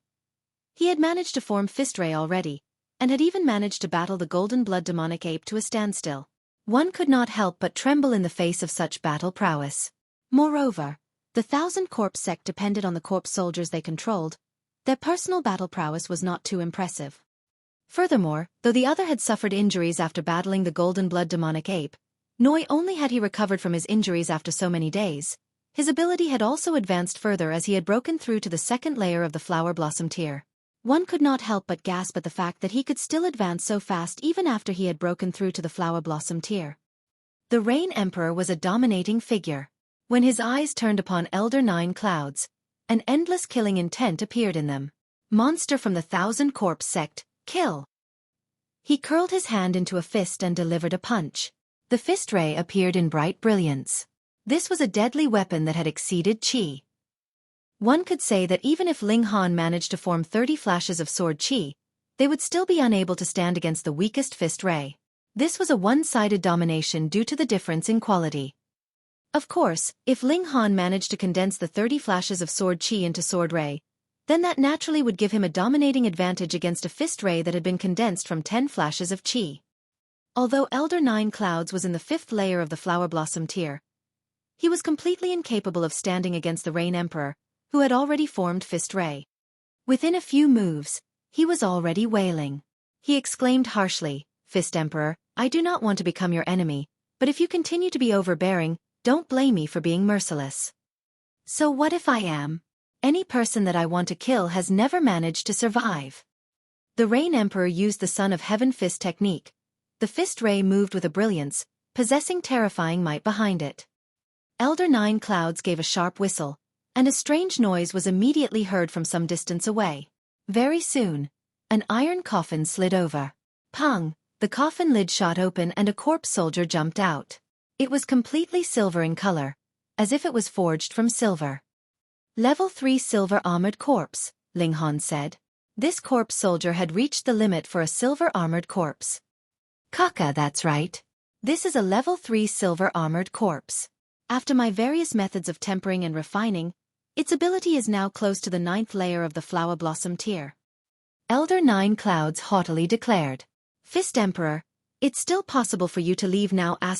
he had managed to form Fist Ray already, and had even managed to battle the Golden Blood demonic ape to a standstill. One could not help but tremble in the face of such battle prowess. Moreover, the 1,000 Corpse sect depended on the corpse soldiers they controlled. Their personal battle prowess was not too impressive. Furthermore, though the other had suffered injuries after battling the Golden Blood demonic ape, not only had he recovered from his injuries after so many days, his ability had also advanced further as he had broken through to the second layer of the Flower Blossom tier. One could not help but gasp at the fact that he could still advance so fast even after he had broken through to the Flower Blossom tier. The Rain Emperor was a dominating figure. When his eyes turned upon Elder Nine Clouds, an endless killing intent appeared in them. "Monster from the 1,000 Corpse sect, kill!" He curled his hand into a fist and delivered a punch. The fist ray appeared in bright brilliance. This was a deadly weapon that had exceeded qi. One could say that even if Ling Han managed to form 30 flashes of sword qi, they would still be unable to stand against the weakest fist ray. This was a one-sided domination due to the difference in quality. Of course, if Ling Han managed to condense the 30 flashes of sword qi into sword ray, then that naturally would give him a dominating advantage against a fist ray that had been condensed from 10 flashes of qi. Although Elder Nine Clouds was in the 5th layer of the Flower Blossom tier, he was completely incapable of standing against the Rain Emperor, who had already formed Fist Ray. Within a few moves, he was already wailing. He exclaimed harshly, "Fist Emperor, I do not want to become your enemy, but if you continue to be overbearing, don't blame me for being merciless." "So what if I am? Any person that I want to kill has never managed to survive." The Rain Emperor used the Son of Heaven Fist technique. The fist ray moved with a brilliance, possessing terrifying might behind it. Elder Nine Clouds gave a sharp whistle, and a strange noise was immediately heard from some distance away. Very soon, an iron coffin slid over. Pung! The coffin lid shot open and a corpse soldier jumped out. It was completely silver in color, as if it was forged from silver. "Level 3 silver armored corpse," Ling Han said. This corpse soldier had reached the limit for a silver armored corpse. "Kaka, that's right. This is a level 3 silver armored corpse. After my various methods of tempering and refining, its ability is now close to the 9th layer of the Flower Blossom tier." Elder Nine Clouds haughtily declared. "Fist Emperor, it's still possible for you to leave now *****.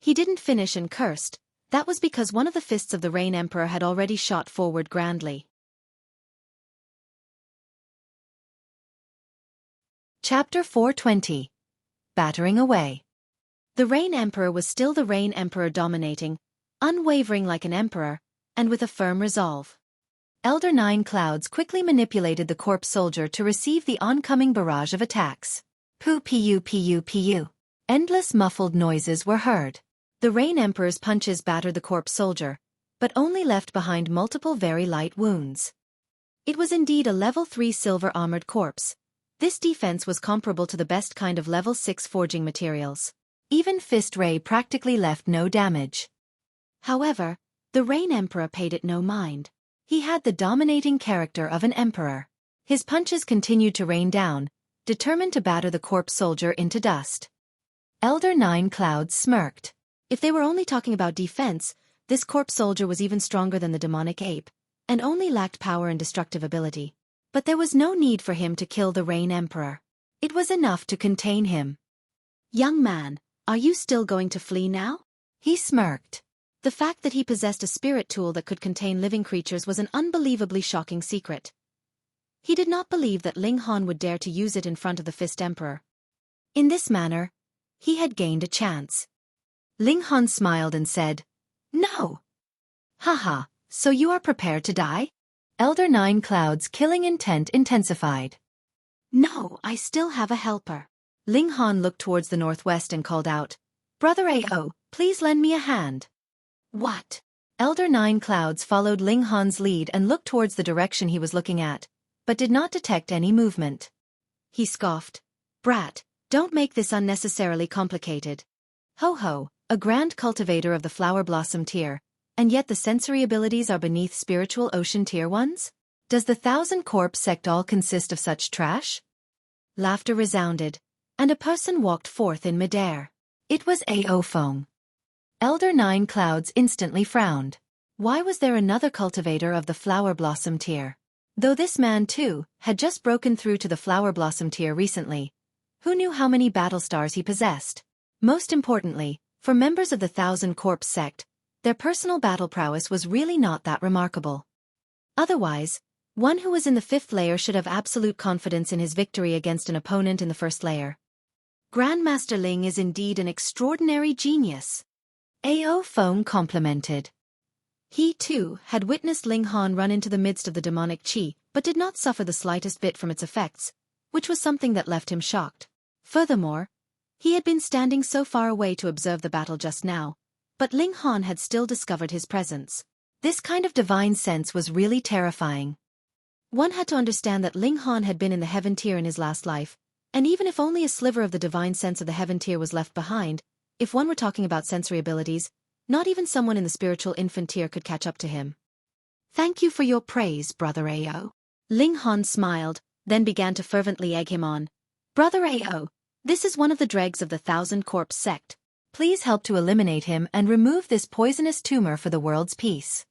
He didn't finish and cursed. That was because one of the fists of the Rain Emperor had already shot forward grandly. Chapter 420. Battering away. The Rain Emperor was still the Rain Emperor, dominating, unwavering like an emperor, and with a firm resolve. Elder Nine Clouds quickly manipulated the corpse soldier to receive the oncoming barrage of attacks. Pu. Endless muffled noises were heard. The Rain Emperor's punches battered the corpse soldier, but only left behind multiple very light wounds. It was indeed a level 3 silver-armored corpse. This defense was comparable to the best kind of level 6 forging materials. Even Fist Ray practically left no damage. However, the Rain Emperor paid it no mind. He had the dominating character of an emperor. His punches continued to rain down, determined to batter the corpse soldier into dust. Elder Nine Clouds smirked. If they were only talking about defense, this corpse soldier was even stronger than the demonic ape, and only lacked power and destructive ability. But there was no need for him to kill the Rain Emperor. It was enough to contain him. "Young man, are you still going to flee now?" He smirked. The fact that he possessed a spirit tool that could contain living creatures was an unbelievably shocking secret. He did not believe that Ling Han would dare to use it in front of the Fist Emperor. In this manner, he had gained a chance. Ling Han smiled and said, "No." "Haha, so you are prepared to die?" Elder Nine Clouds' killing intent intensified. "No, I still have a helper." Ling Han looked towards the northwest and called out, "Brother Ao, please lend me a hand." "What?" Elder Nine Clouds followed Ling Han's lead and looked towards the direction he was looking at, but did not detect any movement. He scoffed, "Brat, don't make this unnecessarily complicated. Ho ho, a grand cultivator of the flower blossom tier, and yet the sensory abilities are beneath spiritual ocean tier ones? Does the Thousand Corpse sect all consist of such trash?" Laughter resounded, and a person walked forth in midair. It was Ao Feng. Elder Nine Clouds instantly frowned. Why was there another cultivator of the flower blossom tier? Though this man, too, had just broken through to the flower blossom tier recently, who knew how many battle stars he possessed? Most importantly, for members of the Thousand Corpse sect, their personal battle prowess was really not that remarkable. Otherwise, one who was in the 5th layer should have absolute confidence in his victory against an opponent in the 1st layer. Grandmaster Ling is indeed an extraordinary genius. Ao Feng complimented. He, too, had witnessed Ling Han run into the midst of the demonic qi, but did not suffer the slightest bit from its effects, which was something that left him shocked. Furthermore, he had been standing so far away to observe the battle just now, but Ling Han had still discovered his presence. This kind of divine sense was really terrifying. One had to understand that Ling Han had been in the heaven tier in his last life, and even if only a sliver of the divine sense of the heaven tier was left behind, if one were talking about sensory abilities, not even someone in the spiritual infant tier could catch up to him. "Thank you for your praise, Brother Ao." Ling Han smiled, then began to fervently egg him on. "Brother Ao, this is one of the dregs of the Thousand Corpse sect. Please help to eliminate him and remove this poisonous tumor for the world's peace."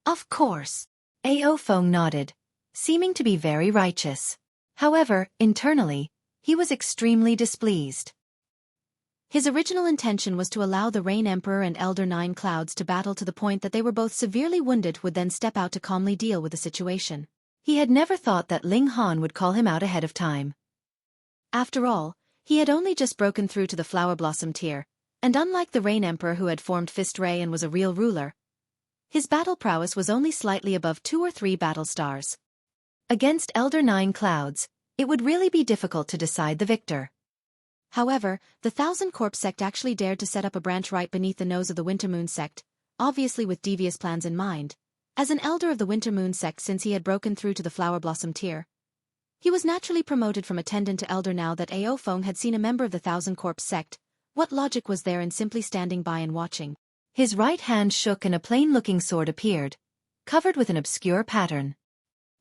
"Of course." Ao Feng nodded, seeming to be very righteous. However, internally, he was extremely displeased. His original intention was to allow the Rain Emperor and Elder Nine Clouds to battle to the point that they were both severely wounded, would then step out to calmly deal with the situation. He had never thought that Ling Han would call him out ahead of time. After all, he had only just broken through to the Flower Blossom tier, and unlike the Rain Emperor who had formed Fist Ray and was a real ruler, his battle prowess was only slightly above 2 or 3 battle stars. Against Elder Nine Clouds, it would really be difficult to decide the victor. However, the Thousand Corpse sect actually dared to set up a branch right beneath the nose of the Winter Moon sect, obviously with devious plans in mind. As an elder of the Winter Moon sect since he had broken through to the Flower Blossom tier, he was naturally promoted from attendant to elder. Now that Ao Feng had seen a member of the Thousand Corpse sect, what logic was there in simply standing by and watching? His right hand shook and a plain-looking sword appeared, covered with an obscure pattern.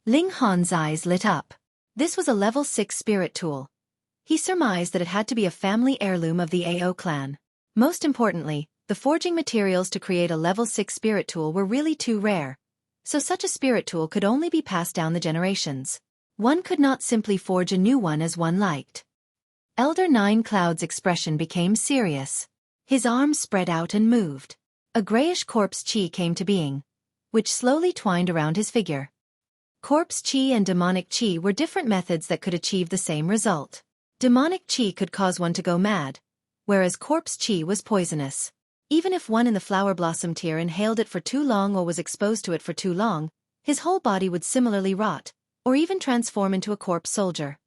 Ling Han's eyes lit up. This was a level 6 spirit tool. He surmised that it had to be a family heirloom of the Ao clan. Most importantly, the forging materials to create a level 6 spirit tool were really too rare, so such a spirit tool could only be passed down the generations. One could not simply forge a new one as one liked. Elder Nine Clouds' expression became serious. His arms spread out and moved. A grayish corpse qi came to being, which slowly twined around his figure. Corpse qi and demonic qi were different methods that could achieve the same result. Demonic qi could cause one to go mad, whereas corpse qi was poisonous. Even if one in the flower blossom tier inhaled it for too long or was exposed to it for too long, his whole body would similarly rot, or even transform into a corpse soldier.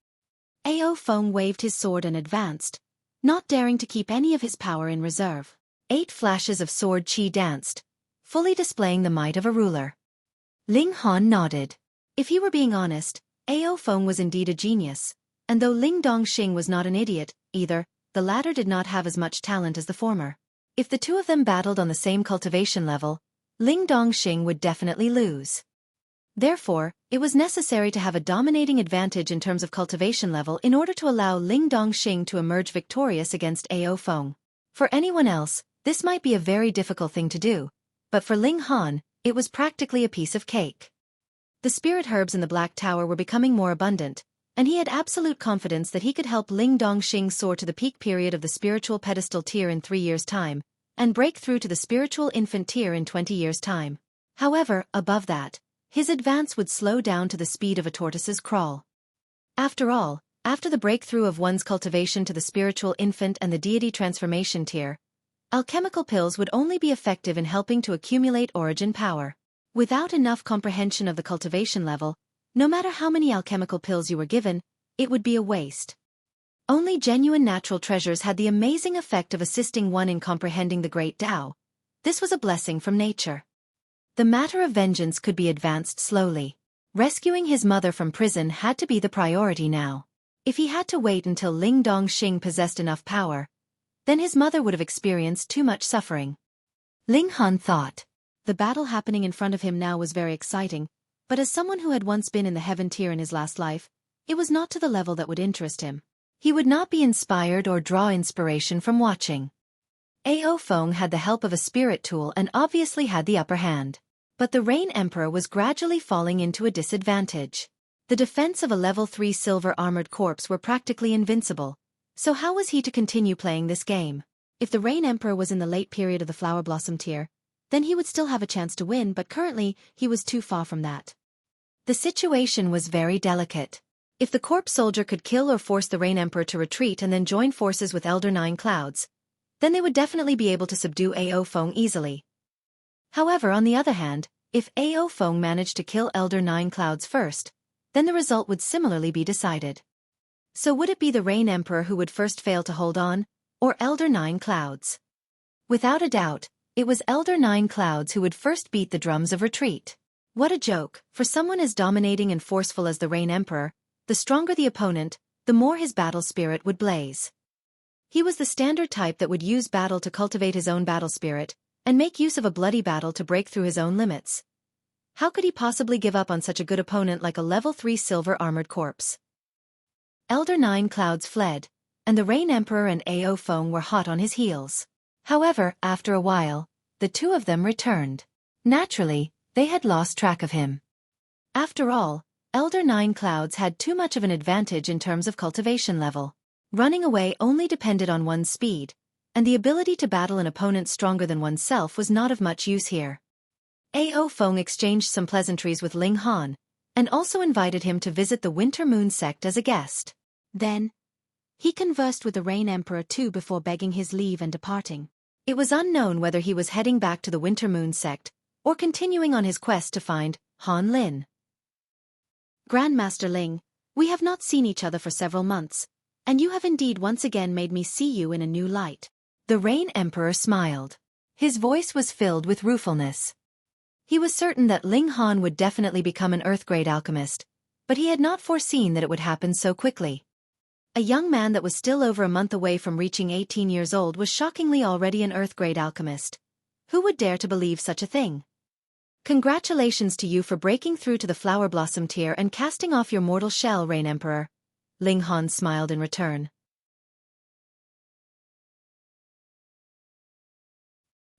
Ao Feng waved his sword and advanced, not daring to keep any of his power in reserve. 8 flashes of sword qi danced, fully displaying the might of a ruler. Ling Han nodded. If he were being honest, Ao Feng was indeed a genius, and though Ling Dongxing was not an idiot, either, the latter did not have as much talent as the former. If the two of them battled on the same cultivation level, Ling Dongxing would definitely lose. Therefore, it was necessary to have a dominating advantage in terms of cultivation level in order to allow Ling Dongxing to emerge victorious against Ao Feng. For anyone else, this might be a very difficult thing to do, but for Ling Han, it was practically a piece of cake. The spirit herbs in the Black Tower were becoming more abundant, and he had absolute confidence that he could help Ling Dongxing soar to the peak period of the spiritual pedestal tier in 3 years' time, and break through to the spiritual infant tier in 20 years' time. However, above that, his advance would slow down to the speed of a tortoise's crawl. After all, after the breakthrough of one's cultivation to the spiritual infant and the deity transformation tier, alchemical pills would only be effective in helping to accumulate origin power. Without enough comprehension of the cultivation level, no matter how many alchemical pills you were given, it would be a waste. Only genuine natural treasures had the amazing effect of assisting one in comprehending the great Tao. This was a blessing from nature. The matter of vengeance could be advanced slowly. Rescuing his mother from prison had to be the priority now. If he had to wait until Ling Dongxing possessed enough power, then his mother would have experienced too much suffering. Ling Han thought. The battle happening in front of him now was very exciting, but as someone who had once been in the heaven tier in his last life, it was not to the level that would interest him. He would not be inspired or draw inspiration from watching. Ao Feng had the help of a spirit tool and obviously had the upper hand. But the Rain Emperor was gradually falling into a disadvantage. The defense of a level 3 silver-armored corpse were practically invincible, so how was he to continue playing this game? If the Rain Emperor was in the late period of the Flower Blossom tier, then he would still have a chance to win, but currently, he was too far from that. The situation was very delicate. If the corpse soldier could kill or force the Rain Emperor to retreat and then join forces with Elder Nine Clouds, then they would definitely be able to subdue Ao Feng easily. However, on the other hand, if Ao Feng managed to kill Elder Nine Clouds first, then the result would similarly be decided. So would it be the Rain Emperor who would first fail to hold on, or Elder Nine Clouds? Without a doubt, it was Elder Nine Clouds who would first beat the drums of retreat. What a joke! For someone as dominating and forceful as the Rain Emperor, the stronger the opponent, the more his battle spirit would blaze. He was the standard type that would use battle to cultivate his own battle spirit, and make use of a bloody battle to break through his own limits. How could he possibly give up on such a good opponent like a level 3 silver-armored corpse? Elder Nine Clouds fled, and the Rain Emperor and Ao Feng were hot on his heels. However, after a while, the two of them returned. Naturally, they had lost track of him. After all, Elder Nine Clouds had too much of an advantage in terms of cultivation level. Running away only depended on one's speed, and the ability to battle an opponent stronger than oneself was not of much use here. Ao Feng exchanged some pleasantries with Ling Han, and also invited him to visit the Winter Moon sect as a guest. Then, he conversed with the Rain Emperor too before begging his leave and departing. It was unknown whether he was heading back to the Winter Moon sect, or continuing on his quest to find Han Lin. Grandmaster Ling, we have not seen each other for several months, and you have indeed once again made me see you in a new light. The Rain Emperor smiled. His voice was filled with ruefulness. He was certain that Ling Han would definitely become an Earth-grade alchemist, but he had not foreseen that it would happen so quickly. A young man that was still over a month away from reaching 18 years old was shockingly already an Earth-grade alchemist. Who would dare to believe such a thing? Congratulations to you for breaking through to the Flower Blossom tier and casting off your mortal shell, Rain Emperor. Ling Han smiled in return.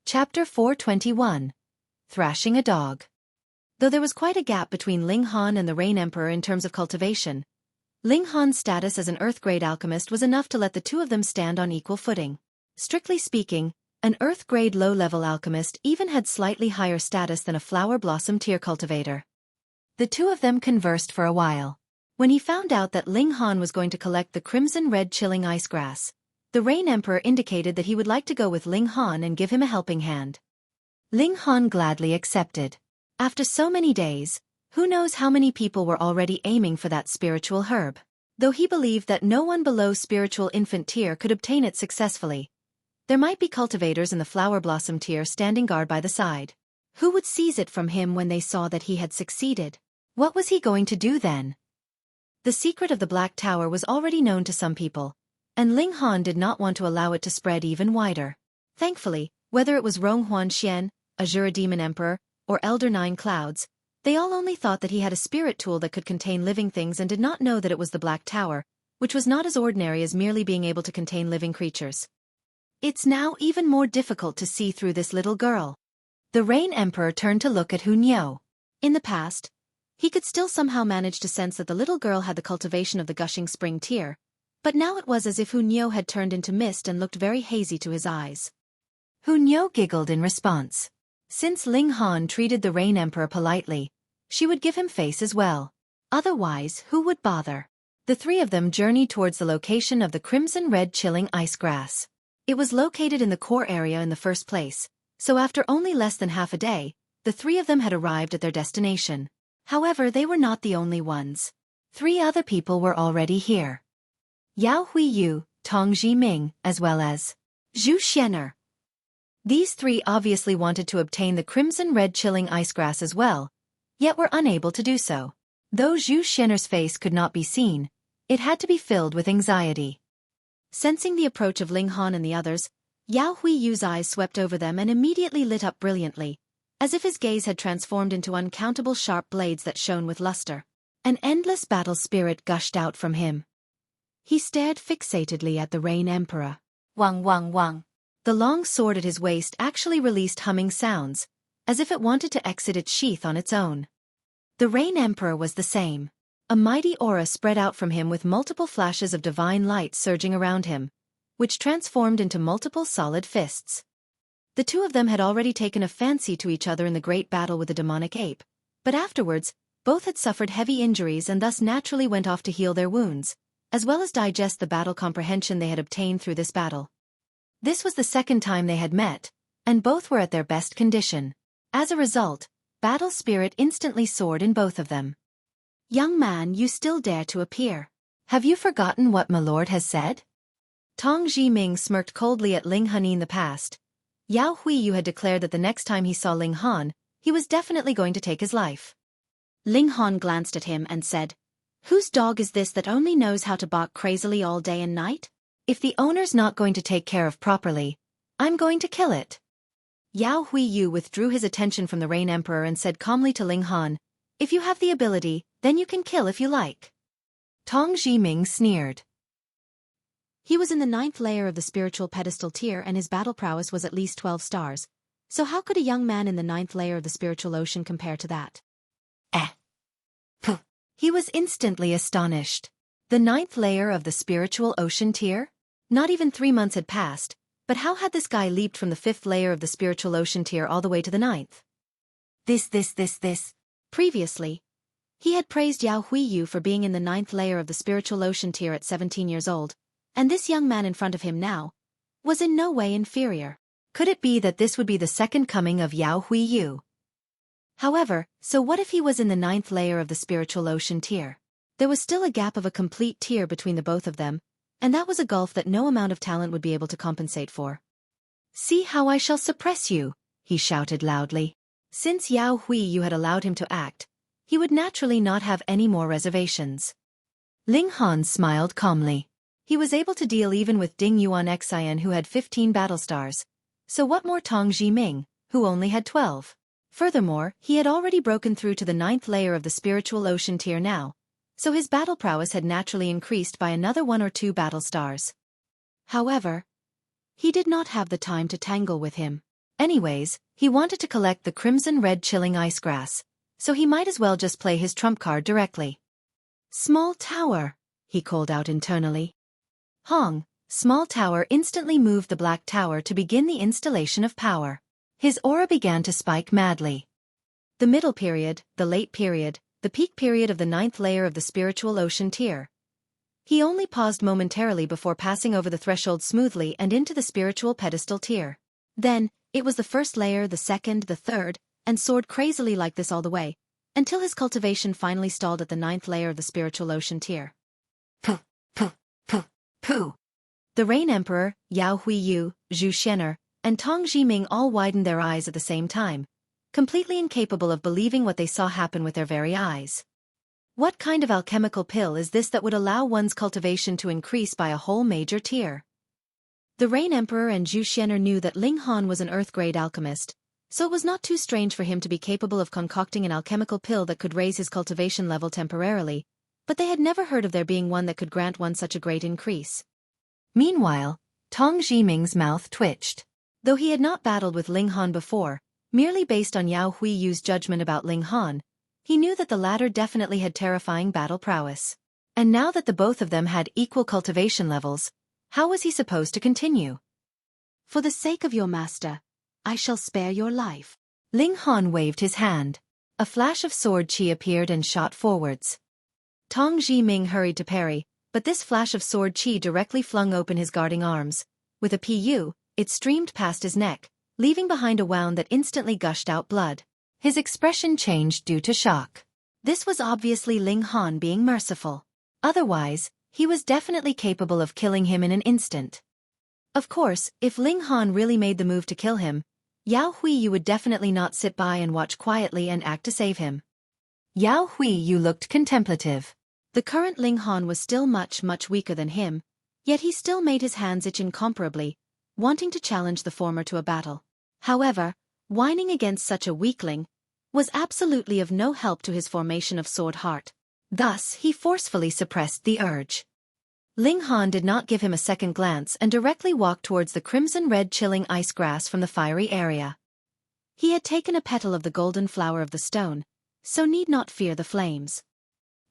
Chapter 421. Thrashing a Dog. Though there was quite a gap between Ling Han and the Rain Emperor in terms of cultivation, Ling Han's status as an Earth-grade alchemist was enough to let the two of them stand on equal footing. Strictly speaking, an Earth-grade low-level alchemist even had slightly higher status than a Flower Blossom tier cultivator. The two of them conversed for a while. When he found out that Ling Han was going to collect the crimson-red chilling ice grass, the Rain Emperor indicated that he would like to go with Ling Han and give him a helping hand. Ling Han gladly accepted. After so many days, who knows how many people were already aiming for that spiritual herb. Though he believed that no one below spiritual infant tier could obtain it successfully. There might be cultivators in the flower blossom tier standing guard by the side. Who would seize it from him when they saw that he had succeeded? What was he going to do then? The secret of the Black Tower was already known to some people, and Ling Han did not want to allow it to spread even wider. Thankfully, whether it was Rong Huan Xian, Azura Demon Emperor, or Elder Nine Clouds, they all only thought that he had a spirit tool that could contain living things and did not know that it was the Black Tower, which was not as ordinary as merely being able to contain living creatures. It's now even more difficult to see through this little girl. The Rain Emperor turned to look at Hunyao. In the past, he could still somehow manage to sense that the little girl had the cultivation of the gushing spring tier, but now it was as if Hunyao had turned into mist and looked very hazy to his eyes. Hunyao giggled in response. Since Ling Han treated the Rain Emperor politely, she would give him face as well. Otherwise, who would bother? The three of them journeyed towards the location of the crimson-red chilling ice grass. It was located in the core area in the first place, so after only less than half a day, the three of them had arrived at their destination. However, they were not the only ones. 3 other people were already here. Yao Huiyu, Tong Jiming, as well as Zhu Xianer. These 3 obviously wanted to obtain the crimson-red chilling ice grass as well, yet were unable to do so. Though Zhu Xianer's face could not be seen, it had to be filled with anxiety. Sensing the approach of Ling Han and the others, Yao Huiyu's eyes swept over them and immediately lit up brilliantly, as if his gaze had transformed into uncountable sharp blades that shone with luster. An endless battle spirit gushed out from him. He stared fixatedly at the Rain Emperor. Wang wang wang. The long sword at his waist actually released humming sounds, as if it wanted to exit its sheath on its own. The Rain Emperor was the same. A mighty aura spread out from him with multiple flashes of divine light surging around him, which transformed into multiple solid fists. The 2 of them had already taken a fancy to each other in the great battle with the demonic ape, but afterwards, both had suffered heavy injuries and thus naturally went off to heal their wounds, as well as digest the battle comprehension they had obtained through this battle. This was the second time they had met, and both were at their best condition. As a result, battle spirit instantly soared in both of them. Young man, you still dare to appear. Have you forgotten what my lord has said? Tong Jiming smirked coldly at Ling Han in the past. Yao Huiyu had declared that the next time he saw Ling Han, he was definitely going to take his life. Ling Han glanced at him and said, "Whose dog is this that only knows how to bark crazily all day and night? If the owner's not going to take care of properly, I'm going to kill it." Yao Huiyu withdrew his attention from the Rain Emperor and said calmly to Ling Han, "If you have the ability, then you can kill if you like." Tong Jiming sneered. He was in the 9th layer of the spiritual pedestal tier and his battle prowess was at least 12 stars. So how could a young man in the 9th layer of the spiritual ocean compare to that? Puh. He was instantly astonished. The 9th layer of the spiritual ocean tier? Not even 3 months had passed, but how had this guy leaped from the 5th layer of the spiritual ocean tier all the way to the 9th? This. Previously, he had praised Yao Huiyu for being in the 9th layer of the spiritual ocean tier at 17 years old, and this young man in front of him now was in no way inferior. Could it be that this would be the second coming of Yao Huiyu? However, so what if he was in the 9th layer of the spiritual ocean tier? There was still a gap of a complete tier between the both of them, and that was a gulf that no amount of talent would be able to compensate for. "See how I shall suppress you," he shouted loudly. Since Yao Huiyu had allowed him to act, he would naturally not have any more reservations. Ling Han smiled calmly. He was able to deal even with Ding Yuan Xian who had 15 battle stars, so what more Tong Jiming, who only had 12. Furthermore, he had already broken through to the 9th layer of the spiritual ocean tier now, so his battle prowess had naturally increased by another 1 or 2 battle stars. However, he did not have the time to tangle with him. Anyways, he wanted to collect the crimson-red chilling ice grass, so he might as well just play his trump card directly. "Small tower," he called out internally. Hong, small tower instantly moved the black tower to begin the installation of power. His aura began to spike madly. The middle period, the late period, the peak period of the 9th layer of the spiritual ocean tier. He only paused momentarily before passing over the threshold smoothly and into the spiritual pedestal tier. Then, it was the first layer, the second, the third, and soared crazily like this all the way, until his cultivation finally stalled at the 9th layer of the spiritual ocean tier. Puh, puh, puh, puh. The Rain Emperor, Yao Huiyu, Zhu Xian'er, and Tong Jiming all widened their eyes at the same time, completely incapable of believing what they saw happen with their very eyes. What kind of alchemical pill is this that would allow one's cultivation to increase by a whole major tier? The Rain Emperor and Zhu Xian'er knew that Ling Han was an earth-grade alchemist, so it was not too strange for him to be capable of concocting an alchemical pill that could raise his cultivation level temporarily, but they had never heard of there being one that could grant one such a great increase. Meanwhile, Tong Jiming's mouth twitched. Though he had not battled with Ling Han before, merely based on Yao Huiyu's judgment about Ling Han, he knew that the latter definitely had terrifying battle prowess. And now that the both of them had equal cultivation levels, how was he supposed to continue? For the sake of your master, I shall spare your life. Ling Han waved his hand. A flash of sword chi appeared and shot forwards. Tong Jiming hurried to parry, but this flash of sword chi directly flung open his guarding arms. With a pu, it streamed past his neck, leaving behind a wound that instantly gushed out blood. His expression changed due to shock. This was obviously Ling Han being merciful. Otherwise, he was definitely capable of killing him in an instant. Of course, if Ling Han really made the move to kill him, Yao Huiyu would definitely not sit by and watch quietly and act to save him. Yao Huiyu looked contemplative. The current Ling Han was still much weaker than him, yet he still made his hands itch incomparably, wanting to challenge the former to a battle. However, whining against such a weakling was absolutely of no help to his formation of sword heart. Thus, he forcefully suppressed the urge. Ling Han did not give him a second glance and directly walked towards the crimson-red chilling ice grass from the fiery area. He had taken a petal of the golden flower of the stone, so need not fear the flames.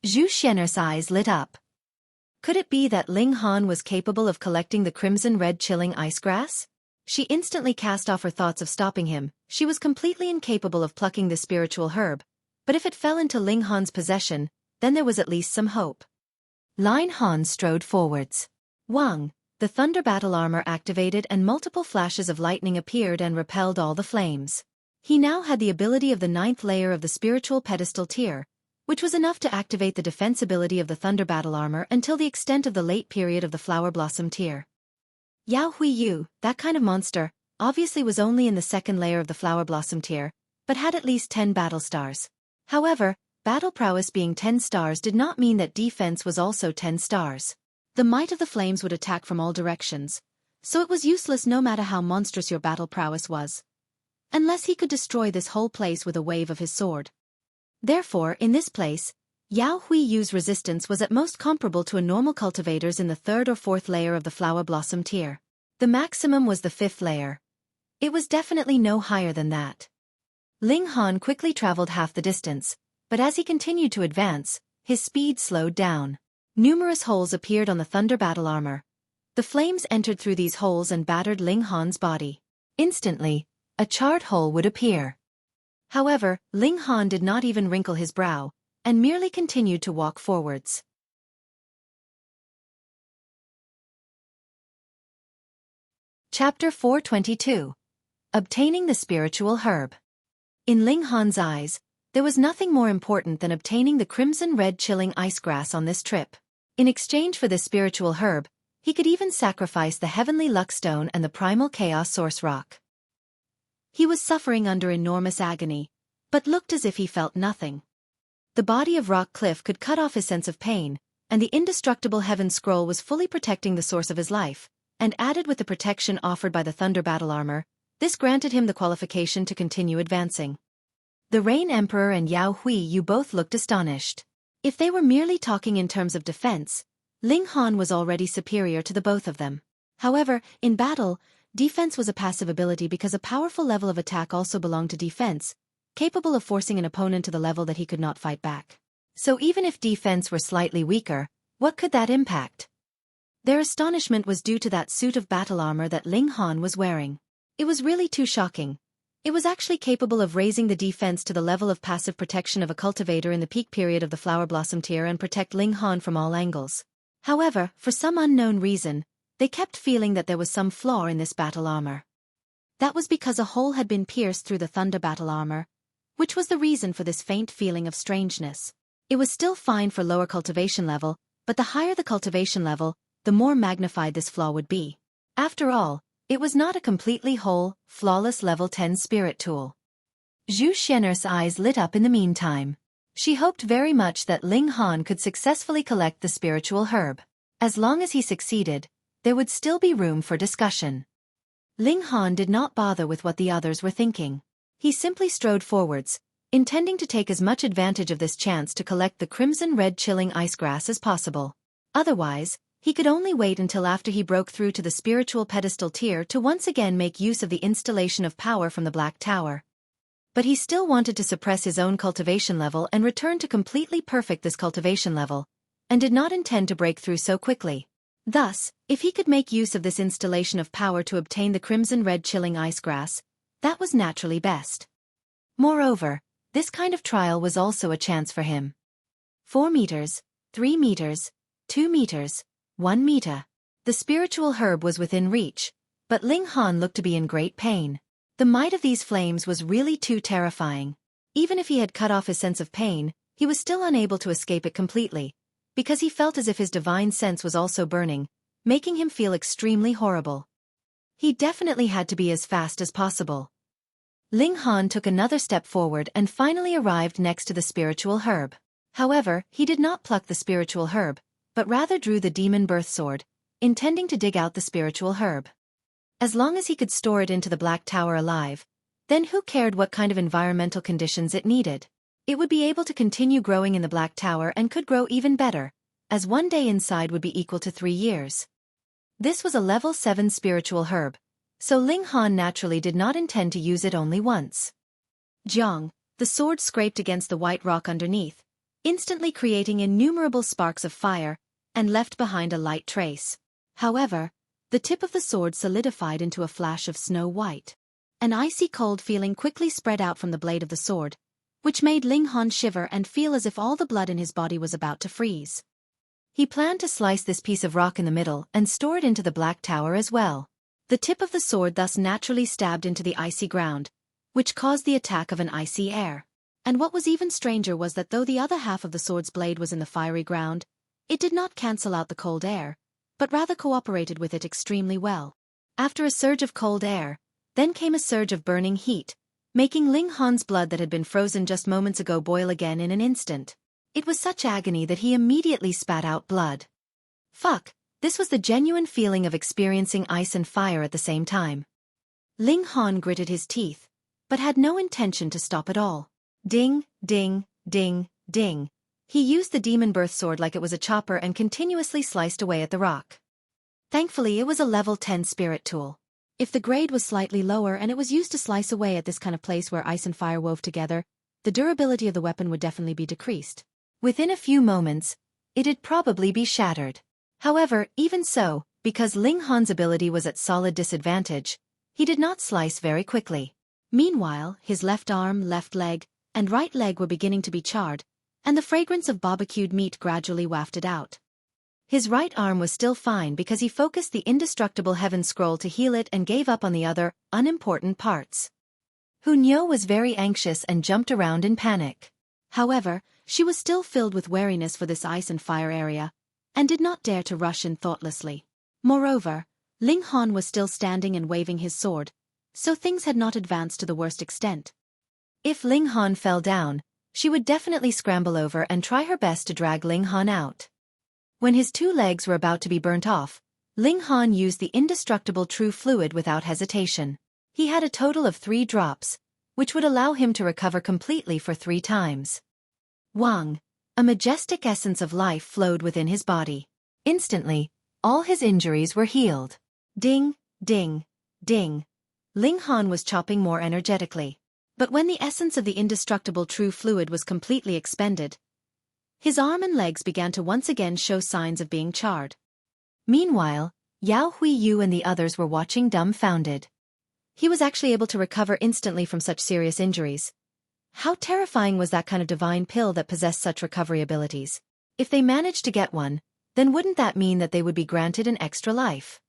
Zhu Xian'er's eyes lit up. Could it be that Ling Han was capable of collecting the crimson-red chilling ice grass? She instantly cast off her thoughts of stopping him. She was completely incapable of plucking this spiritual herb, but if it fell into Ling Han's possession, then there was at least some hope. Ling Han strode forwards. Wang, the thunder battle armor activated and multiple flashes of lightning appeared and repelled all the flames. He now had the ability of the 9th layer of the spiritual pedestal tier, which was enough to activate the defense ability of the thunder battle armor until the extent of the late period of the flower blossom tier. Yao Huiyu, that kind of monster, obviously was only in the 2nd layer of the flower blossom tier, but had at least 10 battle stars. However, battle prowess being 10 stars did not mean that defense was also 10 stars. The might of the flames would attack from all directions, so it was useless no matter how monstrous your battle prowess was. Unless he could destroy this whole place with a wave of his sword. Therefore, in this place, Yao Huiyu's resistance was at most comparable to a normal cultivator's in the 3rd or 4th layer of the flower blossom tier. The maximum was the 5th layer. It was definitely no higher than that. Ling Han quickly traveled half the distance, but as he continued to advance, his speed slowed down. Numerous holes appeared on the thunder battle armor. The flames entered through these holes and battered Ling Han's body. Instantly, a charred hole would appear. However, Ling Han did not even wrinkle his brow, and merely continued to walk forwards. Chapter 422. Obtaining the Spiritual Herb. In Ling Han's eyes, there was nothing more important than obtaining the crimson-red chilling ice grass on this trip. In exchange for this spiritual herb, he could even sacrifice the heavenly luck stone and the primal chaos source rock. He was suffering under enormous agony, but looked as if he felt nothing. The body of rock cliff could cut off his sense of pain, and the indestructible heaven scroll was fully protecting the source of his life, and added with the protection offered by the thunder battle armor, this granted him the qualification to continue advancing. The Rain Emperor and Yao Huiyu both looked astonished. If they were merely talking in terms of defense, Ling Han was already superior to the both of them. However, in battle, defense was a passive ability because a powerful level of attack also belonged to defense, capable of forcing an opponent to the level that he could not fight back. So even if defense were slightly weaker, what could that impact? Their astonishment was due to that suit of battle armor that Ling Han was wearing. It was really too shocking. It was actually capable of raising the defense to the level of passive protection of a cultivator in the peak period of the flower blossom tier and protect Ling Han from all angles. However, for some unknown reason, they kept feeling that there was some flaw in this battle armor. That was because a hole had been pierced through the thunder battle armor, which was the reason for this faint feeling of strangeness. It was still fine for lower cultivation level, but the higher the cultivation level, the more magnified this flaw would be. After all, it was not a completely whole, flawless level 10 spirit tool. Zhu Xian'er's eyes lit up in the meantime. She hoped very much that Ling Han could successfully collect the spiritual herb. As long as he succeeded, there would still be room for discussion. Ling Han did not bother with what the others were thinking. He simply strode forwards, intending to take as much advantage of this chance to collect the crimson-red chilling ice grass as possible. Otherwise, he could only wait until after he broke through to the spiritual pedestal tier to once again make use of the installation of power from the Black Tower. But he still wanted to suppress his own cultivation level and return to completely perfect this cultivation level, and did not intend to break through so quickly. Thus, if he could make use of this installation of power to obtain the crimson-red chilling ice grass, that was naturally best. Moreover, this kind of trial was also a chance for him. 4 meters, 3 meters, 2 meters, 1 meter. The spiritual herb was within reach, but Ling Han looked to be in great pain. The might of these flames was really too terrifying. Even if he had cut off his sense of pain, he was still unable to escape it completely, because he felt as if his divine sense was also burning, making him feel extremely horrible. He definitely had to be as fast as possible. Ling Han took another step forward and finally arrived next to the spiritual herb. However, he did not pluck the spiritual herb, but rather drew the demon birth sword, intending to dig out the spiritual herb. As long as he could store it into the Black Tower alive, then who cared what kind of environmental conditions it needed? It would be able to continue growing in the Black Tower and could grow even better, as one day inside would be equal to 3 years. This was a level 7 spiritual herb, so Ling Han naturally did not intend to use it only once. Jiang, the sword scraped against the white rock underneath, instantly creating innumerable sparks of fire, and left behind a light trace. However, the tip of the sword solidified into a flash of snow white. An icy cold feeling quickly spread out from the blade of the sword, which made Ling Han shiver and feel as if all the blood in his body was about to freeze. He planned to slice this piece of rock in the middle and store it into the Black Tower as well. The tip of the sword thus naturally stabbed into the icy ground, which caused the attack of an icy air. And what was even stranger was that though the other half of the sword's blade was in the fiery ground, it did not cancel out the cold air, but rather cooperated with it extremely well. After a surge of cold air, then came a surge of burning heat, making Ling Han's blood that had been frozen just moments ago boil again in an instant. It was such agony that he immediately spat out blood. Fuck, this was the genuine feeling of experiencing ice and fire at the same time. Ling Han gritted his teeth, but had no intention to stop at all. Ding, ding, ding, ding. He used the demon birth sword like it was a chopper and continuously sliced away at the rock. Thankfully, it was a level 10 spirit tool. If the grade was slightly lower and it was used to slice away at this kind of place where ice and fire wove together, the durability of the weapon would definitely be decreased. Within a few moments, it'd probably be shattered. However, even so, because Ling Han's ability was at solid disadvantage, he did not slice very quickly. Meanwhile, his left arm, left leg, and right leg were beginning to be charred, and the fragrance of barbecued meat gradually wafted out. His right arm was still fine because he focused the indestructible heaven scroll to heal it and gave up on the other, unimportant parts. Hunyo was very anxious and jumped around in panic. However, she was still filled with wariness for this ice and fire area, and did not dare to rush in thoughtlessly. Moreover, Ling Han was still standing and waving his sword, so things had not advanced to the worst extent. If Ling Han fell down, she would definitely scramble over and try her best to drag Ling Han out. When his 2 legs were about to be burnt off, Ling Han used the indestructible true fluid without hesitation. He had a total of 3 drops, which would allow him to recover completely for 3 times. Wang, a majestic essence of life flowed within his body. Instantly, all his injuries were healed. Ding, ding, ding. Ling Han was chopping more energetically. But when the essence of the indestructible true fluid was completely expended, his arm and legs began to once again show signs of being charred. Meanwhile, Yao Huiyu and the others were watching dumbfounded. He was actually able to recover instantly from such serious injuries. How terrifying was that kind of divine pill that possessed such recovery abilities? If they managed to get one, then wouldn't that mean that they would be granted an extra life?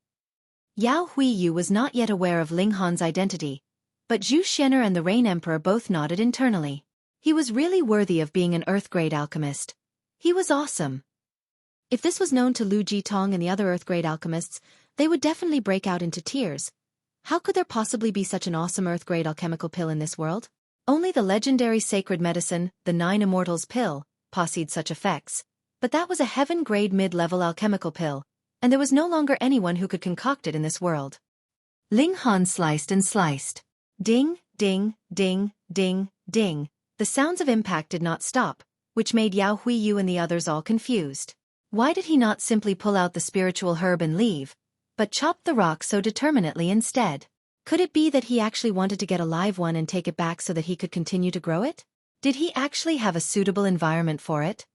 Yao Huiyu was not yet aware of Ling Han's identity, but Zhu Xian'er and the Rain Emperor both nodded internally. He was really worthy of being an Earth-grade alchemist. He was awesome. If this was known to Lu Jitong and the other Earth-grade alchemists, they would definitely break out into tears. How could there possibly be such an awesome Earth-grade alchemical pill in this world? Only the legendary sacred medicine, the Nine Immortals pill, possessed such effects. But that was a heaven-grade mid-level alchemical pill, and there was no longer anyone who could concoct it in this world. Ling Han sliced and sliced. Ding, ding, ding, ding, ding. The sounds of impact did not stop, which made Yao Huiyu and the others all confused. Why did he not simply pull out the spiritual herb and leave, but chopped the rock so determinately instead? Could it be that he actually wanted to get a live one and take it back so that he could continue to grow it? Did he actually have a suitable environment for it?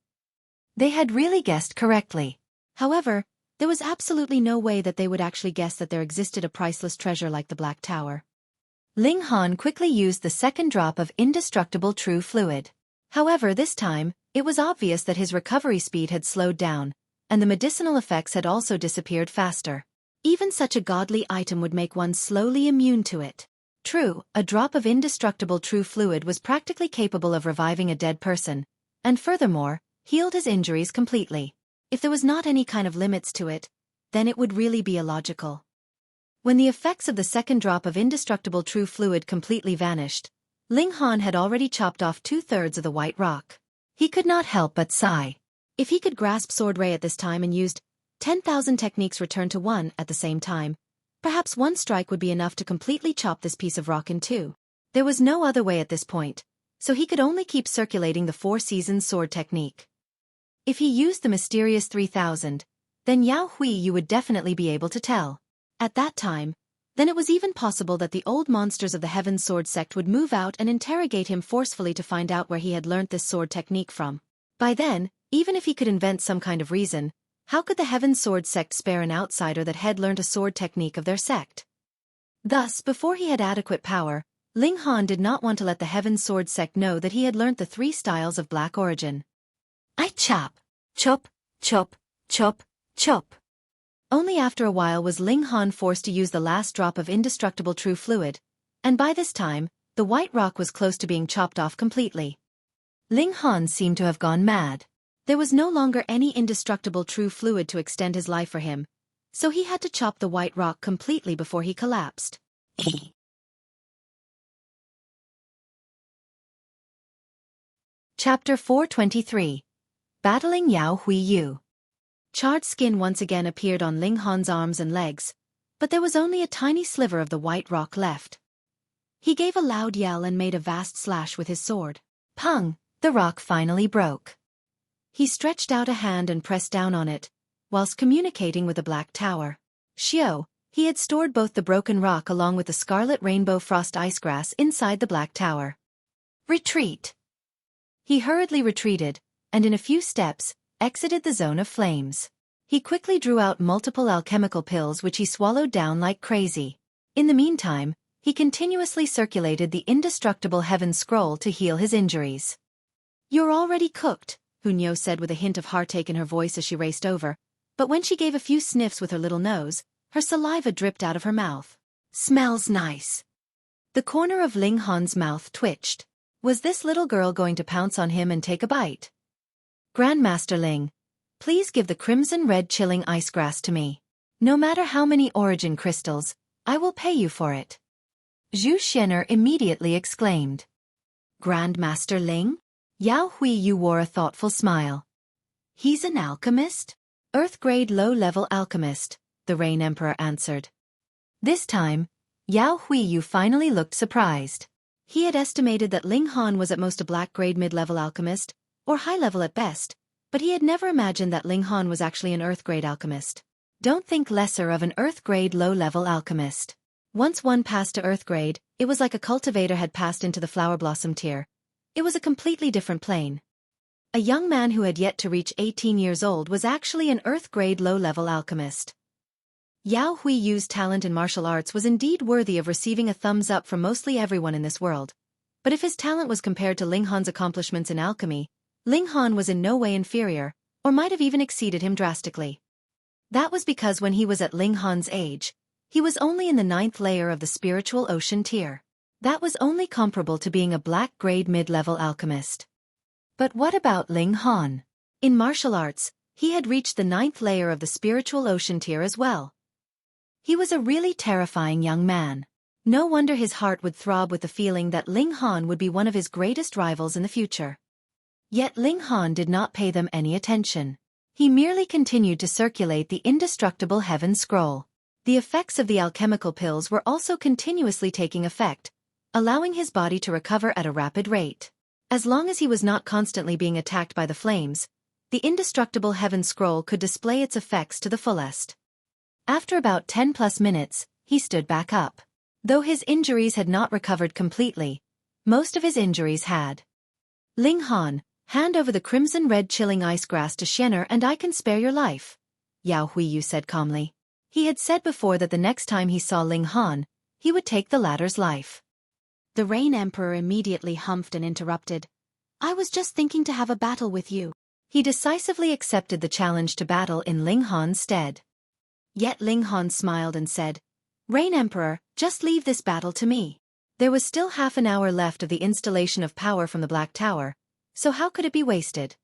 They had really guessed correctly. However, there was absolutely no way that they would actually guess that there existed a priceless treasure like the Black Tower. Ling Han quickly used the second drop of indestructible true fluid. However, this time, it was obvious that his recovery speed had slowed down, and the medicinal effects had also disappeared faster. Even such a godly item would make one slowly immune to it. True, a drop of indestructible true fluid was practically capable of reviving a dead person, and furthermore, healed his injuries completely. If there was not any kind of limits to it, then it would really be illogical. When the effects of the second drop of indestructible true fluid completely vanished, Ling Han had already chopped off 2/3 of the white rock. He could not help but sigh. If he could grasp Sword Ray at this time and used 10,000 techniques returned to one at the same time, perhaps one strike would be enough to completely chop this piece of rock in two. There was no other way at this point, so he could only keep circulating the Four Seasons sword technique. If he used the mysterious 3,000, then Yao Huiyu would definitely be able to tell. At that time, then it was even possible that the old monsters of the Heaven Sword sect would move out and interrogate him forcefully to find out where he had learnt this sword technique from. By then, even if he could invent some kind of reason, how could the Heaven Sword sect spare an outsider that had learnt a sword technique of their sect? Thus, before he had adequate power, Ling Han did not want to let the Heaven Sword sect know that he had learnt the 3 styles of black origin. I chop, chop, chop, chop, chop. Only after a while was Ling Han forced to use the last drop of indestructible true fluid, and by this time, the white rock was close to being chopped off completely. Ling Han seemed to have gone mad. There was no longer any indestructible true fluid to extend his life for him, so he had to chop the white rock completely before he collapsed. Chapter 423. Battling Yao Huiyu. Charred skin once again appeared on Ling Han's arms and legs, but there was only a tiny sliver of the white rock left. He gave a loud yell and made a vast slash with his sword. Pung! The rock finally broke. He stretched out a hand and pressed down on it, whilst communicating with the Black Tower. Xiao, he had stored both the broken rock along with the scarlet rainbow frost icegrass inside the Black Tower. Retreat! He hurriedly retreated, and in a few steps, exited the zone of flames. He quickly drew out multiple alchemical pills which he swallowed down like crazy. In the meantime, he continuously circulated the indestructible Heaven Scroll to heal his injuries. You're already cooked, Hunyo said with a hint of heartache in her voice as she raced over, but when she gave a few sniffs with her little nose, her saliva dripped out of her mouth. Smells nice. The corner of Ling Han's mouth twitched. Was this little girl going to pounce on him and take a bite? Grandmaster Ling, please give the crimson red chilling ice grass to me. No matter how many origin crystals, I will pay you for it. Zhu Xian'er immediately exclaimed. Grandmaster Ling? Yao Huiyu wore a thoughtful smile. He's an alchemist? Earth-grade low-level alchemist, the Rain Emperor answered. This time, Yao Huiyu finally looked surprised. He had estimated that Ling Han was at most a black-grade mid-level alchemist, or high-level at best, but he had never imagined that Ling Han was actually an Earth-grade alchemist. Don't think lesser of an Earth-grade low-level alchemist. Once one passed to Earth-grade, it was like a cultivator had passed into the flower blossom tier. It was a completely different plane. A young man who had yet to reach 18 years old was actually an Earth-grade low-level alchemist. Yao Huiyu's talent in martial arts was indeed worthy of receiving a thumbs up from mostly everyone in this world. But if his talent was compared to Ling Han's accomplishments in alchemy, Ling Han was in no way inferior, or might have even exceeded him drastically. That was because when he was at Ling Han's age, he was only in the 9th layer of the spiritual ocean tier. That was only comparable to being a black-grade mid-level alchemist. But what about Ling Han? In martial arts, he had reached the 9th layer of the spiritual ocean tier as well. He was a really terrifying young man. No wonder his heart would throb with the feeling that Ling Han would be one of his greatest rivals in the future. Yet Ling Han did not pay them any attention. He merely continued to circulate the indestructible heaven scroll. The effects of the alchemical pills were also continuously taking effect, allowing his body to recover at a rapid rate. As long as he was not constantly being attacked by the flames, the indestructible heaven scroll could display its effects to the fullest. After about 10+ minutes, he stood back up. Though his injuries had not recovered completely, most of his injuries had. Ling Han, hand over the crimson-red chilling ice grass to Xian'er and I can spare your life, Yao Huiyu said calmly. He had said before that the next time he saw Ling Han, he would take the latter's life. The Rain Emperor immediately humphed and interrupted. I was just thinking to have a battle with you. He decisively accepted the challenge to battle in Ling Han's stead. Yet Ling Han smiled and said, Rain Emperor, just leave this battle to me. There was still half an hour left of the installation of power from the Black Tower, so how could it be wasted?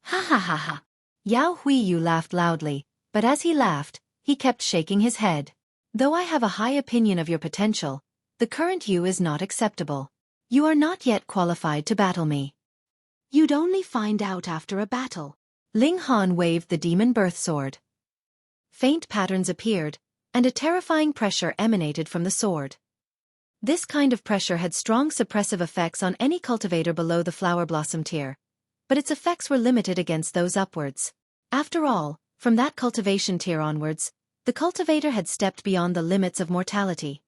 Ha ha ha ha. Yao Huiyu laughed loudly, but as he laughed, he kept shaking his head. Though I have a high opinion of your potential, the current you is not acceptable. You are not yet qualified to battle me. You'd only find out after a battle. Ling Han waved the demon birth sword. Faint patterns appeared, and a terrifying pressure emanated from the sword. This kind of pressure had strong suppressive effects on any cultivator below the flower blossom tier, but its effects were limited against those upwards. After all, from that cultivation tier onwards, the cultivator had stepped beyond the limits of mortality.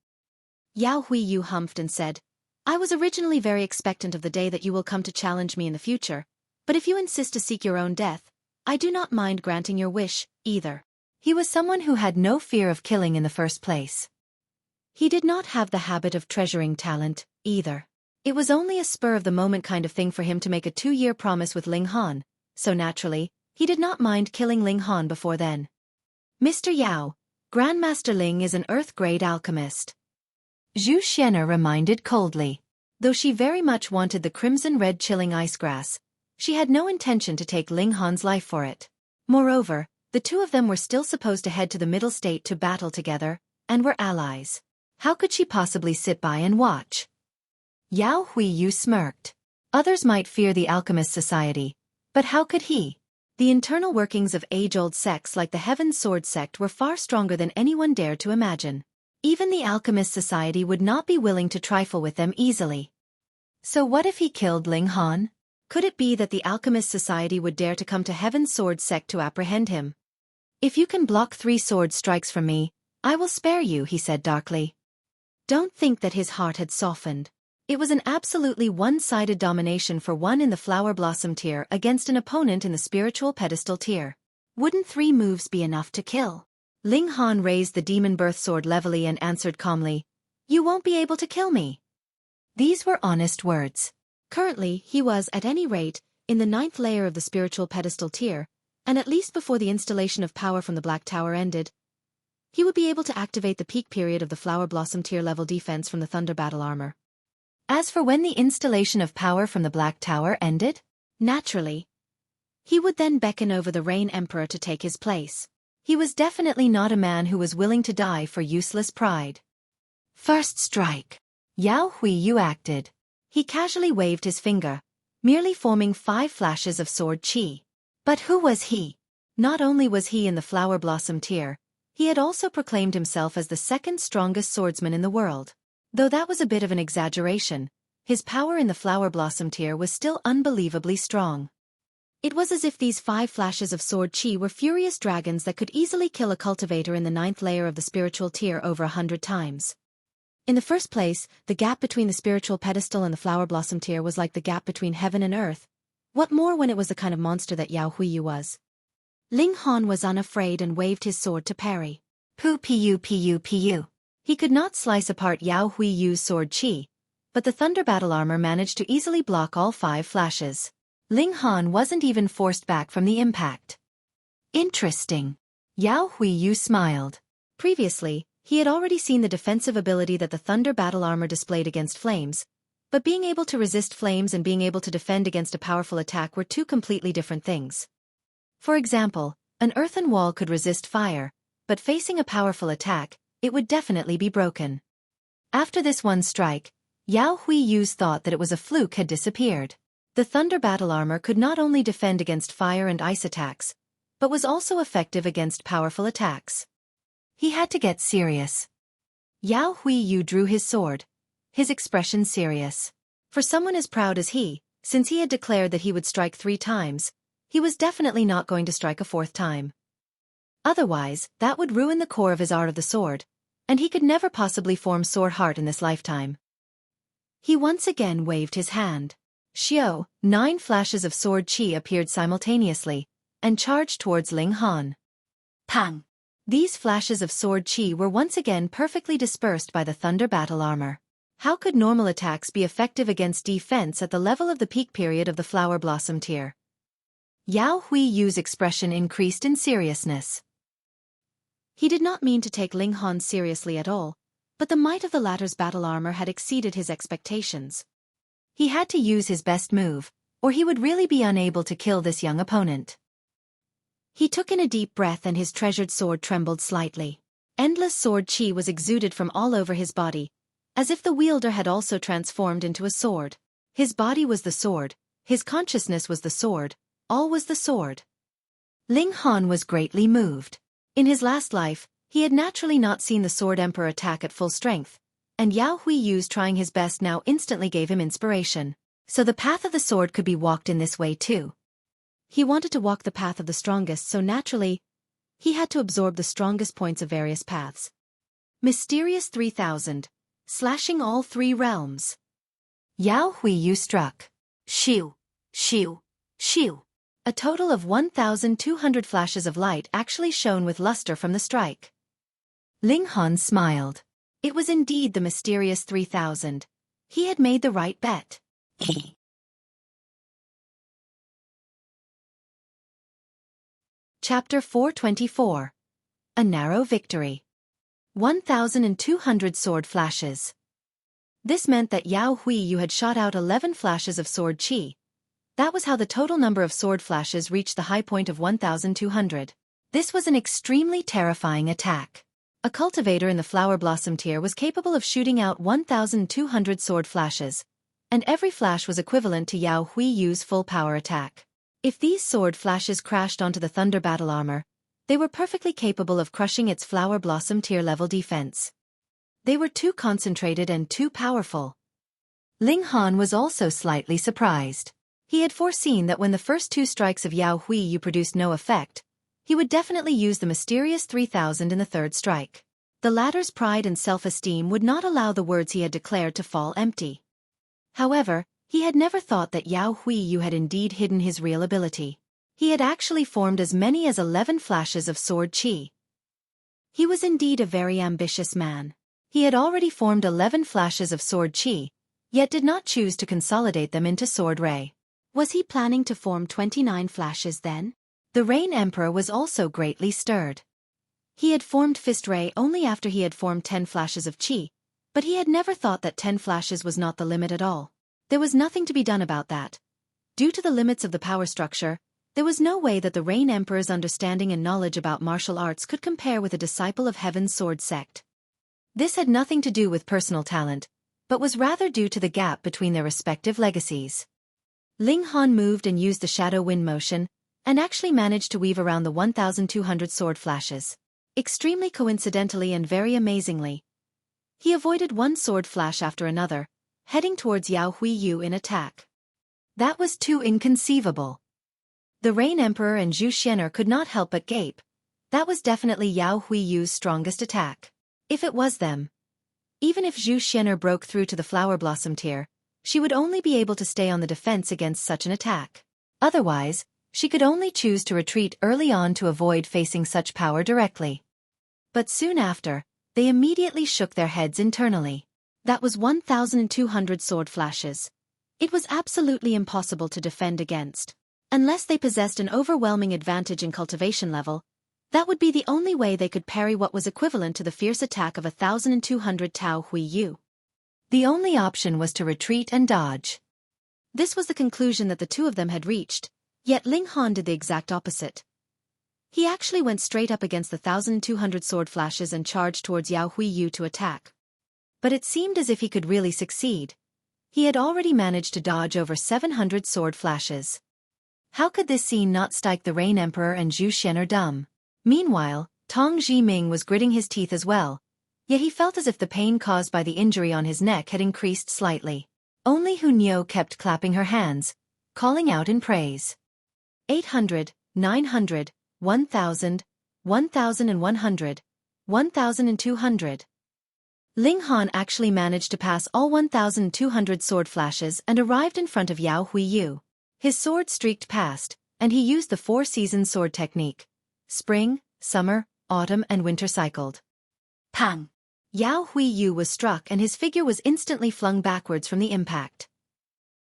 Yao Huiyu humphed and said, I was originally very expectant of the day that you will come to challenge me in the future, but if you insist to seek your own death, I do not mind granting your wish, either. He was someone who had no fear of killing in the first place. He did not have the habit of treasuring talent, either. It was only a spur-of-the-moment kind of thing for him to make a 2-year promise with Ling Han, so naturally, he did not mind killing Ling Han before then. Mr. Yao, Grandmaster Ling is an Earth-grade alchemist. Zhu Xian'er reminded coldly. Though she very much wanted the crimson-red chilling ice grass, she had no intention to take Ling Han's life for it. Moreover, the two of them were still supposed to head to the Middle State to battle together, and were allies. How could she possibly sit by and watch? Yao Huiyu smirked. Others might fear the Alchemist Society, but how could he? The internal workings of age-old sects like the Heaven Sword sect were far stronger than anyone dared to imagine. Even the Alchemist Society would not be willing to trifle with them easily. So what if he killed Ling Han? Could it be that the Alchemist Society would dare to come to Heaven Sword sect to apprehend him? If you can block 3 sword strikes from me, I will spare you, he said darkly. Don't think that his heart had softened. It was an absolutely one-sided domination for one in the flower blossom tier against an opponent in the spiritual pedestal tier. Wouldn't 3 moves be enough to kill? Ling Han raised the demon birth sword levelly and answered calmly, You won't be able to kill me. These were honest words. Currently, he was, at any rate, in the 9th layer of the spiritual pedestal tier, and at least before the installation of power from the Black Tower ended, he would be able to activate the peak period of the Flower Blossom tier level defense from the Thunder Battle Armor. As for when the installation of power from the Black Tower ended, naturally, he would then beckon over the Rain Emperor to take his place. He was definitely not a man who was willing to die for useless pride. First strike. Yao Huiyu acted. He casually waved his finger, merely forming 5 flashes of sword chi. But who was he? Not only was he in the Flower Blossom tier, he had also proclaimed himself as the 2nd strongest swordsman in the world. Though that was a bit of an exaggeration, his power in the Flower Blossom tier was still unbelievably strong. It was as if these 5 flashes of sword chi were furious dragons that could easily kill a cultivator in the 9th layer of the spiritual tier over 100 times. In the first place, the gap between the spiritual pedestal and the Flower Blossom tier was like the gap between heaven and earth. What more when it was the kind of monster that Yao Huiyu was? Ling Han was unafraid and waved his sword to parry. Pu. He could not slice apart Yao Huiyu's sword chi, but the thunder battle armor managed to easily block all 5 flashes. Ling Han wasn't even forced back from the impact. Interesting. Yao Huiyu smiled. Previously, he had already seen the defensive ability that the thunder battle armor displayed against flames, but being able to resist flames and being able to defend against a powerful attack were 2 completely different things. For example, an earthen wall could resist fire, but facing a powerful attack, it would definitely be broken. After this one strike, Yao Huiyu's thought that it was a fluke had disappeared. The thunder battle armor could not only defend against fire and ice attacks, but was also effective against powerful attacks. He had to get serious. Yao Huiyu drew his sword, his expression serious. For someone as proud as he, since he had declared that he would strike 3 times, he was definitely not going to strike a 4th time. Otherwise, that would ruin the core of his art of the sword, and he could never possibly form sword heart in this lifetime. He once again waved his hand. 9 flashes of sword chi appeared simultaneously, and charged towards Ling Han. Pang! These flashes of sword chi were once again perfectly dispersed by the thunder battle armor. How could normal attacks be effective against defense at the level of the peak period of the flower blossom tier? Yao Huiyu's expression increased in seriousness. He did not mean to take Ling Han seriously at all, but the might of the latter's battle armor had exceeded his expectations. He had to use his best move, or he would really be unable to kill this young opponent. He took in a deep breath and his treasured sword trembled slightly. Endless sword chi was exuded from all over his body, as if the wielder had also transformed into a sword. His body was the sword, his consciousness was the sword, all was the sword. Ling Han was greatly moved. In his last life, he had naturally not seen the Sword Emperor attack at full strength, and Yao Huiyu's trying his best now instantly gave him inspiration. So the path of the sword could be walked in this way too. He wanted to walk the path of the strongest, so naturally, he had to absorb the strongest points of various paths. Mysterious 3000, slashing all 3 realms. Yao Huiyu struck. Shiu, shiu, shiu. A total of 1,200 flashes of light actually shone with luster from the strike. Ling Han smiled. It was indeed the mysterious 3000. He had made the right bet. Chapter 424. A narrow victory. 1,200 sword flashes. This meant that Yao Huiyu had shot out 11 flashes of sword chi. That was how the total number of sword flashes reached the high point of 1,200. This was an extremely terrifying attack. A cultivator in the flower blossom tier was capable of shooting out 1,200 sword flashes, and every flash was equivalent to Yao Huiyu's full power attack. If these sword flashes crashed onto the thunder battle armor, they were perfectly capable of crushing its flower blossom tier level defense. They were too concentrated and too powerful. Ling Han was also slightly surprised. He had foreseen that when the first 2 strikes of Yao Huiyu produced no effect, he would definitely use the mysterious 3000 in the 3rd strike. The latter's pride and self-esteem would not allow the words he had declared to fall empty. However, he had never thought that Yao Huiyu had indeed hidden his real ability. He had actually formed as many as 11 flashes of sword chi. He was indeed a very ambitious man. He had already formed 11 flashes of sword chi, yet did not choose to consolidate them into sword ray. Was he planning to form 29 flashes then? The Rain Emperor was also greatly stirred. He had formed Fist Ray only after he had formed 10 flashes of chi, but he had never thought that 10 flashes was not the limit at all. There was nothing to be done about that. Due to the limits of the power structure, there was no way that the Rain Emperor's understanding and knowledge about martial arts could compare with a disciple of Heaven's Sword sect. This had nothing to do with personal talent, but was rather due to the gap between their respective legacies. Ling Han moved and used the shadow wind motion, and actually managed to weave around the 1,200 sword flashes. Extremely coincidentally and very amazingly, he avoided one sword flash after another, heading towards Yao Huiyu in attack. That was too inconceivable. The Rain Emperor and Zhu Xian'er could not help but gape. That was definitely Yao Huiyu's strongest attack. If it was them. Even if Zhu Xian'er broke through to the flower blossom tier, she would only be able to stay on the defense against such an attack. Otherwise, she could only choose to retreat early on to avoid facing such power directly. But soon after, they immediately shook their heads internally. That was 1,200 sword flashes. It was absolutely impossible to defend against. Unless they possessed an overwhelming advantage in cultivation level, that would be the only way they could parry what was equivalent to the fierce attack of 1,200 Tao Hui Yu. The only option was to retreat and dodge. This was the conclusion that the two of them had reached, yet Ling Han did the exact opposite. He actually went straight up against the 1,200 sword flashes and charged towards Yao Hui Yu to attack. But it seemed as if he could really succeed. He had already managed to dodge over 700 sword flashes. How could this scene not strike the Rain Emperor and Zhu Xian'er dumb? Meanwhile, Tong Zhiming was gritting his teeth as well, yet he felt as if the pain caused by the injury on his neck had increased slightly. Only Hu Niu kept clapping her hands, calling out in praise. 800, 900, 1,000, 1,100, 1,200. Ling Han actually managed to pass all 1,200 sword flashes and arrived in front of Yao Hui Yu. His sword streaked past, and he used the four-season sword technique. Spring, summer, autumn and winter cycled. Pang! Yao Hui Yu was struck and his figure was instantly flung backwards from the impact.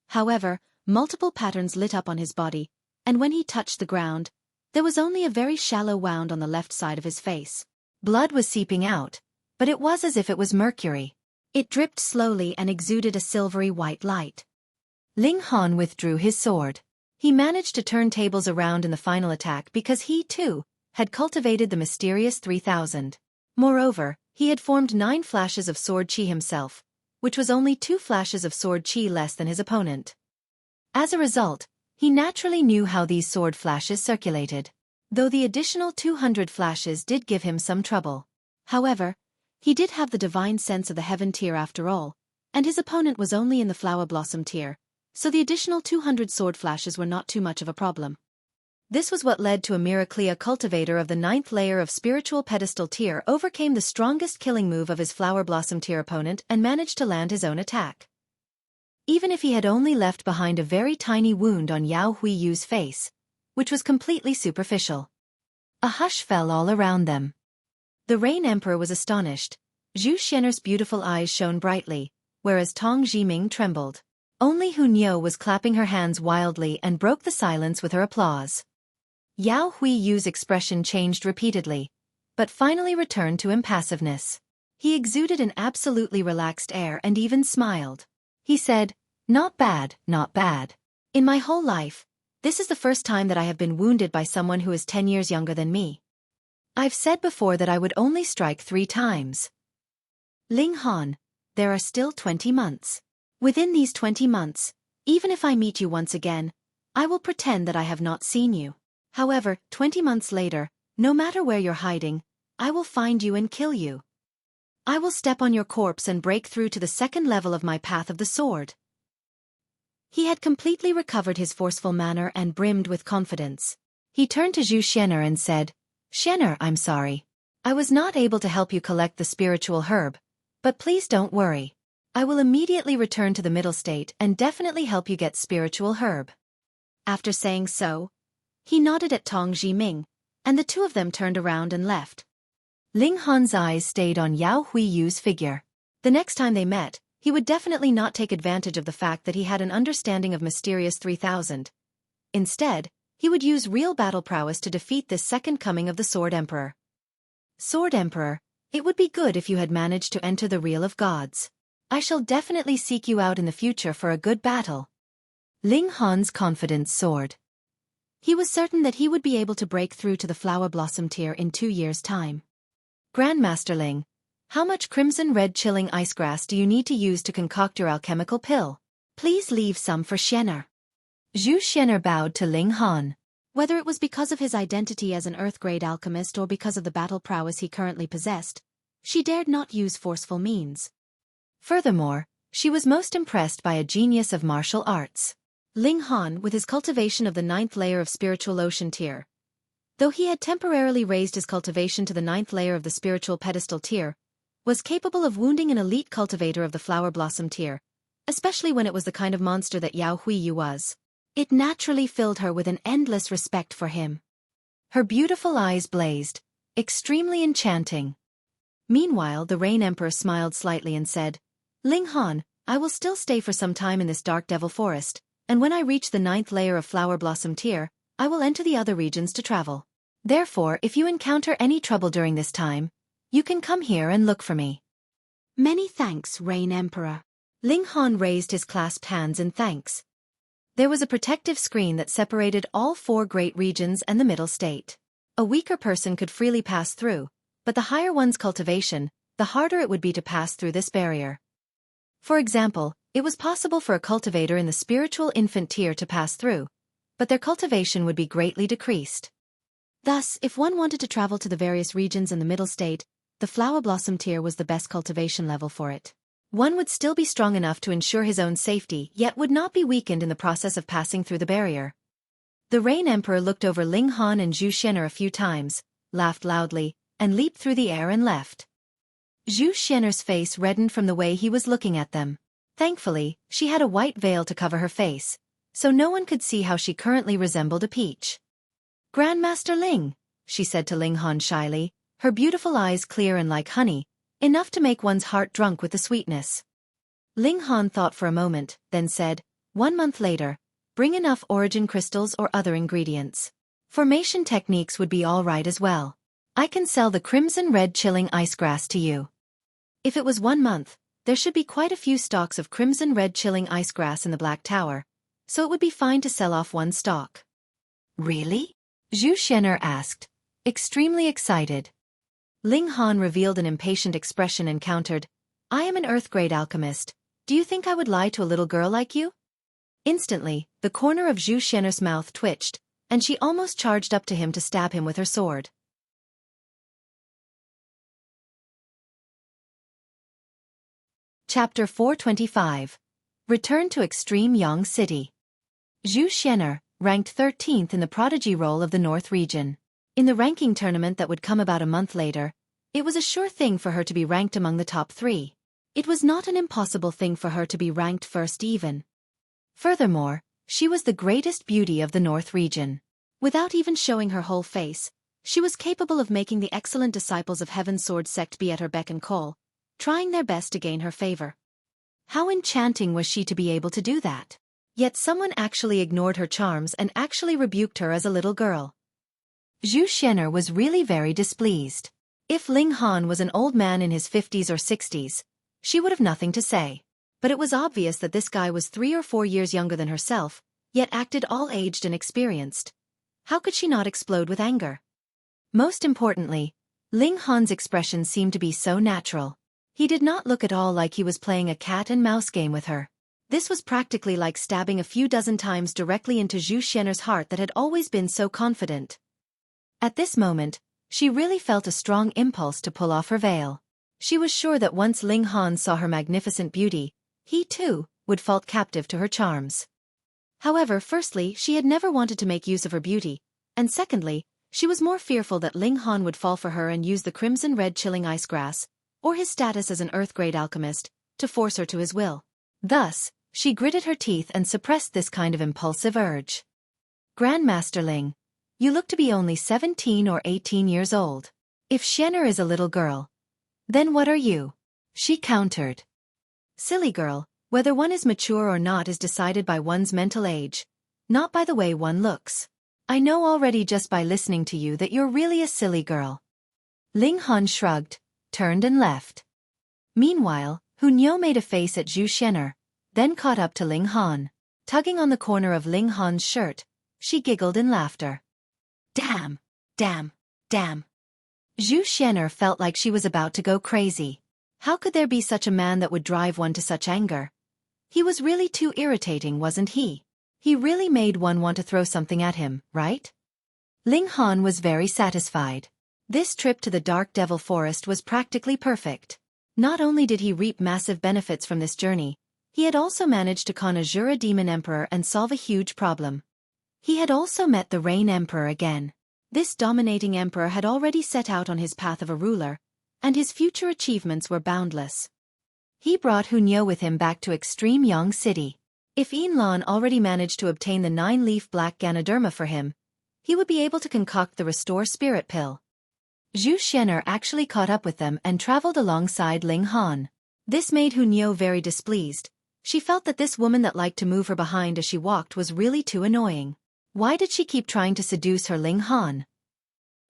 However, multiple patterns lit up on his body, and when he touched the ground, there was only a very shallow wound on the left side of his face. Blood was seeping out, but it was as if it was mercury. It dripped slowly and exuded a silvery white light. Ling Han withdrew his sword. He managed to turn tables around in the final attack because he, too, had cultivated the mysterious 3,000. Moreover, he had formed 9 flashes of sword chi himself, which was only 2 flashes of sword chi less than his opponent. As a result, he naturally knew how these sword flashes circulated, though the additional 200 flashes did give him some trouble. However, he did have the divine sense of the heaven tier after all, and his opponent was only in the flower blossom tier, so the additional 200 sword flashes were not too much of a problem. This was what led to a miracle. A cultivator of the 9th layer of spiritual pedestal tier overcame the strongest killing move of his flower blossom tier opponent and managed to land his own attack. Even if he had only left behind a very tiny wound on Yao Hui Yu's face, which was completely superficial. A hush fell all around them. The Rain Emperor was astonished. Zhu Xian'er's beautiful eyes shone brightly, whereas Tong Zhiming trembled. Only Hu Niu was clapping her hands wildly and broke the silence with her applause. Yao Hui Yu's expression changed repeatedly, but finally returned to impassiveness. He exuded an absolutely relaxed air and even smiled. He said, "Not bad, not bad. In my whole life, this is the first time that I have been wounded by someone who is 10 years younger than me. I've said before that I would only strike 3 times. Ling Han, there are still 20 months. Within these 20 months, even if I meet you once again, I will pretend that I have not seen you. However, 20 months later, no matter where you're hiding, I will find you and kill you. I will step on your corpse and break through to the 2nd level of my path of the sword." He had completely recovered his forceful manner and brimmed with confidence. He turned to Zhu Xian'er and said, "Xian'er, I'm sorry. I was not able to help you collect the spiritual herb, but please don't worry. I will immediately return to the middle state and definitely help you get spiritual herb." After saying so, he nodded at Tong Zhiming, and the two of them turned around and left. Ling Han's eyes stayed on Yao Hui Yu's figure. The next time they met, he would definitely not take advantage of the fact that he had an understanding of mysterious 3,000. Instead, he would use real battle prowess to defeat this second coming of the Sword Emperor. "Sword Emperor, it would be good if you had managed to enter the Realm of Gods. I shall definitely seek you out in the future for a good battle." Ling Han's confidence soared. He was certain that he would be able to break through to the Flower Blossom tier in 2 years' time. "Grandmaster Ling, how much crimson red chilling ice grass do you need to use to concoct your alchemical pill? Please leave some for Xian'er." Zhu Xian'er bowed to Ling Han. Whether it was because of his identity as an earth-grade alchemist or because of the battle prowess he currently possessed, she dared not use forceful means. Furthermore, she was most impressed by a genius of martial arts. Ling Han, with his cultivation of the 9th layer of spiritual ocean tier. Though he had temporarily raised his cultivation to the 9th layer of the spiritual pedestal tier, was capable of wounding an elite cultivator of the flower blossom tier, especially when it was the kind of monster that Yao Hui Yu was. It naturally filled her with an endless respect for him. Her beautiful eyes blazed, Extremely enchanting. Meanwhile, the Rain Emperor smiled slightly and said, Ling Han, I will still stay for some time in this dark devil forest, and when I reach the 9th layer of Flower Blossom Tier, I will enter the other regions to travel. Therefore, if you encounter any trouble during this time, you can come here and look for me. Many thanks, Rain Emperor. Ling Han raised his clasped hands in thanks. There was a protective screen that separated all 4 great regions and the middle state. A weaker person could freely pass through, but the higher one's cultivation, the harder it would be to pass through this barrier. For example, it was possible for a cultivator in the spiritual infant tier to pass through, but their cultivation would be greatly decreased. Thus, if one wanted to travel to the various regions in the middle state, the Flower Blossom tier was the best cultivation level for it. One would still be strong enough to ensure his own safety, yet would not be weakened in the process of passing through the barrier. The Rain Emperor looked over Ling Han and Zhu Xian'er a few times, laughed loudly, and leaped through the air and left. Zhu Xian'er's face reddened from the way he was looking at them. Thankfully, she had a white veil to cover her face, so no one could see how she currently resembled a peach. Grandmaster Ling, she said to Ling Han shyly, her beautiful eyes clear and like honey, enough to make one's heart drunk with the sweetness. Ling Han thought for a moment, then said, 1 month later, bring enough origin crystals or other ingredients. Formation techniques would be all right as well. I can sell the crimson red chilling ice grass to you. If it was 1 month, there should be quite a few stalks of crimson red chilling ice grass in the Black Tower, so it would be fine to sell off 1 stalk. Really? Zhu Xian'er asked, extremely excited. Ling Han revealed an impatient expression and countered, I am an earth-grade alchemist. Do you think I would lie to a little girl like you? Instantly, the corner of Zhu Xian'er's mouth twitched, and she almost charged up to him to stab him with her sword. Chapter 425. Return to Extreme Yang City. Zhu Xian'er, ranked 13th in the prodigy roll of the North region. In the ranking tournament that would come about a month later, it was a sure thing for her to be ranked among the top 3. It was not an impossible thing for her to be ranked first even. Furthermore, she was the greatest beauty of the North region. Without even showing her whole face, she was capable of making the excellent disciples of Heaven's Sword sect be at her beck and call, trying their best to gain her favor. How enchanting was she to be able to do that? Yet someone actually ignored her charms and actually rebuked her as a little girl. Zhu Xian'er was really very displeased. If Ling Han was an old man in his 50s or 60s, she would have nothing to say. But it was obvious that this guy was 3 or 4 years younger than herself, yet acted all aged and experienced. How could she not explode with anger? Most importantly, Ling Han's expression seemed to be so natural. He did not look at all like he was playing a cat-and-mouse game with her. This was practically like stabbing a few dozen times directly into Zhu Xian'er's heart that had always been so confident. At this moment, she really felt a strong impulse to pull off her veil. She was sure that once Ling Han saw her magnificent beauty, he too would fall captive to her charms. However, firstly, she had never wanted to make use of her beauty, and secondly, she was more fearful that Ling Han would fall for her and use the crimson red chilling ice grass, or his status as an earth-grade alchemist, to force her to his will. Thus, she gritted her teeth and suppressed this kind of impulsive urge. Grandmaster Ling, you look to be only 17 or 18 years old. If Xian'er is a little girl, then what are you? She countered. Silly girl, whether one is mature or not is decided by one's mental age, not by the way one looks. I know already just by listening to you that you're really a silly girl. Ling Han shrugged, turned and left. Meanwhile, Hunyou made a face at Zhu Xian'er, then caught up to Ling Han. Tugging on the corner of Ling Han's shirt, she giggled in laughter. Damn! Damn! Damn! Zhu Xian'er felt like she was about to go crazy. How could there be such a man that would drive one to such anger? He was really too irritating, wasn't he? He really made one want to throw something at him, right? Ling Han was very satisfied. This trip to the Dark Devil Forest was practically perfect. Not only did he reap massive benefits from this journey, he had also managed to conjure a demon emperor and solve a huge problem. He had also met the Rain Emperor again. This dominating emperor had already set out on his path of a ruler, and his future achievements were boundless. He brought Hunyou with him back to Extreme Yang City. If Lan already managed to obtain the 9-leaf black Ganoderma for him, he would be able to concoct the Restore Spirit Pill. Zhu Xian'er actually caught up with them and traveled alongside Ling Han. This made Hu Niu very displeased. She felt that this woman that liked to move her behind as she walked was really too annoying. Why did she keep trying to seduce her Ling Han?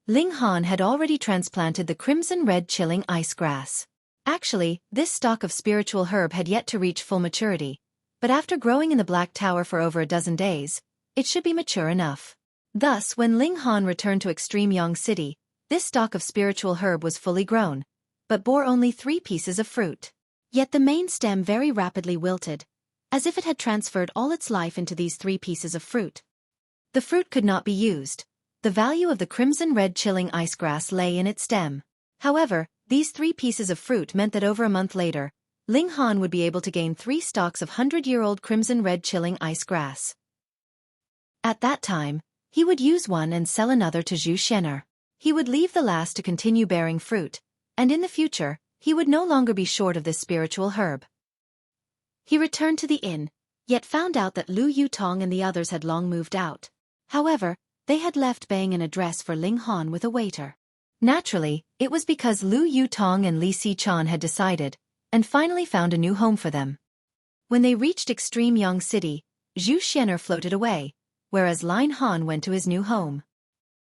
Ling Han had already transplanted the crimson-red chilling ice grass. Actually, this stalk of spiritual herb had yet to reach full maturity, but after growing in the Black Tower for over a dozen days, it should be mature enough. Thus, when Ling Han returned to Extreme Yang City, this stalk of spiritual herb was fully grown, but bore only 3 pieces of fruit. Yet the main stem very rapidly wilted, as if it had transferred all its life into these 3 pieces of fruit. The fruit could not be used. The value of the crimson-red chilling ice grass lay in its stem. However, these 3 pieces of fruit meant that over a month later, Ling Han would be able to gain 3 stalks of 100-year-old crimson-red chilling ice grass. At that time, he would use one and sell another to Zhu Xian'er. He would leave the last to continue bearing fruit, and in the future, he would no longer be short of this spiritual herb. He returned to the inn, yet found out that Lu Yutong and the others had long moved out. However, they had left Bang an address for Ling Han with a waiter. Naturally, it was because Lu Yutong and Li Xichan had decided, and finally found a new home for them. When they reached Extreme Yang City, Zhu Xian'er floated away, whereas Ling Han went to his new home.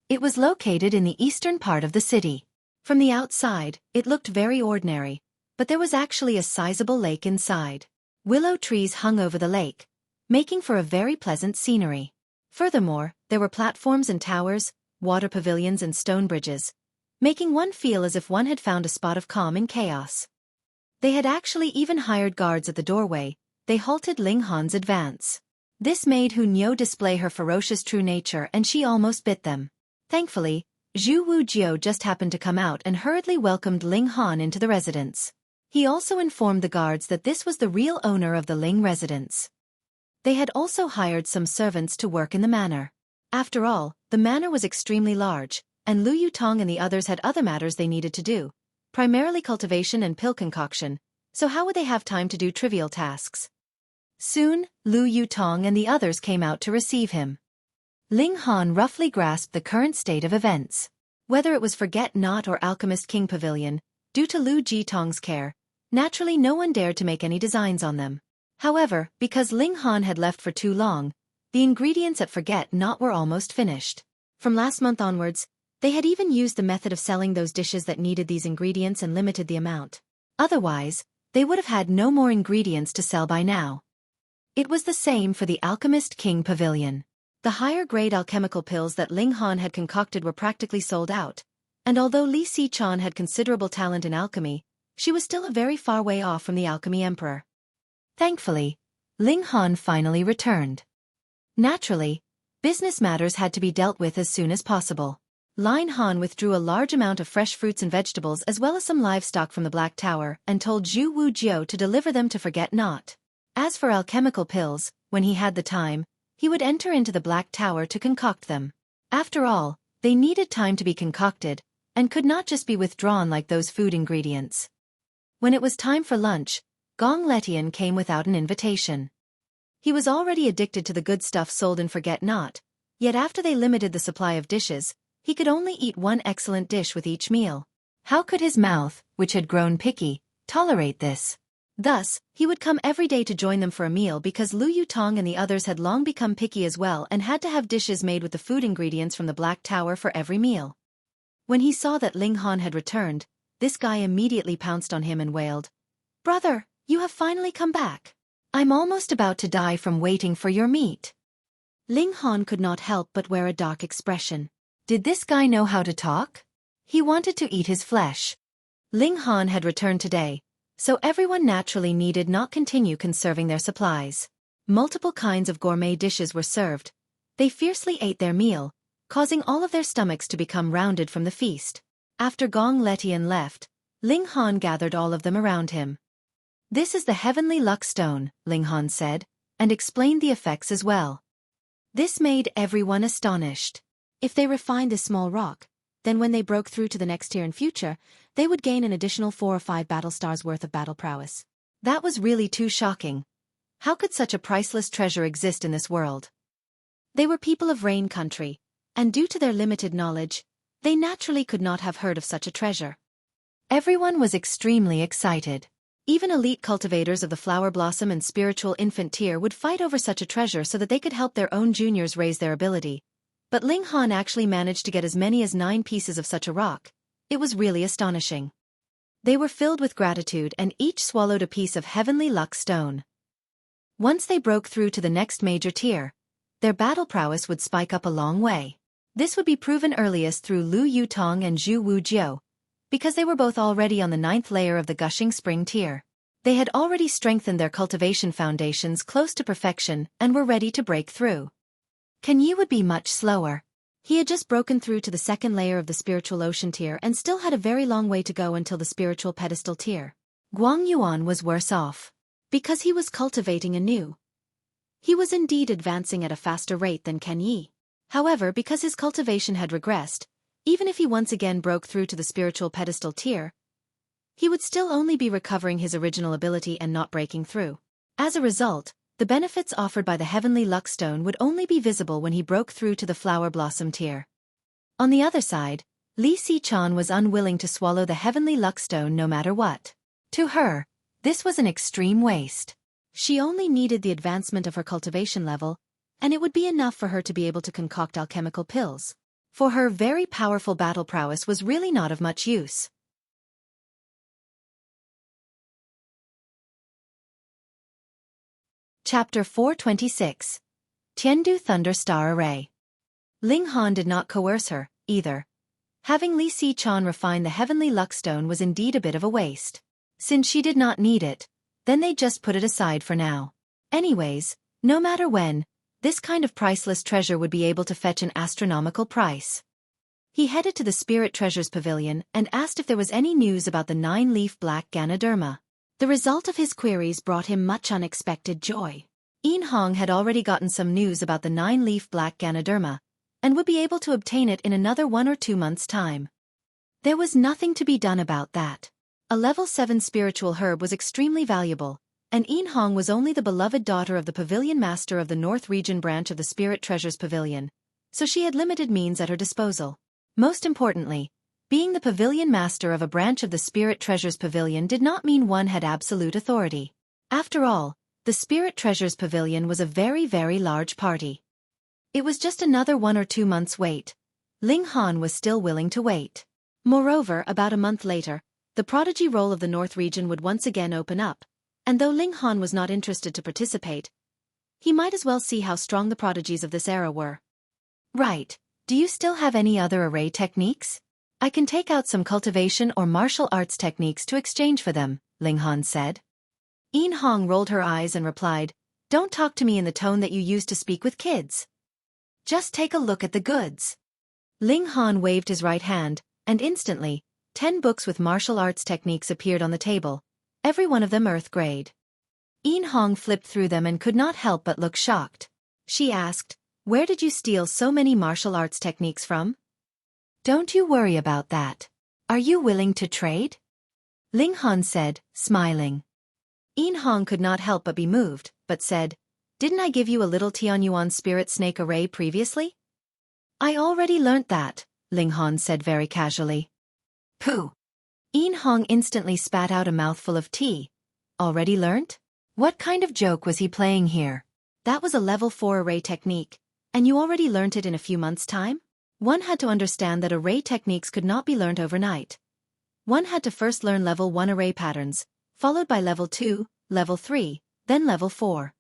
It was located in the eastern part of the city. From the outside, it looked very ordinary, but there was actually a sizable lake inside. Willow trees hung over the lake, making for a very pleasant scenery. Furthermore, there were platforms and towers, water pavilions and stone bridges, making one feel as if one had found a spot of calm in chaos. They had actually even hired guards at the doorway. They halted Ling Han's advance. This made Hu Niu display her ferocious true nature and she almost bit them. Thankfully, Zhu Wujiu just happened to come out and hurriedly welcomed Ling Han into the residence. He also informed the guards that this was the real owner of the Ling residence. They had also hired some servants to work in the manor. After all, the manor was extremely large, and Lu Yutong and the others had other matters they needed to do, primarily cultivation and pill concoction, so how would they have time to do trivial tasks? Soon, Lu Yutong and the others came out to receive him. Ling Han roughly grasped the current state of events. Whether it was Forget-Not or Alchemist King Pavilion, due to Lu Jitong's care, naturally no one dared to make any designs on them. However, because Ling Han had left for too long, the ingredients at Forget-Not were almost finished. From last month onwards, they had even used the method of selling those dishes that needed these ingredients and limited the amount. Otherwise, they would have had no more ingredients to sell by now. It was the same for the Alchemist King Pavilion. The higher-grade alchemical pills that Ling Han had concocted were practically sold out, and although Li Xichan had considerable talent in alchemy, she was still a very far way off from the alchemy emperor. Thankfully, Ling Han finally returned. Naturally, business matters had to be dealt with as soon as possible. Ling Han withdrew a large amount of fresh fruits and vegetables as well as some livestock from the Black Tower and told Zhu Wujiu to deliver them to Forget-Not. As for alchemical pills, when he had the time, he would enter into the Black Tower to concoct them. After all, they needed time to be concocted, and could not just be withdrawn like those food ingredients. When it was time for lunch, Gong Letian came without an invitation. He was already addicted to the good stuff sold in Forget-Not, yet after they limited the supply of dishes, he could only eat one excellent dish with each meal. How could his mouth, which had grown picky, tolerate this? Thus, he would come every day to join them for a meal because Lu Yutong and the others had long become picky as well and had to have dishes made with the food ingredients from the Black Tower for every meal. When he saw that Ling Han had returned, this guy immediately pounced on him and wailed, "Brother, you have finally come back. I'm almost about to die from waiting for your meat." Ling Han could not help but wear a dark expression. Did this guy know how to talk? He wanted to eat his flesh. Ling Han had returned today, so everyone naturally needed not continue conserving their supplies. Multiple kinds of gourmet dishes were served. They fiercely ate their meal, causing all of their stomachs to become rounded from the feast. After Gong Letian left, Ling Han gathered all of them around him. "This is the heavenly luck stone," Ling Han said, and explained the effects as well. This made everyone astonished. If they refined this small rock, then when they broke through to the next tier in future, they would gain an additional 4 or 5 battle stars worth of battle prowess. That was really too shocking. How could such a priceless treasure exist in this world? They were people of Rain Country, and due to their limited knowledge, They naturally could not have heard of such a treasure. Everyone was extremely excited. Even elite cultivators of the flower blossom and spiritual infant tier would fight over such a treasure so that they could help their own juniors raise their ability. But Ling Han actually managed to get as many as 9 pieces of such a rock. It was really astonishing. They were filled with gratitude and each swallowed a piece of heavenly luck stone. Once they broke through to the next major tier, their battle prowess would spike up a long way. This would be proven earliest through Lu Yutong and Zhu Wujiu, because they were both already on the 9th layer of the Gushing Spring tier. They had already strengthened their cultivation foundations close to perfection and were ready to break through. Ken Yi would be much slower. He had just broken through to the 2nd layer of the spiritual ocean tier and still had a very long way to go until the spiritual pedestal tier. Guang Yuan was worse off. Because he was cultivating anew. He was indeed advancing at a faster rate than Ken Yi. However, because his cultivation had regressed, even if he once again broke through to the spiritual pedestal tier, he would still only be recovering his original ability and not breaking through. As a result, the benefits offered by the heavenly luck stone would only be visible when he broke through to the flower blossom tier. On the other side, Li Si-chan was unwilling to swallow the heavenly luck stone no matter what. To her, this was an extreme waste. She only needed the advancement of her cultivation level, and it would be enough for her to be able to concoct alchemical pills. For her, very powerful battle prowess was really not of much use. Chapter 426. Tiandu Thunder Star Array. Ling Han did not coerce her, either. Having Li Si-chan refine the heavenly luck stone was indeed a bit of a waste. Since she did not need it, then they just put it aside for now. Anyways, no matter when, this kind of priceless treasure would be able to fetch an astronomical price. He headed to the Spirit Treasures Pavilion and asked if there was any news about the 9-leaf black Ganoderma. The result of his queries brought him much unexpected joy. Yin Hong had already gotten some news about the 9-leaf black Ganoderma, and would be able to obtain it in another 1 or 2 months' time. There was nothing to be done about that. A level 7 spiritual herb was extremely valuable, and Yin Hong was only the beloved daughter of the pavilion master of the North Region branch of the Spirit Treasures Pavilion, so she had limited means at her disposal. Most importantly, being the pavilion master of a branch of the Spirit Treasures Pavilion did not mean one had absolute authority. After all, the Spirit Treasures Pavilion was a very, very large party. It was just another 1 or 2 months' wait. Ling Han was still willing to wait. Moreover, about a month later, the prodigy role of the North Region would once again open up, and though Ling Han was not interested to participate, he might as well see how strong the prodigies of this era were. Right, do you still have any other array techniques? I can take out some cultivation or martial arts techniques to exchange for them, Ling Han said. Yin Hong rolled her eyes and replied, "Don't talk to me in the tone that you use to speak with kids. Just take a look at the goods." Ling Han waved his right hand, and instantly, 10 books with martial arts techniques appeared on the table, every one of them earth grade. Yin Hong flipped through them and could not help but look shocked. She asked, "Where did you steal so many martial arts techniques from?" "Don't you worry about that. Are you willing to trade?" Ling Han said, smiling. Yin Hong could not help but be moved, but said, "Didn't I give you a little Tianyuan spirit snake array previously?" "I already learnt that," Ling Han said very casually. "Pooh!" Yin Hong instantly spat out a mouthful of tea. "Already learnt? What kind of joke was he playing here? That was a level 4 array technique, and you already learnt it in a few months' time?" One had to understand that array techniques could not be learnt overnight. One had to first learn level 1 array patterns, followed by level 2, level 3, then level 4.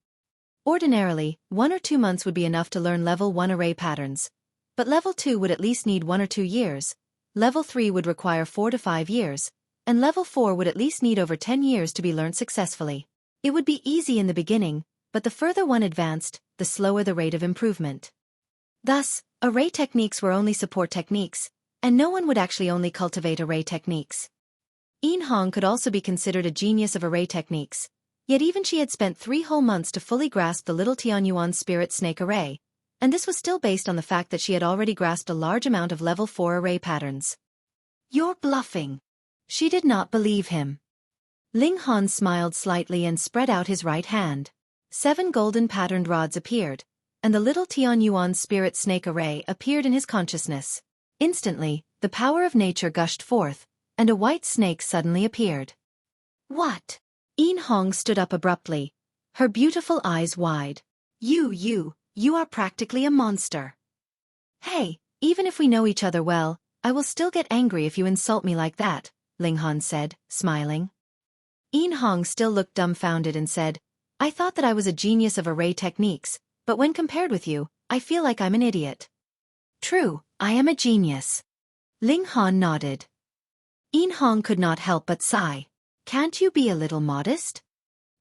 Ordinarily, 1 or 2 months would be enough to learn level 1 array patterns, but level 2 would at least need 1 or 2 years, level 3 would require 4 to 5 years, and level 4 would at least need over 10 years to be learnt successfully. It would be easy in the beginning, but the further one advanced, the slower the rate of improvement. Thus, array techniques were only support techniques, and no one would actually only cultivate array techniques. Yin Hong could also be considered a genius of array techniques, yet even she had spent 3 whole months to fully grasp the little Tianyuan spirit snake array, and this was still based on the fact that she had already grasped a large amount of level 4 array patterns. "You're bluffing." She did not believe him. Ling Han smiled slightly and spread out his right hand. 7 golden patterned rods appeared, and the little Tianyuan spirit snake array appeared in his consciousness. Instantly, the power of nature gushed forth, and a white snake suddenly appeared. What? Yin Hong stood up abruptly, her beautiful eyes wide. You are practically a monster. Hey, even if we know each other well, I will still get angry if you insult me like that, Ling Han said, smiling. Yin Hong still looked dumbfounded and said, I thought that I was a genius of array techniques, but when compared with you, I feel like I'm an idiot. True, I am a genius. Ling Han nodded. Yin Hong could not help but sigh. Can't you be a little modest?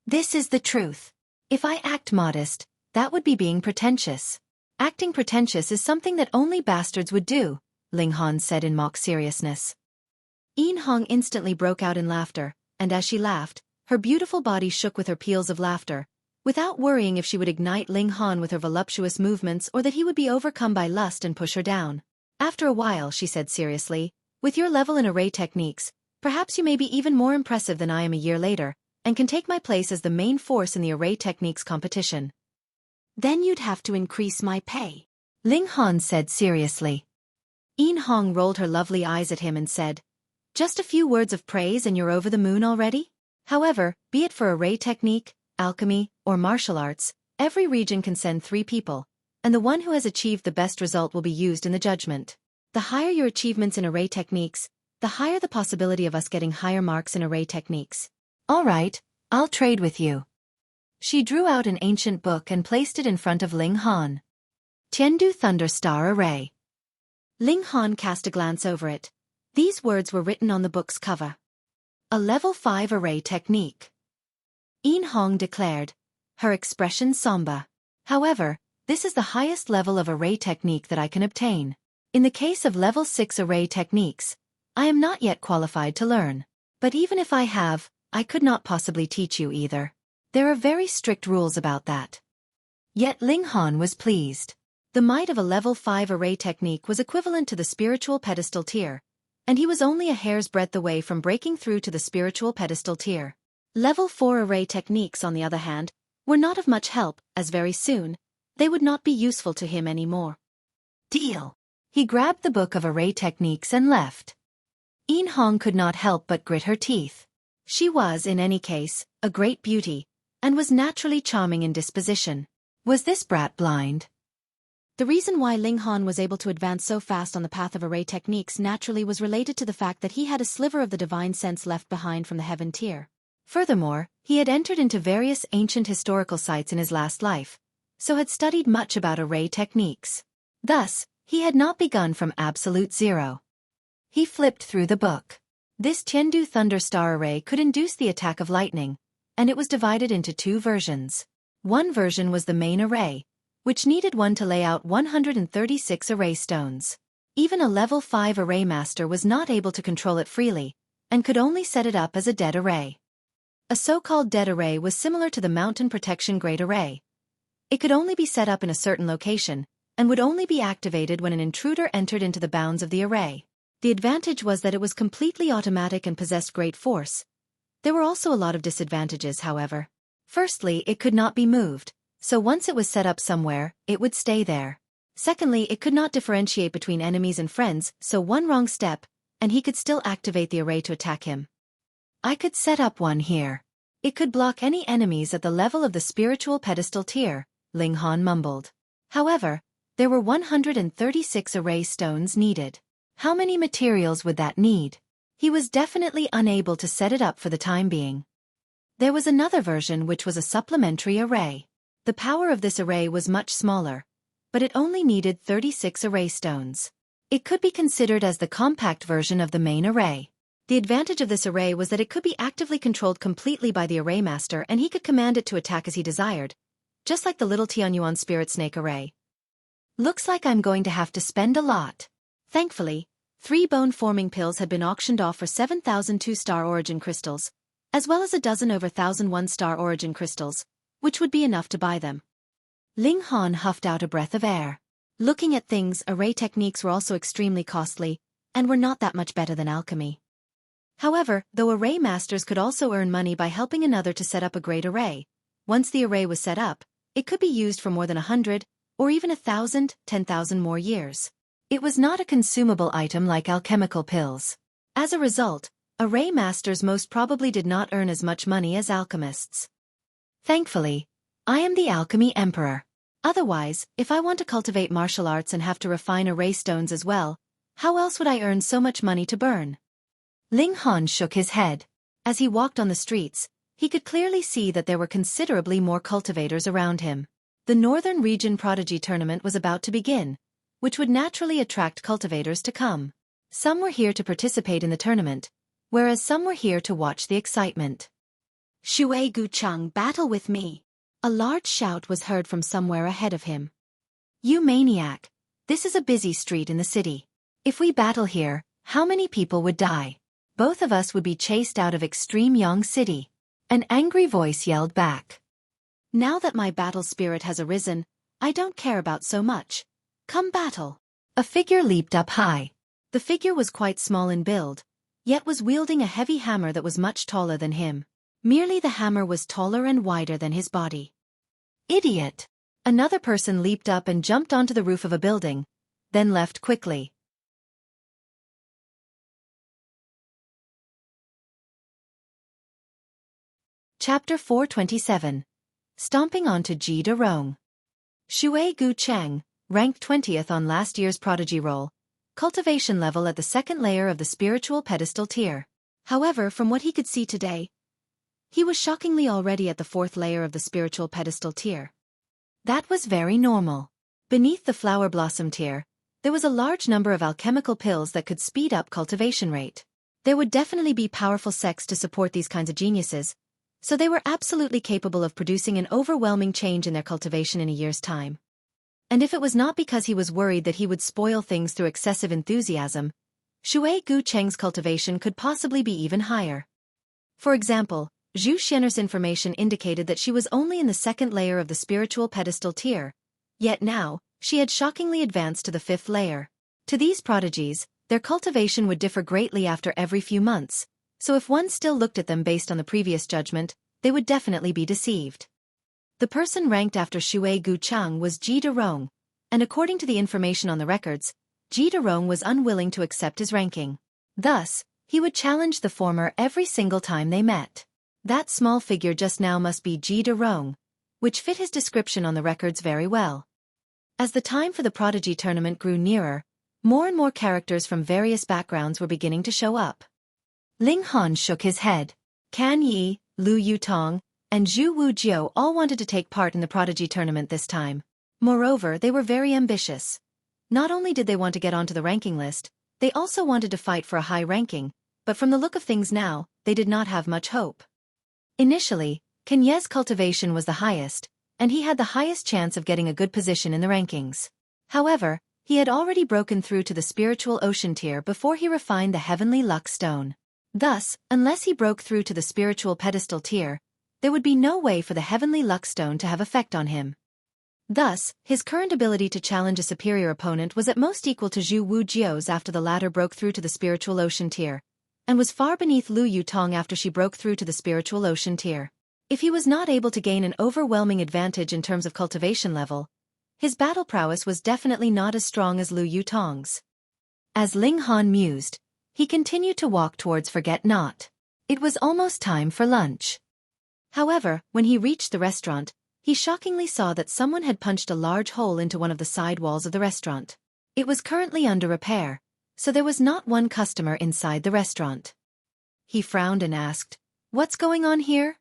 This is the truth. If I act modest, that would be being pretentious. Acting pretentious is something that only bastards would do, Ling Han said in mock seriousness. Yin Hong instantly broke out in laughter, and as she laughed, her beautiful body shook with her peals of laughter, without worrying if she would ignite Ling Han with her voluptuous movements or that he would be overcome by lust and push her down. After a while, she said seriously, with your level in array techniques, perhaps you may be even more impressive than I am a year later, and can take my place as the main force in the array techniques competition. Then you'd have to increase my pay, Ling Han said seriously. Yin Hong rolled her lovely eyes at him and said, just a few words of praise and you're over the moon already? However, be it for array technique, alchemy, or martial arts, every region can send 3 people, and the one who has achieved the best result will be used in the judgment. The higher your achievements in array techniques, the higher the possibility of us getting higher marks in array techniques. All right, I'll trade with you. She drew out an ancient book and placed it in front of Ling Han. Tiandu Thunderstar Array. Ling Han cast a glance over it. These words were written on the book's cover. A level 5 array technique. Yin Hong declared, her expression somber. However, this is the highest level of array technique that I can obtain. In the case of level 6 array techniques, I am not yet qualified to learn. But even if I have, I could not possibly teach you either. There are very strict rules about that. Yet Ling Han was pleased. The might of a level 5 array technique was equivalent to the spiritual pedestal tier, and he was only a hair's breadth away from breaking through to the spiritual pedestal tier. Level 4 array techniques, on the other hand, were not of much help, as very soon, they would not be useful to him anymore. Deal. He grabbed the book of array techniques and left. Yin Hong could not help but grit her teeth. She was, in any case, a great beauty, and was naturally charming in disposition. Was this brat blind? The reason why Ling Han was able to advance so fast on the path of array techniques naturally was related to the fact that he had a sliver of the divine sense left behind from the heaven tier. Furthermore, he had entered into various ancient historical sites in his last life, so had studied much about array techniques. Thus, he had not begun from absolute zero. He flipped through the book. This Tiandu Thunderstar Array could induce the attack of lightning, and it was divided into 2 versions. One version was the main array, which needed one to lay out 136 array stones. Even a level 5 array master was not able to control it freely, and could only set it up as a dead array. A so-called dead array was similar to the Mountain Protection Great Array. It could only be set up in a certain location, and would only be activated when an intruder entered into the bounds of the array. The advantage was that it was completely automatic and possessed great force. There were also a lot of disadvantages, however. Firstly, it could not be moved, so once it was set up somewhere, it would stay there. Secondly, it could not differentiate between enemies and friends, so one wrong step, and he could still activate the array to attack him. I could set up one here. It could block any enemies at the level of the spiritual pedestal tier, Ling Han mumbled. However, there were 136 array stones needed. How many materials would that need? He was definitely unable to set it up for the time being. There was another version which was a supplementary array. The power of this array was much smaller, but it only needed 36 array stones. It could be considered as the compact version of the main array. The advantage of this array was that it could be actively controlled completely by the array master and he could command it to attack as he desired, just like the little Yuan spirit snake array. Looks like I'm going to have to spend a lot. Thankfully, 3 bone-forming pills had been auctioned off for 7,000 2-star origin crystals, as well as a dozen over 1,000 1-star origin crystals, which would be enough to buy them. Ling Han huffed out a breath of air. Looking at things, array techniques were also extremely costly, and were not that much better than alchemy. However, though array masters could also earn money by helping another to set up a great array, once the array was set up, it could be used for more than 100, or even 1,000, 10,000 more years. It was not a consumable item like alchemical pills. As a result, array masters most probably did not earn as much money as alchemists. Thankfully, I am the alchemy emperor. Otherwise, if I want to cultivate martial arts and have to refine array stones as well, how else would I earn so much money to burn? Ling Han shook his head. As he walked on the streets, he could clearly see that there were considerably more cultivators around him. The Northern Region Prodigy Tournament was about to begin, which would naturally attract cultivators to come. Some were here to participate in the tournament, whereas some were here to watch the excitement. Shui Gucheng, battle with me. A large shout was heard from somewhere ahead of him. You maniac, this is a busy street in the city. If we battle here, how many people would die? Both of us would be chased out of Extreme Yang City. An angry voice yelled back. Now that my battle spirit has arisen, I don't care about so much. Come battle. A figure leaped up high. The figure was quite small in build, yet was wielding a heavy hammer that was much taller than him. Merely the hammer was taller and wider than his body. Idiot! Another person leaped up and jumped onto the roof of a building, then left quickly. Chapter 427. Stomping onto Ji De Rong. Shui Gucheng, ranked 20th on last year's prodigy roll, cultivation level at the second layer of the spiritual pedestal tier. However, from what he could see today, he was shockingly already at the fourth layer of the spiritual pedestal tier. That was very normal. Beneath the flower blossom tier, there was a large number of alchemical pills that could speed up cultivation rate. There would definitely be powerful sects to support these kinds of geniuses, so they were absolutely capable of producing an overwhelming change in their cultivation in a year's time. And if it was not because he was worried that he would spoil things through excessive enthusiasm, Shui Gucheng's cultivation could possibly be even higher. For example, Zhu Xian'er's information indicated that she was only in the second layer of the spiritual pedestal tier, yet now, she had shockingly advanced to the fifth layer. To these prodigies, their cultivation would differ greatly after every few months, so if one still looked at them based on the previous judgment, they would definitely be deceived. The person ranked after Shui Gucheng was Ji De Rong, and according to the information on the records, Ji De Rong was unwilling to accept his ranking. Thus, he would challenge the former every single time they met. That small figure just now must be Ji De Rong, which fit his description on the records very well. As the time for the Prodigy Tournament grew nearer, more and more characters from various backgrounds were beginning to show up. Ling Han shook his head. Kan Yi, Lu Yutong, and Zhu Wujiu all wanted to take part in the Prodigy Tournament this time. Moreover, they were very ambitious. Not only did they want to get onto the ranking list, they also wanted to fight for a high ranking, but from the look of things now, they did not have much hope. Initially, Kenye's cultivation was the highest, and he had the highest chance of getting a good position in the rankings. However, he had already broken through to the spiritual ocean tier before he refined the heavenly luck stone. Thus, unless he broke through to the spiritual pedestal tier, there would be no way for the heavenly luck stone to have effect on him. Thus, his current ability to challenge a superior opponent was at most equal to Zhu Wujiu's after the latter broke through to the spiritual ocean tier, and was far beneath Lu Yutong after she broke through to the spiritual ocean tier. If he was not able to gain an overwhelming advantage in terms of cultivation level, his battle prowess was definitely not as strong as Lu Yutong's. As Ling Han mused, he continued to walk towards Forget Not. It was almost time for lunch. However, when he reached the restaurant, he shockingly saw that someone had punched a large hole into one of the side walls of the restaurant. It was currently under repair, so there was not one customer inside the restaurant. He frowned and asked, "What's going on here?"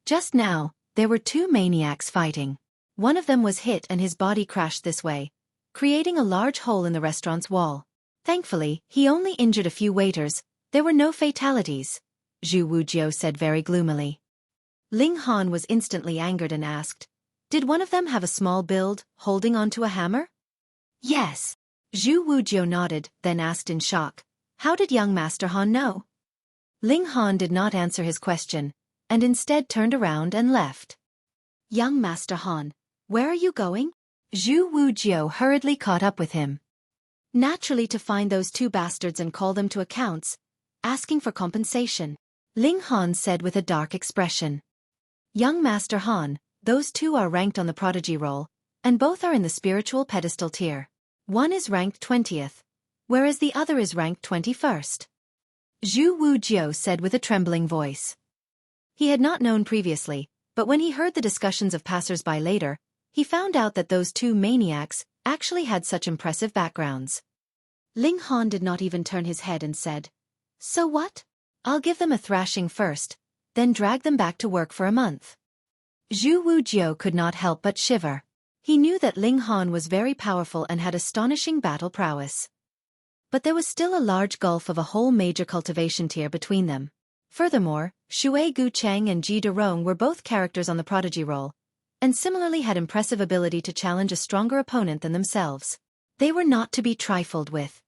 Just now, there were two maniacs fighting. One of them was hit and his body crashed this way, creating a large hole in the restaurant's wall. Thankfully, he only injured a few waiters. There were no fatalities, Zhu Wujiu said very gloomily. Ling Han was instantly angered and asked, "Did one of them have a small build, holding onto a hammer?" "Yes." Zhu Wujiu nodded, then asked in shock, "How did young Master Han know?" Ling Han did not answer his question, and instead turned around and left. "Young Master Han, where are you going?" Zhu Wujiu hurriedly caught up with him. "Naturally to find those two bastards and call them to accounts, asking for compensation," Ling Han said with a dark expression. "Young Master Han, those two are ranked on the prodigy roll, and both are in the spiritual pedestal tier. One is ranked 20th, whereas the other is ranked 21st. Zhu Wujiu said with a trembling voice. He had not known previously, but when he heard the discussions of passers-by later, he found out that those two maniacs actually had such impressive backgrounds. Ling Han did not even turn his head and said, "So what? I'll give them a thrashing first, then drag them back to work for a month." Zhu Wujiu could not help but shiver. He knew that Ling Han was very powerful and had astonishing battle prowess. But there was still a large gulf of a whole major cultivation tier between them. Furthermore, Xueqi, Cheng and Ji De Rong were both characters on the prodigy roll, and similarly had impressive ability to challenge a stronger opponent than themselves. They were not to be trifled with.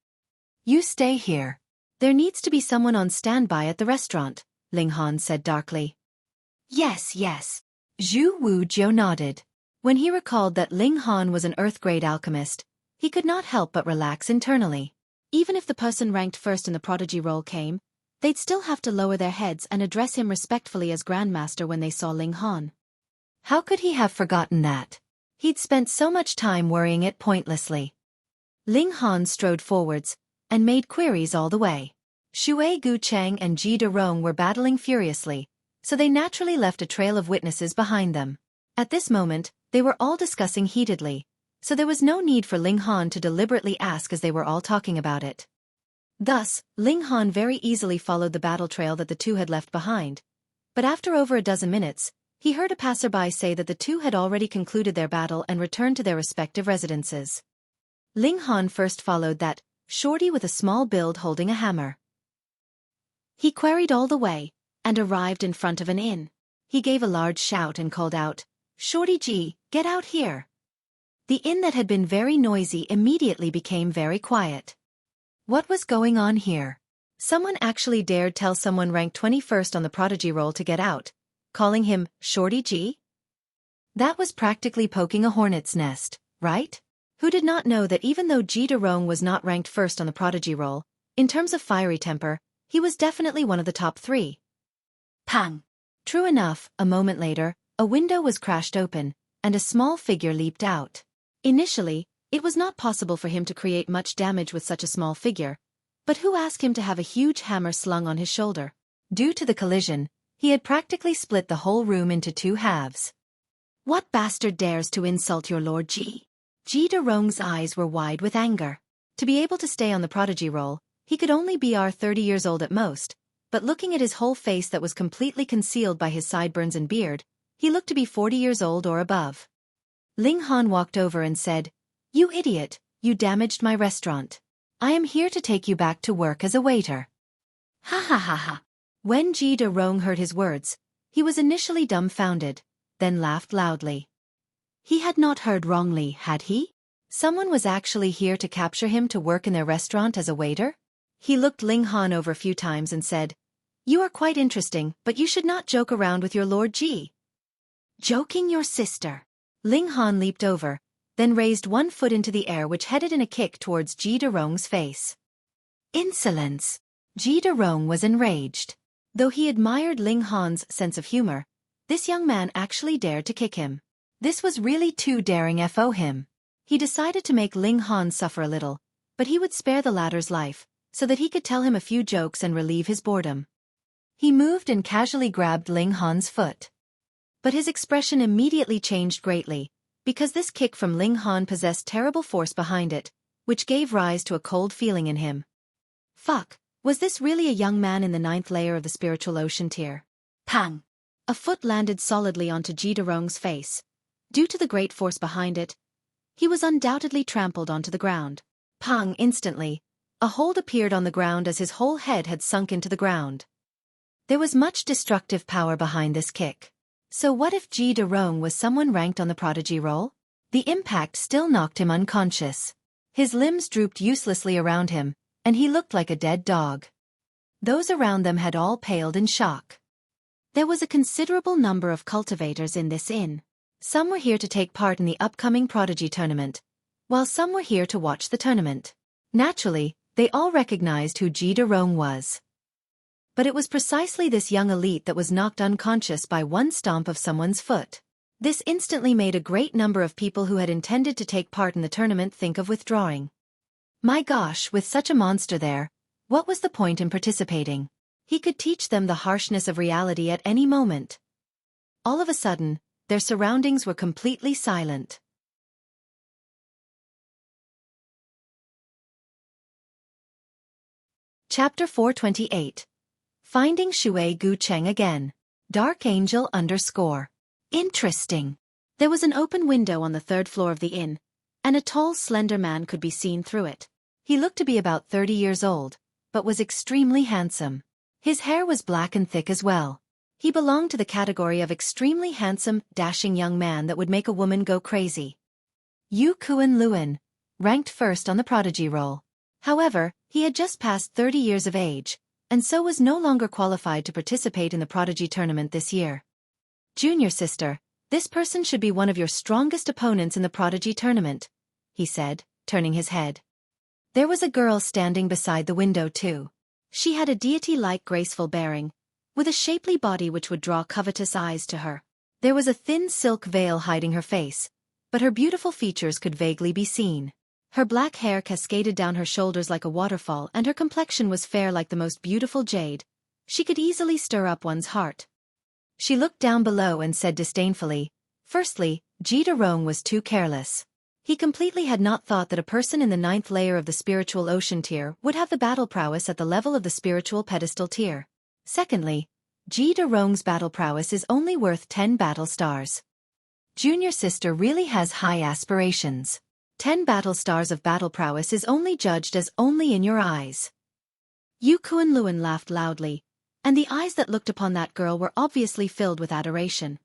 "You stay here. There needs to be someone on standby at the restaurant," Ling Han said darkly. "Yes, yes." Zhu Wujiu nodded. When he recalled that Ling Han was an earth-grade alchemist, he could not help but relax internally. Even if the person ranked first in the prodigy roll came, they'd still have to lower their heads and address him respectfully as Grandmaster when they saw Ling Han. How could he have forgotten that? He'd spent so much time worrying it pointlessly. Ling Han strode forwards and made queries all the way. Xueqi, Cheng and Ji De Rong were battling furiously, so they naturally left a trail of witnesses behind them. At this moment, they were all discussing heatedly, so there was no need for Ling Han to deliberately ask as they were all talking about it. Thus, Ling Han very easily followed the battle trail that the two had left behind, but after over a dozen minutes, he heard a passerby say that the two had already concluded their battle and returned to their respective residences. Ling Han first followed that shorty with a small build holding a hammer. He queried all the way, and arrived in front of an inn. He gave a large shout and called out, "Shorty Ji, get out here." The inn that had been very noisy immediately became very quiet. What was going on here? Someone actually dared tell someone ranked 21st on the prodigy roll to get out, calling him Shorty Ji? That was practically poking a hornet's nest, right? Who did not know that even though Ji De Rong was not ranked first on the prodigy roll, in terms of fiery temper, he was definitely one of the top 3. Pang! True enough, a moment later, a window was crashed open, and a small figure leaped out. Initially, it was not possible for him to create much damage with such a small figure, but who asked him to have a huge hammer slung on his shoulder? Due to the collision, he had practically split the whole room into 2 halves. "What bastard dares to insult your Lord Ji?" Ji De Rong's eyes were wide with anger. To be able to stay on the prodigy roll, he could only be 30 years old at most, but looking at his whole face that was completely concealed by his sideburns and beard, he looked to be 40 years old or above. Ling Han walked over and said, "You idiot, you damaged my restaurant. I am here to take you back to work as a waiter." Ha ha ha ha. When Ji De Rong heard his words, he was initially dumbfounded, then laughed loudly. He had not heard wrongly, had he? Someone was actually here to capture him to work in their restaurant as a waiter? He looked Ling Han over a few times and said, "You are quite interesting, but you should not joke around with your Lord Ji." "Joking your sister." Ling Han leaped over, then raised one foot into the air which headed in a kick towards Ji De Rong's face. Insolence! Ji De Rong was enraged. Though he admired Ling Han's sense of humor, this young man actually dared to kick him. This was really too daring for him. He decided to make Ling Han suffer a little, but he would spare the latter's life, so that he could tell him a few jokes and relieve his boredom. He moved and casually grabbed Ling Han's foot. But his expression immediately changed greatly, because this kick from Ling Han possessed terrible force behind it, which gave rise to a cold feeling in him. Fuck, was this really a young man in the 9th layer of the spiritual ocean tier? Pang! A foot landed solidly onto Ji De Rong's face. Due to the great force behind it, he was undoubtedly trampled onto the ground. Pang! Instantly, a hold appeared on the ground as his whole head had sunk into the ground. There was much destructive power behind this kick. So what if Ji De Rong was someone ranked on the prodigy roll? The impact still knocked him unconscious. His limbs drooped uselessly around him, and he looked like a dead dog. Those around them had all paled in shock. There was a considerable number of cultivators in this inn. Some were here to take part in the upcoming prodigy tournament, while some were here to watch the tournament. Naturally, they all recognized who Ji De Rong was. But it was precisely this young elite that was knocked unconscious by one stomp of someone's foot. This instantly made a great number of people who had intended to take part in the tournament think of withdrawing. My gosh, with such a monster there, what was the point in participating? He could teach them the harshness of reality at any moment. All of a sudden, their surroundings were completely silent. Chapter 428. Finding Shui Gu Cheng again. Dark Angel _ Interesting. There was an open window on the third floor of the inn, and a tall, slender man could be seen through it. He looked to be about 30 years old, but was extremely handsome. His hair was black and thick as well. He belonged to the category of extremely handsome, dashing young man that would make a woman go crazy. Yuan, ranked first on the prodigy roll. However, he had just passed 30 years of age, and so was no longer qualified to participate in the prodigy tournament this year. Junior sister, this person should be one of your strongest opponents in the prodigy tournament, he said, turning his head. There was a girl standing beside the window too. She had a deity-like graceful bearing, with a shapely body which would draw covetous eyes to her. There was a thin silk veil hiding her face, but her beautiful features could vaguely be seen. Her black hair cascaded down her shoulders like a waterfall, and her complexion was fair like the most beautiful jade. She could easily stir up one's heart. She looked down below and said disdainfully, "Firstly, Ji De Rong was too careless. He completely had not thought that a person in the 9th layer of the spiritual ocean tier would have the battle prowess at the level of the spiritual pedestal tier. Secondly, Ji De Rong's battle prowess is only worth 10 battle stars. Junior sister really has high aspirations. 10 battle stars of battle prowess is only judged as only in your eyes." Yuan laughed loudly, and the eyes that looked upon that girl were obviously filled with adoration.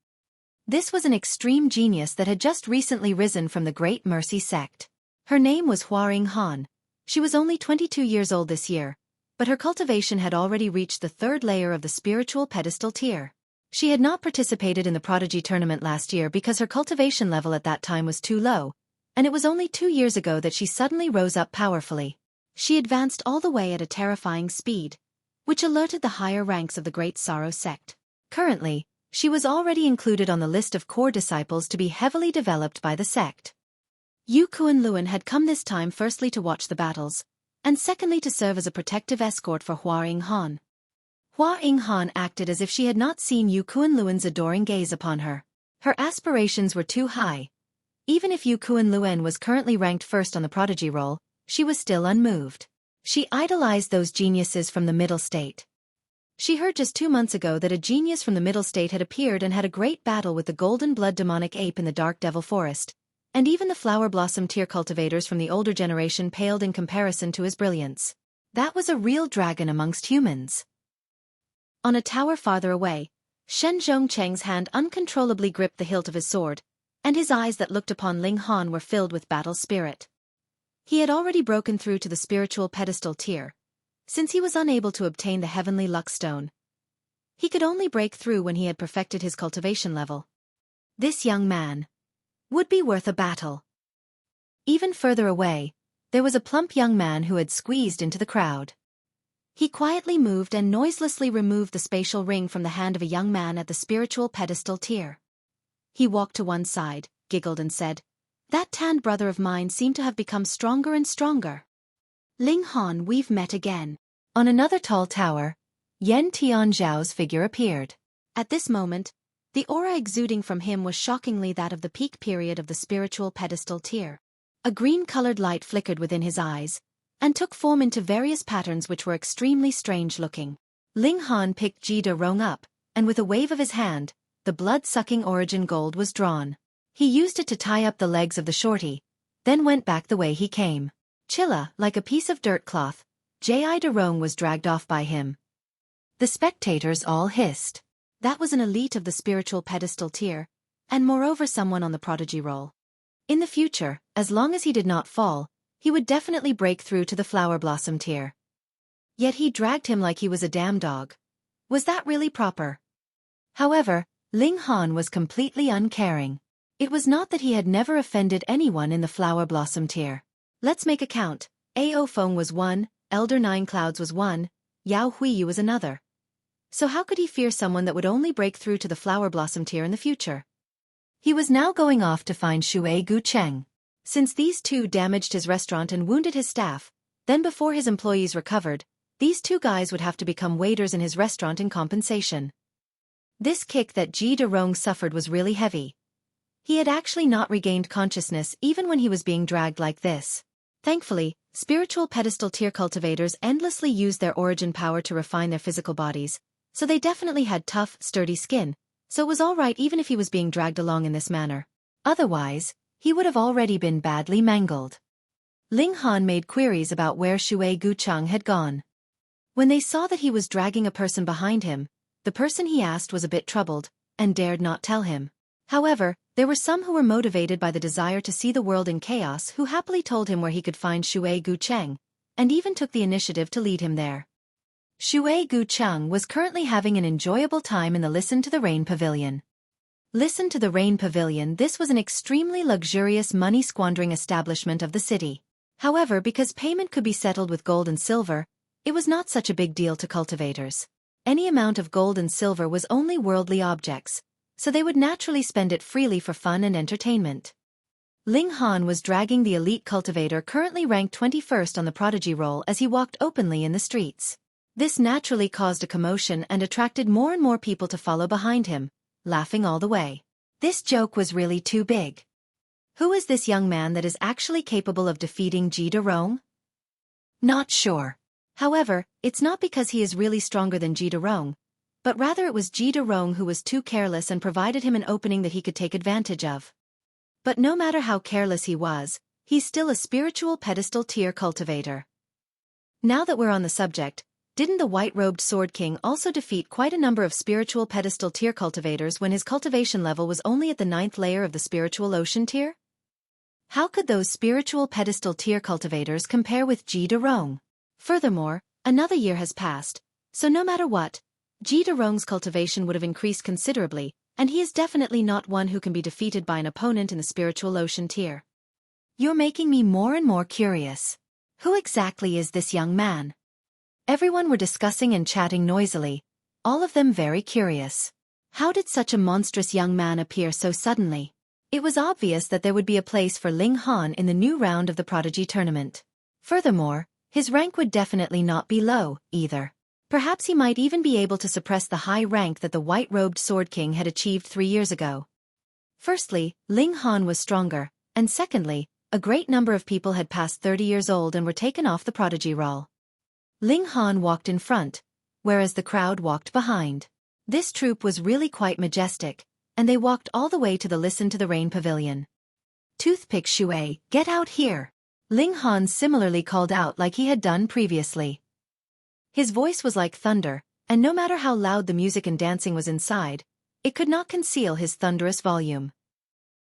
This was an extreme genius that had just recently risen from the Great Mercy sect. Her name was Han. She was only 22 years old this year, but her cultivation had already reached the 3rd layer of the spiritual pedestal tier. She had not participated in the prodigy tournament last year because her cultivation level at that time was too low, and it was only 2 years ago that she suddenly rose up powerfully. She advanced all the way at a terrifying speed, which alerted the higher ranks of the Great Sorrow sect. Currently, she was already included on the list of core disciples to be heavily developed by the sect. Yuan had come this time firstly to watch the battles, and secondly to serve as a protective escort for Han. Han acted as if she had not seen Yuan's adoring gaze upon her. Her aspirations were too high. Even if Yuan was currently ranked first on the prodigy roll, she was still unmoved. She idolized those geniuses from the middle state. She heard just 2 months ago that a genius from the middle state had appeared and had a great battle with the golden blood demonic ape in the dark devil forest, and even the flower blossom tier cultivators from the older generation paled in comparison to his brilliance. That was a real dragon amongst humans. On a tower farther away, Cheng's hand uncontrollably gripped the hilt of his sword, and his eyes that looked upon Ling Han were filled with battle spirit. He had already broken through to the spiritual pedestal tier, since he was unable to obtain the heavenly Lux Stone. He could only break through when he had perfected his cultivation level. This young man would be worth a battle. Even further away, there was a plump young man who had squeezed into the crowd. He quietly moved and noiselessly removed the spatial ring from the hand of a young man at the spiritual pedestal tier. He walked to one side, giggled and said, "That tanned brother of mine seemed to have become stronger and stronger. Ling Han, we've met again." On another tall tower, Yan Tianzhao's figure appeared. At this moment, the aura exuding from him was shockingly that of the peak period of the spiritual pedestal tier. A green-colored light flickered within his eyes, and took form into various patterns which were extremely strange-looking. Ling Han picked Ji De Rong up, and with a wave of his hand, the blood-sucking origin gold was drawn. He used it to tie up the legs of the shorty, then went back the way he came. Chilla, like a piece of dirt cloth, Ji De Rong was dragged off by him. The spectators all hissed. That was an elite of the spiritual pedestal tier, and moreover someone on the prodigy roll. In the future, as long as he did not fall, he would definitely break through to the flower blossom tier. Yet he dragged him like he was a damn dog. Was that really proper? However, Ling Han was completely uncaring. It was not that he had never offended anyone in the flower blossom tier. Let's make a count. Ao Feng was 1, Elder Nine Clouds was 1, Yao Huiyu was another. So how could he fear someone that would only break through to the flower blossom tier in the future? He was now going off to find Xueqi Cheng. Since these two damaged his restaurant and wounded his staff, then before his employees recovered, these two guys would have to become waiters in his restaurant in compensation. This kick that Ji De Rong suffered was really heavy. He had actually not regained consciousness even when he was being dragged like this. Thankfully, spiritual pedestal tier cultivators endlessly used their origin power to refine their physical bodies, so they definitely had tough, sturdy skin, so it was alright even if he was being dragged along in this manner. Otherwise, he would have already been badly mangled. Ling Han made queries about where Xueqi Cheng had gone. When they saw that he was dragging a person behind him, the person he asked was a bit troubled, and dared not tell him. However, there were some who were motivated by the desire to see the world in chaos who happily told him where he could find Xueqi Cheng, and even took the initiative to lead him there. Xueqi Cheng was currently having an enjoyable time in the Listen to the Rain Pavilion. Listen to the Rain Pavilion. This was an extremely luxurious money-squandering establishment of the city. However, because payment could be settled with gold and silver, it was not such a big deal to cultivators. Any amount of gold and silver was only worldly objects, so they would naturally spend it freely for fun and entertainment. Ling Han was dragging the elite cultivator currently ranked 21st on the prodigy roll as he walked openly in the streets. This naturally caused a commotion and attracted more and more people to follow behind him, laughing all the way. This joke was really too big. Who is this young man that is actually capable of defeating Ji De Rong? Not sure. However, it's not because he is really stronger than Ji De Rong, but rather it was Ji De Rong who was too careless and provided him an opening that he could take advantage of. But no matter how careless he was, he's still a spiritual pedestal tier cultivator. Now that we're on the subject, didn't the white-robed Sword King also defeat quite a number of spiritual pedestal tier cultivators when his cultivation level was only at the 9th layer of the spiritual ocean tier? How could those spiritual pedestal tier cultivators compare with Ji De Rong? Furthermore, another year has passed, so no matter what, Ji De Rong's cultivation would have increased considerably, and he is definitely not one who can be defeated by an opponent in the spiritual ocean tier. You're making me more and more curious. Who exactly is this young man? Everyone were discussing and chatting noisily, all of them very curious. How did such a monstrous young man appear so suddenly? It was obvious that there would be a place for Ling Han in the new round of the Prodigy tournament. Furthermore, his rank would definitely not be low, either. Perhaps he might even be able to suppress the high rank that the white-robed Sword King had achieved 3 years ago. Firstly, Ling Han was stronger, and secondly, a great number of people had passed 30 years old and were taken off the Prodigy roll. Ling Han walked in front, whereas the crowd walked behind. This troop was really quite majestic, and they walked all the way to the Listen to the Rain Pavilion. Toothpick Shui, get out here! Ling Han similarly called out like he had done previously. His voice was like thunder, and no matter how loud the music and dancing was inside, it could not conceal his thunderous volume.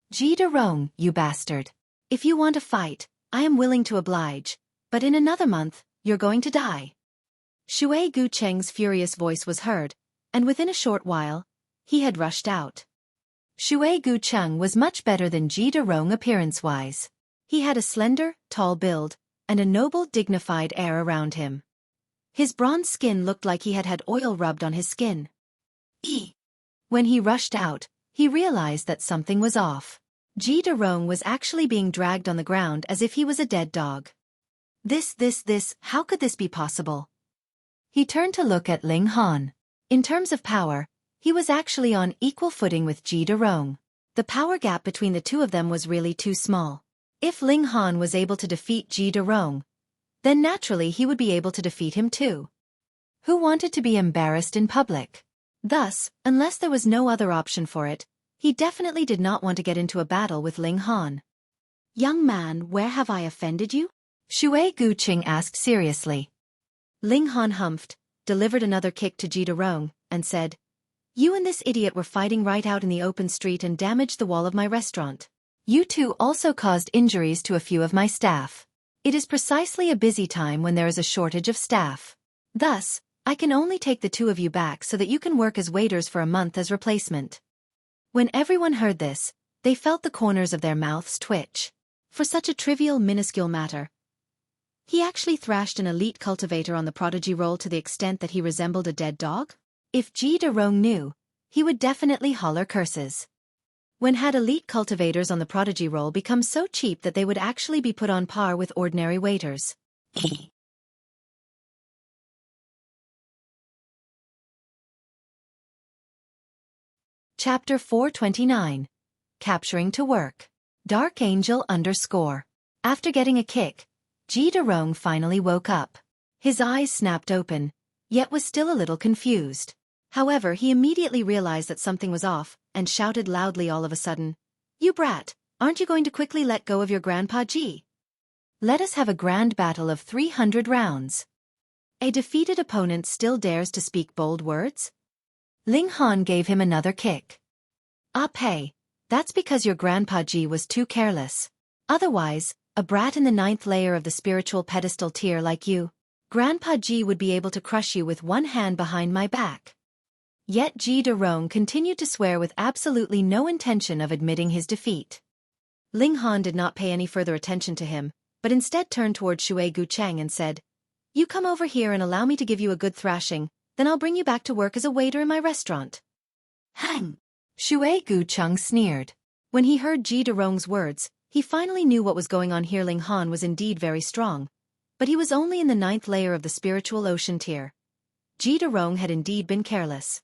Ji De Rong, you bastard! If you want to fight, I am willing to oblige, but in another month, you're going to die. Xueqi Cheng's furious voice was heard, and within a short while, he had rushed out. Xueqi Cheng was much better than Ji De Rong appearance-wise. He had a slender, tall build, and a noble, dignified air around him. His bronze skin looked like he had had oil rubbed on his skin. When he rushed out, he realized that something was off. Ji De Rong was actually being dragged on the ground as if he was a dead dog. How could this be possible? He turned to look at Ling Han. In terms of power, he was actually on equal footing with Ji De Rong. The power gap between the two of them was really too small. If Ling Han was able to defeat Ji De Rong, then naturally he would be able to defeat him too. Who wanted to be embarrassed in public? Thus, unless there was no other option for it, he definitely did not want to get into a battle with Ling Han. Young man, where have I offended you? Xueqi Cheng asked seriously. Ling Han humphed, delivered another kick to Ji De Rong, and said, You and this idiot were fighting right out in the open street and damaged the wall of my restaurant. You two also caused injuries to a few of my staff. It is precisely a busy time when there is a shortage of staff. Thus, I can only take the two of you back so that you can work as waiters for a month as replacement. When everyone heard this, they felt the corners of their mouths twitch. For such a trivial, minuscule matter, he actually thrashed an elite cultivator on the prodigy roll to the extent that he resembled a dead dog? If Ji De Rong knew, he would definitely holler curses. When had elite cultivators on the prodigy roll become so cheap that they would actually be put on par with ordinary waiters? Chapter 429. Capturing to Work. Dark Angel _ After getting a kick, Ji De Rong finally woke up. His eyes snapped open, yet was still a little confused. However, he immediately realized that something was off, and shouted loudly all of a sudden, "You brat, aren't you going to quickly let go of your grandpa Ji? Let us have a grand battle of 300 rounds. A defeated opponent still dares to speak bold words?" Ling Han gave him another kick. "Ah pay, that's because your grandpa Ji was too careless. Otherwise, a brat in the 9th layer of the spiritual pedestal tier like you, Grandpa Ji would be able to crush you with one hand behind my back." Yet Ji De Rong continued to swear with absolutely no intention of admitting his defeat. Ling Han did not pay any further attention to him, but instead turned toward Cheng and said, "You come over here and allow me to give you a good thrashing, then I'll bring you back to work as a waiter in my restaurant." "Hang!" Cheng sneered. When he heard Ji De Rong's words, he finally knew what was going on here. Ling Han was indeed very strong, but he was only in the 9th layer of the spiritual ocean tier. Ji De Rong had indeed been careless.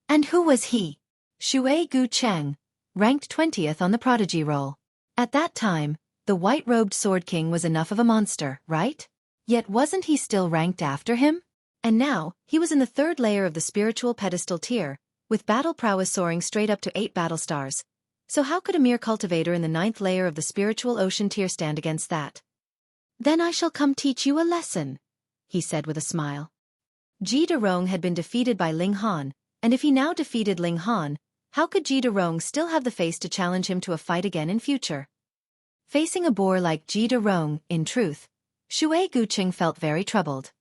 And who was he? Cheng, ranked 20th on the prodigy roll. At that time, the white-robed Sword King was enough of a monster, right? Yet wasn't he still ranked after him? And now, he was in the 3rd layer of the spiritual pedestal tier, with battle prowess soaring straight up to 8 battle stars. So how could a mere cultivator in the 9th layer of the spiritual ocean tier stand against that? "Then I shall come teach you a lesson," he said with a smile. Ji De Rong had been defeated by Ling Han, and if he now defeated Ling Han, how could Ji De Rong still have the face to challenge him to a fight again in future? Facing a boor like Ji De Rong, in truth, Cheng felt very troubled.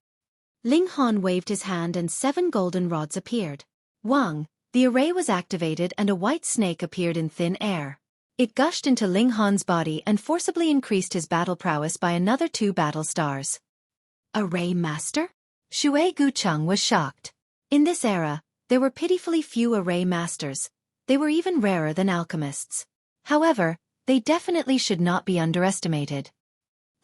Ling Han waved his hand and 7 golden rods appeared. Wang, the array was activated and a white snake appeared in thin air. It gushed into Ling Han's body and forcibly increased his battle prowess by another 2 battle stars. Array Master? Cheng was shocked. In this era, there were pitifully few array masters. They were even rarer than alchemists. However, they definitely should not be underestimated.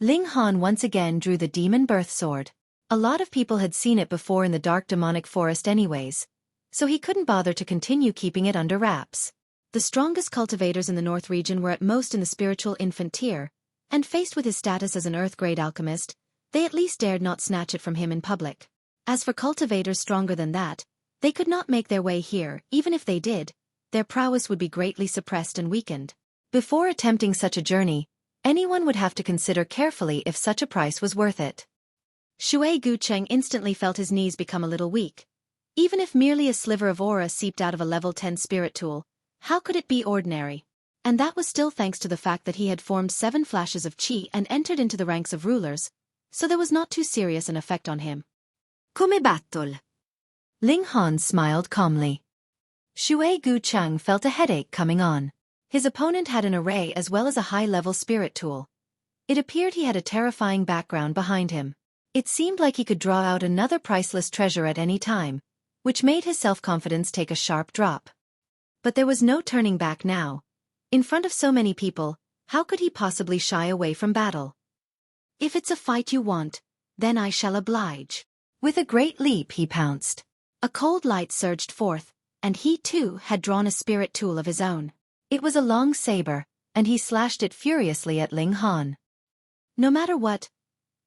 Ling Han once again drew the demon birth sword. A lot of people had seen it before in the dark demonic forest anyways, so he couldn't bother to continue keeping it under wraps. The strongest cultivators in the North region were at most in the spiritual infant tier, and faced with his status as an earth-grade alchemist, they at least dared not snatch it from him in public. As for cultivators stronger than that, they could not make their way here. Even if they did, their prowess would be greatly suppressed and weakened. Before attempting such a journey, anyone would have to consider carefully if such a price was worth it. Cheng instantly felt his knees become a little weak. Even if merely a sliver of aura seeped out of a level 10 spirit tool, how could it be ordinary? And that was still thanks to the fact that he had formed 7 flashes of chi and entered into the ranks of rulers, so there was not too serious an effect on him. "Come battle." Ling Han smiled calmly. Cheng felt a headache coming on. His opponent had an array as well as a high-level spirit tool. It appeared he had a terrifying background behind him. It seemed like he could draw out another priceless treasure at any time, which made his self-confidence take a sharp drop. But there was no turning back now. In front of so many people, how could he possibly shy away from battle? "If it's a fight you want, then I shall oblige." With a great leap he pounced. A cold light surged forth, and he too had drawn a spirit tool of his own. It was a long saber, and he slashed it furiously at Ling Han. No matter what,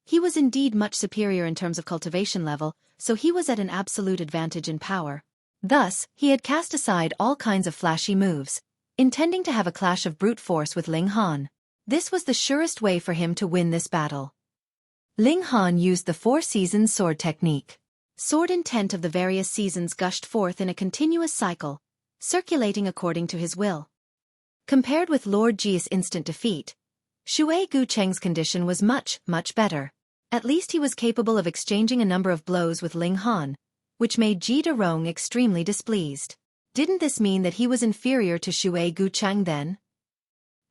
he was indeed much superior in terms of cultivation level, so he was at an absolute advantage in power. Thus, he had cast aside all kinds of flashy moves, intending to have a clash of brute force with Ling Han. This was the surest way for him to win this battle. Ling Han used the 4 seasons sword technique. Sword intent of the various seasons gushed forth in a continuous cycle, circulating according to his will. Compared with Lord Ji's instant defeat, Cheng's condition was much, much better. At least he was capable of exchanging a number of blows with Ling Han, which made Ji De Rong extremely displeased. Didn't this mean that he was inferior to Cheng then?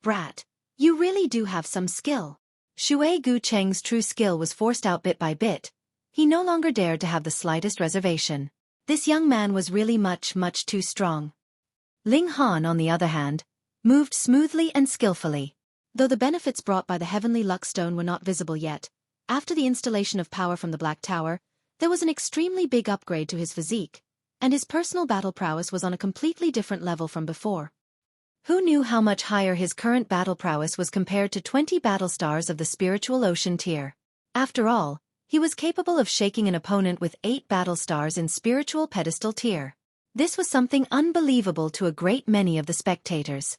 "Brat, you really do have some skill." Cheng's true skill was forced out bit by bit. He no longer dared to have the slightest reservation. This young man was really much, much too strong. Ling Han, on the other hand, moved smoothly and skillfully. Though the benefits brought by the heavenly luck stone were not visible yet, after the installation of power from the Black Tower, there was an extremely big upgrade to his physique, and his personal battle prowess was on a completely different level from before. Who knew how much higher his current battle prowess was compared to 20 battle stars of the spiritual ocean tier? After all, he was capable of shaking an opponent with 8 battle stars in spiritual pedestal tier. This was something unbelievable to a great many of the spectators.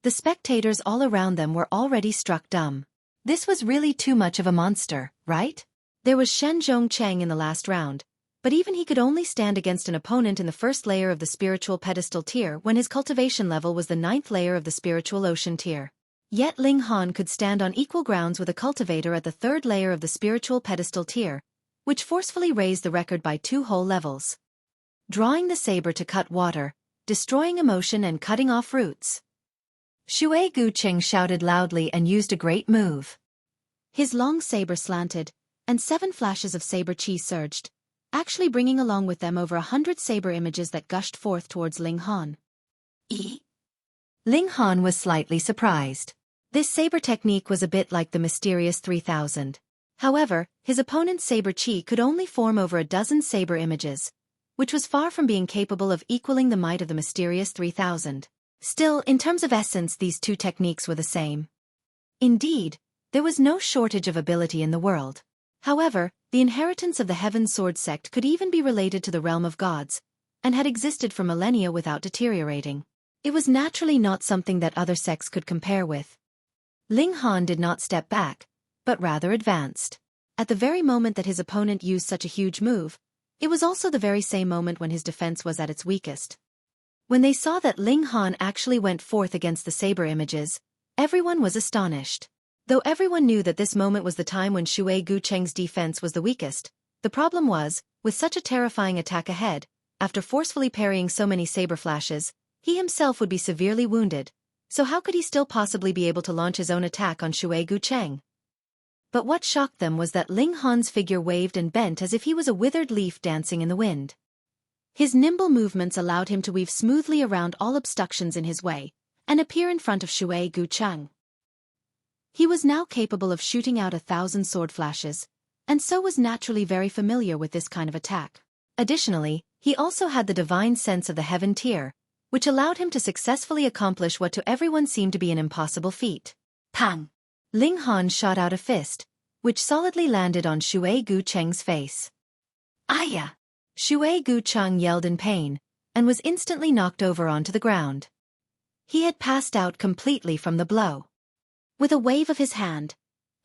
The spectators all around them were already struck dumb. This was really too much of a monster, right? There was Cheng in the last round, but even he could only stand against an opponent in the first layer of the spiritual pedestal tier when his cultivation level was the 9th layer of the spiritual ocean tier. Yet Ling Han could stand on equal grounds with a cultivator at the 3rd layer of the spiritual pedestal tier, which forcefully raised the record by 2 whole levels. Drawing the saber to cut water, destroying emotion and cutting off roots. Cheng shouted loudly and used a great move. His long saber slanted, and 7 flashes of saber chi surged, actually bringing along with them over 100 saber images that gushed forth towards Ling Han. Ling Han was slightly surprised. This saber technique was a bit like the mysterious 3000. However, his opponent's saber chi could only form over a dozen saber images, which was far from being capable of equaling the might of the mysterious 3000. Still, in terms of essence, these two techniques were the same. Indeed, there was no shortage of ability in the world. However, the inheritance of the Heaven Sword sect could even be related to the realm of gods, and had existed for millennia without deteriorating. It was naturally not something that other sects could compare with. Ling Han did not step back, but rather advanced. At the very moment that his opponent used such a huge move, it was also the very same moment when his defense was at its weakest. When they saw that Ling Han actually went forth against the saber images, everyone was astonished. Though everyone knew that this moment was the time when Cheng's defense was the weakest, the problem was, with such a terrifying attack ahead, after forcefully parrying so many saber flashes, he himself would be severely wounded, so how could he still possibly be able to launch his own attack on Cheng? But what shocked them was that Ling Han's figure waved and bent as if he was a withered leaf dancing in the wind. His nimble movements allowed him to weave smoothly around all obstructions in his way, and appear in front of Cheng. He was now capable of shooting out 1,000 sword flashes, and so was naturally very familiar with this kind of attack. Additionally, he also had the divine sense of the heaven tier, which allowed him to successfully accomplish what to everyone seemed to be an impossible feat. Pang! Ling Han shot out a fist, which solidly landed on Cheng's face. Aya! Cheng yelled in pain, and was instantly knocked over onto the ground. He had passed out completely from the blow. With a wave of his hand,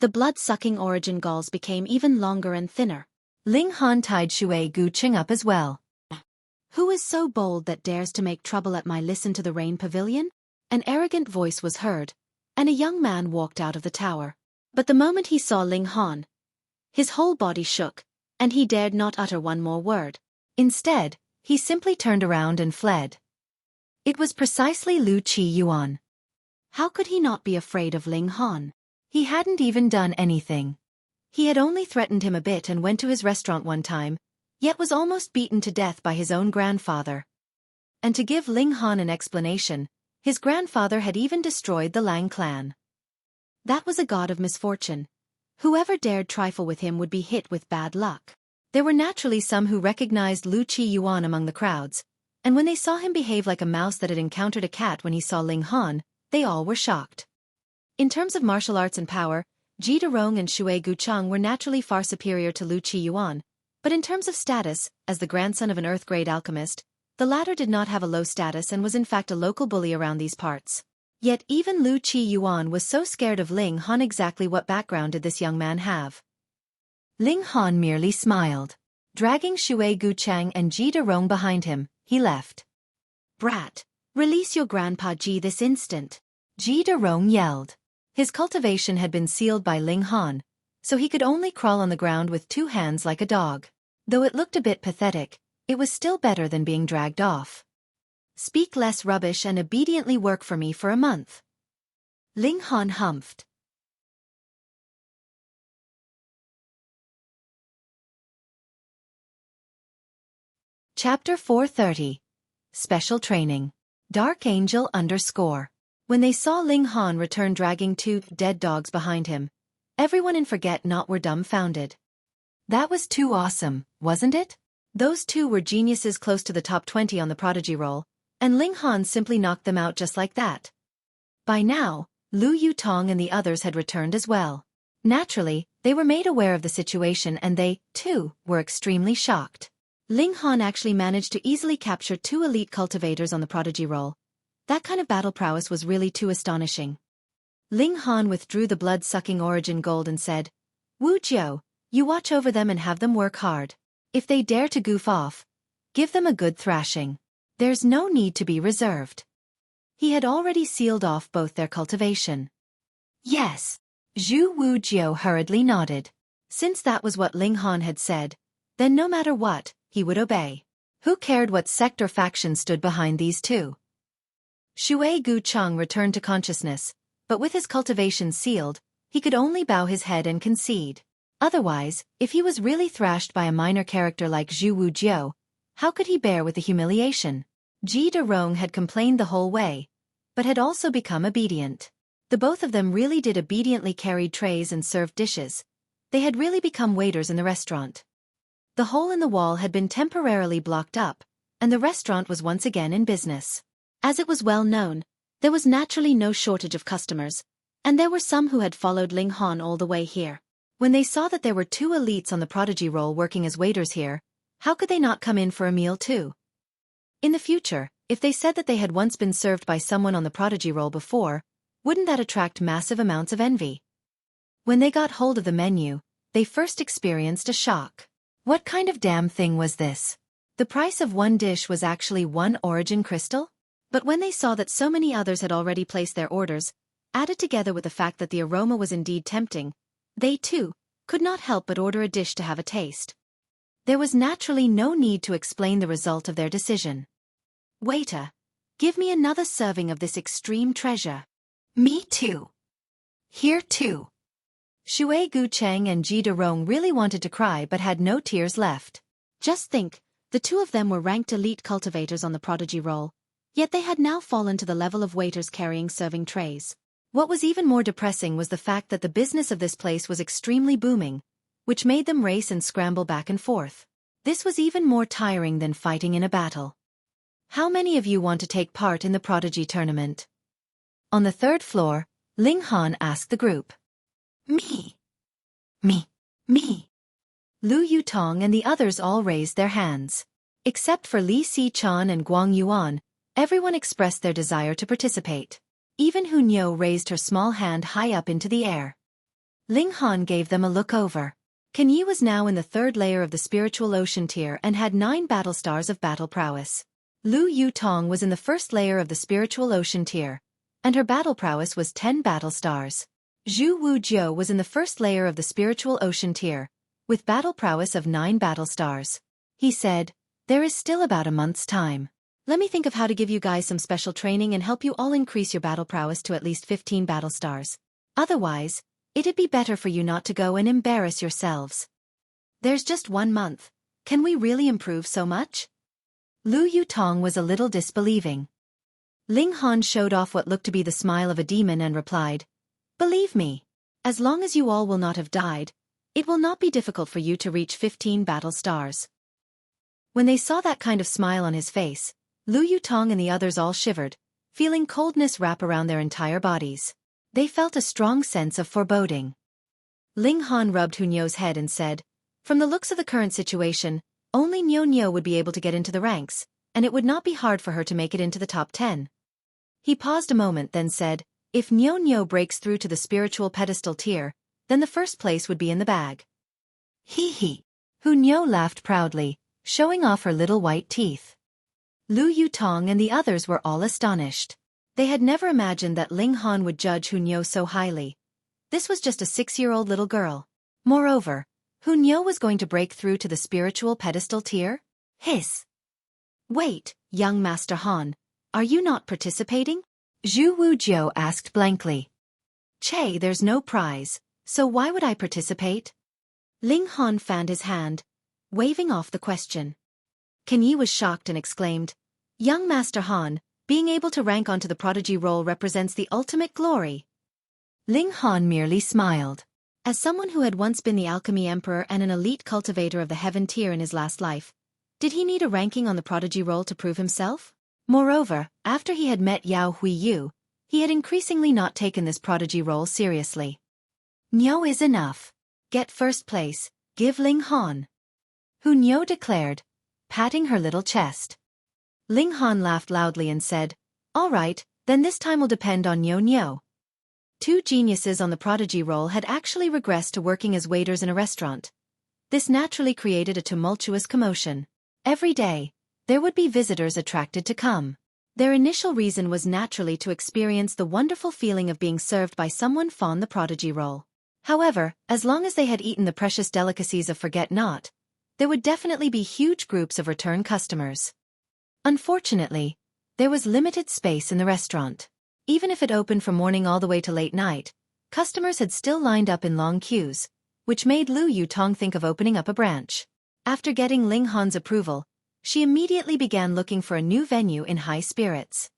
the blood-sucking origin galls became even longer and thinner. Ling Han tied Cheng up as well. Who is so bold that dares to make trouble at my Listen to the Rain pavilion? An arrogant voice was heard, and a young man walked out of the tower. But the moment he saw Ling Han, his whole body shook, and he dared not utter one more word. Instead, he simply turned around and fled. It was precisely Yuan. How could he not be afraid of Ling Han? He hadn't even done anything. He had only threatened him a bit and went to his restaurant one time, yet was almost beaten to death by his own grandfather. And to give Ling Han an explanation, his grandfather had even destroyed the Lang clan. That was a god of misfortune. Whoever dared trifle with him would be hit with bad luck. There were naturally some who recognized Yuan among the crowds, and when they saw him behave like a mouse that had encountered a cat when he saw Ling Han, they all were shocked. In terms of martial arts and power, Ji De Rong and Cheng were naturally far superior to Yuan, but in terms of status, as the grandson of an earth-grade alchemist, the latter did not have a low status and was in fact a local bully around these parts. Yet even Yuan was so scared of Ling Han. Exactly what background did this young man have? Ling Han merely smiled. Dragging Cheng and Ji De Rong behind him, he left. Brat! Release your grandpa Ji this instant! Ji De Rong yelled. His cultivation had been sealed by Ling Han, so he could only crawl on the ground with 2 hands like a dog. Though it looked a bit pathetic, it was still better than being dragged off. Speak less rubbish and obediently work for me for a month. Ling Han humphed. Chapter 430. Special Training. Dark Angel _. When they saw Ling Han return dragging 2 dead dogs behind him, everyone in Forget Not were dumbfounded. That was too awesome, wasn't it? Those 2 were geniuses close to the top 20 on the prodigy roll, and Ling Han simply knocked them out just like that. By now, Lu Yutong and the others had returned as well. Naturally, they were made aware of the situation and they, too, were extremely shocked. Ling Han actually managed to easily capture 2 elite cultivators on the prodigy roll. That kind of battle prowess was really too astonishing. Ling Han withdrew the blood-sucking origin gold and said, "Wu Jiao, you watch over them and have them work hard. If they dare to goof off, give them a good thrashing. There's no need to be reserved." He had already sealed off both their cultivation. Yes. Zhu Wu Jiao hurriedly nodded. Since that was what Ling Han had said, then no matter what, he would obey. Who cared what sect or faction stood behind these 2? Shui Gu Cheng returned to consciousness, but with his cultivation sealed, he could only bow his head and concede. Otherwise, if he was really thrashed by a minor character like Zhu Wu Jiao, how could he bear with the humiliation? Ji De Rong had complained the whole way, but had also become obedient. The both of them really did obediently carried trays and served dishes. They had really become waiters in the restaurant. The hole in the wall had been temporarily blocked up, and the restaurant was once again in business. As it was well known, there was naturally no shortage of customers, and there were some who had followed Ling Han all the way here. When they saw that there were 2 elites on the prodigy roll working as waiters here, how could they not come in for a meal too? In the future, if they said that they had once been served by someone on the prodigy roll before, wouldn't that attract massive amounts of envy? When they got hold of the menu, they first experienced a shock. What kind of damn thing was this? The price of one dish was actually 1 origin crystal? But when they saw that so many others had already placed their orders, added together with the fact that the aroma was indeed tempting, they, too, could not help but order a dish to have a taste. There was naturally no need to explain the result of their decision. "Waiter, give me another serving of this extreme treasure." "Me too." "Here too." Shui Gu Cheng and Ji De Rong really wanted to cry but had no tears left. Just think, the 2 of them were ranked elite cultivators on the prodigy roll, yet they had now fallen to the level of waiters carrying serving trays. What was even more depressing was the fact that the business of this place was extremely booming, which made them race and scramble back and forth. This was even more tiring than fighting in a battle. How many of you want to take part in the prodigy tournament? On the 3rd floor, Ling Han asked the group. Me. Me. Me. Lu Yutong and the others all raised their hands. Except for Li Si-chan and Guang Yuan, everyone expressed their desire to participate. Even Hu Niu raised her small hand high up into the air. Ling Han gave them a look over. Ken Yi was now in the 3rd layer of the spiritual ocean tier and had 9 battle stars of battle prowess. Lu Yutong was in the 1st layer of the spiritual ocean tier, and her battle prowess was 10 battle stars. Zhu Wu Jiao was in the 1st layer of the spiritual ocean tier, with battle prowess of 9 battle stars. He said, "There is still about a month's time. Let me think of how to give you guys some special training and help you all increase your battle prowess to at least 15 battle stars. Otherwise, it'd be better for you not to go and embarrass yourselves. There's just 1 month. Can we really improve so much?" Lu Yutong was a little disbelieving. Ling Han showed off what looked to be the smile of a demon and replied, "Believe me, as long as you all will not have died, it will not be difficult for you to reach 15 battle stars." When they saw that kind of smile on his face, Lu Yutong and the others all shivered, feeling coldness wrap around their entire bodies. They felt a strong sense of foreboding. Ling Han rubbed Hu Niu's head and said, "From the looks of the current situation, only Niu would be able to get into the ranks, and it would not be hard for her to make it into the top 10. He paused a moment then said, "If Niu breaks through to the spiritual pedestal tier, then the 1st place would be in the bag." Hee hee. Hu Niu laughed proudly, showing off her little white teeth. Lu Yutong and the others were all astonished. They had never imagined that Ling Han would judge Hu Niu so highly. This was just a 6-year-old little girl. Moreover, Hu Niu was going to break through to the spiritual pedestal tier? Hiss. "Wait, young Master Han, are you not participating?" Zhu Wu Jiao asked blankly. "Che, there's no prize, so why would I participate?" Ling Han fanned his hand, waving off the question. Ken Yi was shocked and exclaimed, "Young Master Han, Being able to rank onto the prodigy role represents the ultimate glory. Ling Han merely smiled. As someone who had once been the Alchemy Emperor and an elite cultivator of the Heaven tier in his last life, did he need a ranking on the prodigy role to prove himself? Moreover, after he had met Yao Huiyu, he had increasingly not taken this prodigy role seriously. "No is enough. Get first place, give Ling Han," Hunyao declared, patting her little chest. Ling Han laughed loudly and said, "All right, then this time will depend on Nyo. Two geniuses on the prodigy role had actually regressed to working as waiters in a restaurant. This naturally created a tumultuous commotion. Every day, there would be visitors attracted to come. Their initial reason was naturally to experience the wonderful feeling of being served by someone fond the prodigy role. However, as long as they had eaten the precious delicacies of Forget-Not, there would definitely be huge groups of return customers. Unfortunately, there was limited space in the restaurant. Even if it opened from morning all the way to late night, customers had still lined up in long queues, which made Lu Yutong think of opening up a branch. After getting Ling Han's approval, she immediately began looking for a new venue in high spirits.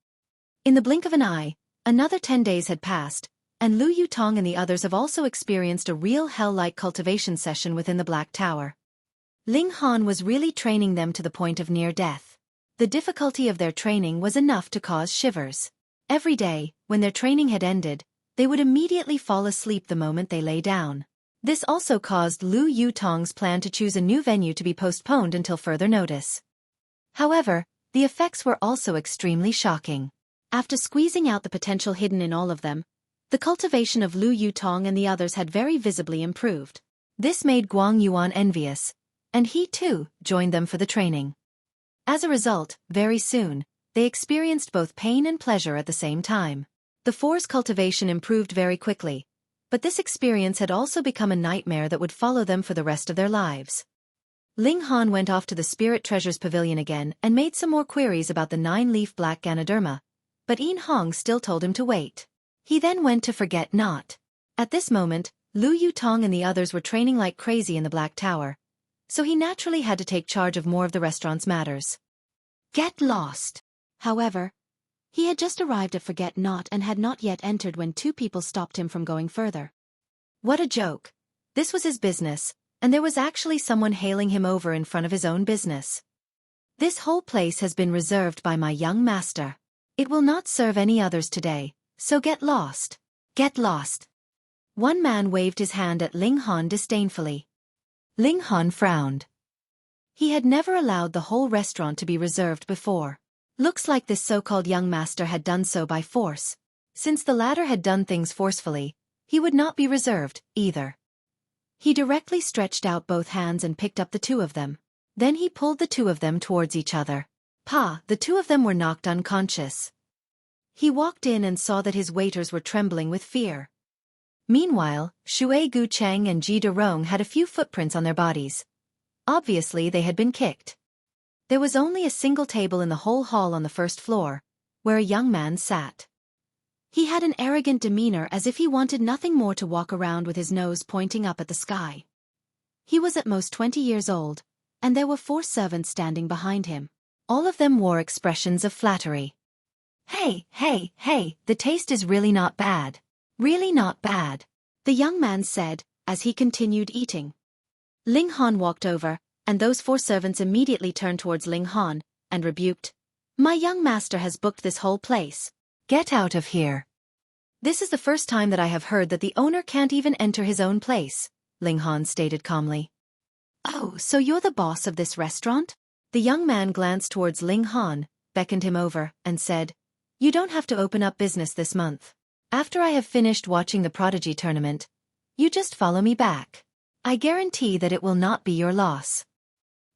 In the blink of an eye, another 10 days had passed, and Lu Yutong and the others have also experienced a real hell-like cultivation session within the Black Tower. Ling Han was really training them to the point of near death. The difficulty of their training was enough to cause shivers. Every day, when their training had ended, they would immediately fall asleep the moment they lay down. This also caused Lu Yutong's plan to choose a new venue to be postponed until further notice. However, the effects were also extremely shocking. After squeezing out the potential hidden in all of them, the cultivation of Lu Yutong and the others had very visibly improved. This made Yuan envious, and he too joined them for the training. As a result, very soon, they experienced both pain and pleasure at the same time. The four's cultivation improved very quickly, but this experience had also become a nightmare that would follow them for the rest of their lives. Ling Han went off to the Spirit Treasures Pavilion again and made some more queries about the 9-leaf black Ganoderma, but Yin Hong still told him to wait. He then went to Forget-Not. At this moment, Lu Yutong and the others were training like crazy in the Black Tower, so he naturally had to take charge of more of the restaurant's matters. Get lost. However, he had just arrived at Forget-Not and had not yet entered when two people stopped him from going further. What a joke. This was his business, and there was actually someone hailing him over in front of his own business. This whole place has been reserved by my young master. It will not serve any others today, so get lost. Get lost. One man waved his hand at Ling Han disdainfully. Ling Han frowned. He had never allowed the whole restaurant to be reserved before. Looks like this so-called young master had done so by force. Since the latter had done things forcefully, he would not be reserved, either. He directly stretched out both hands and picked up the two of them. Then he pulled the two of them towards each other. The two of them were knocked unconscious. He walked in and saw that his waiters were trembling with fear. Meanwhile, Xueqi, Cheng and Ji De Rong had a few footprints on their bodies. Obviously they had been kicked. There was only a single table in the whole hall on the first floor, where a young man sat. He had an arrogant demeanor as if he wanted nothing more to walk around with his nose pointing up at the sky. He was at most 20 years old, and there were 4 servants standing behind him. All of them wore expressions of flattery. Hey, the taste is really not bad. Really not bad, the young man said, as he continued eating. Ling Han walked over, and those 4 servants immediately turned towards Ling Han, and rebuked. My young master has booked this whole place. Get out of here. This is the first time that I have heard that the owner can't even enter his own place, Ling Han stated calmly. Oh, so you're the boss of this restaurant? The young man glanced towards Ling Han, beckoned him over, and said, You don't have to open up business this month. After I have finished watching the Prodigy tournament, you just follow me back. I guarantee that it will not be your loss.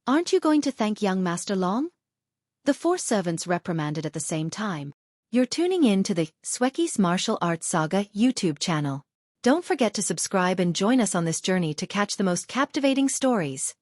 Aren't you going to thank young Master Long? The 4 servants reprimanded at the same time. You're tuning in to the Xueqi's Martial Arts Saga YouTube channel. Don't forget to subscribe and join us on this journey to catch the most captivating stories.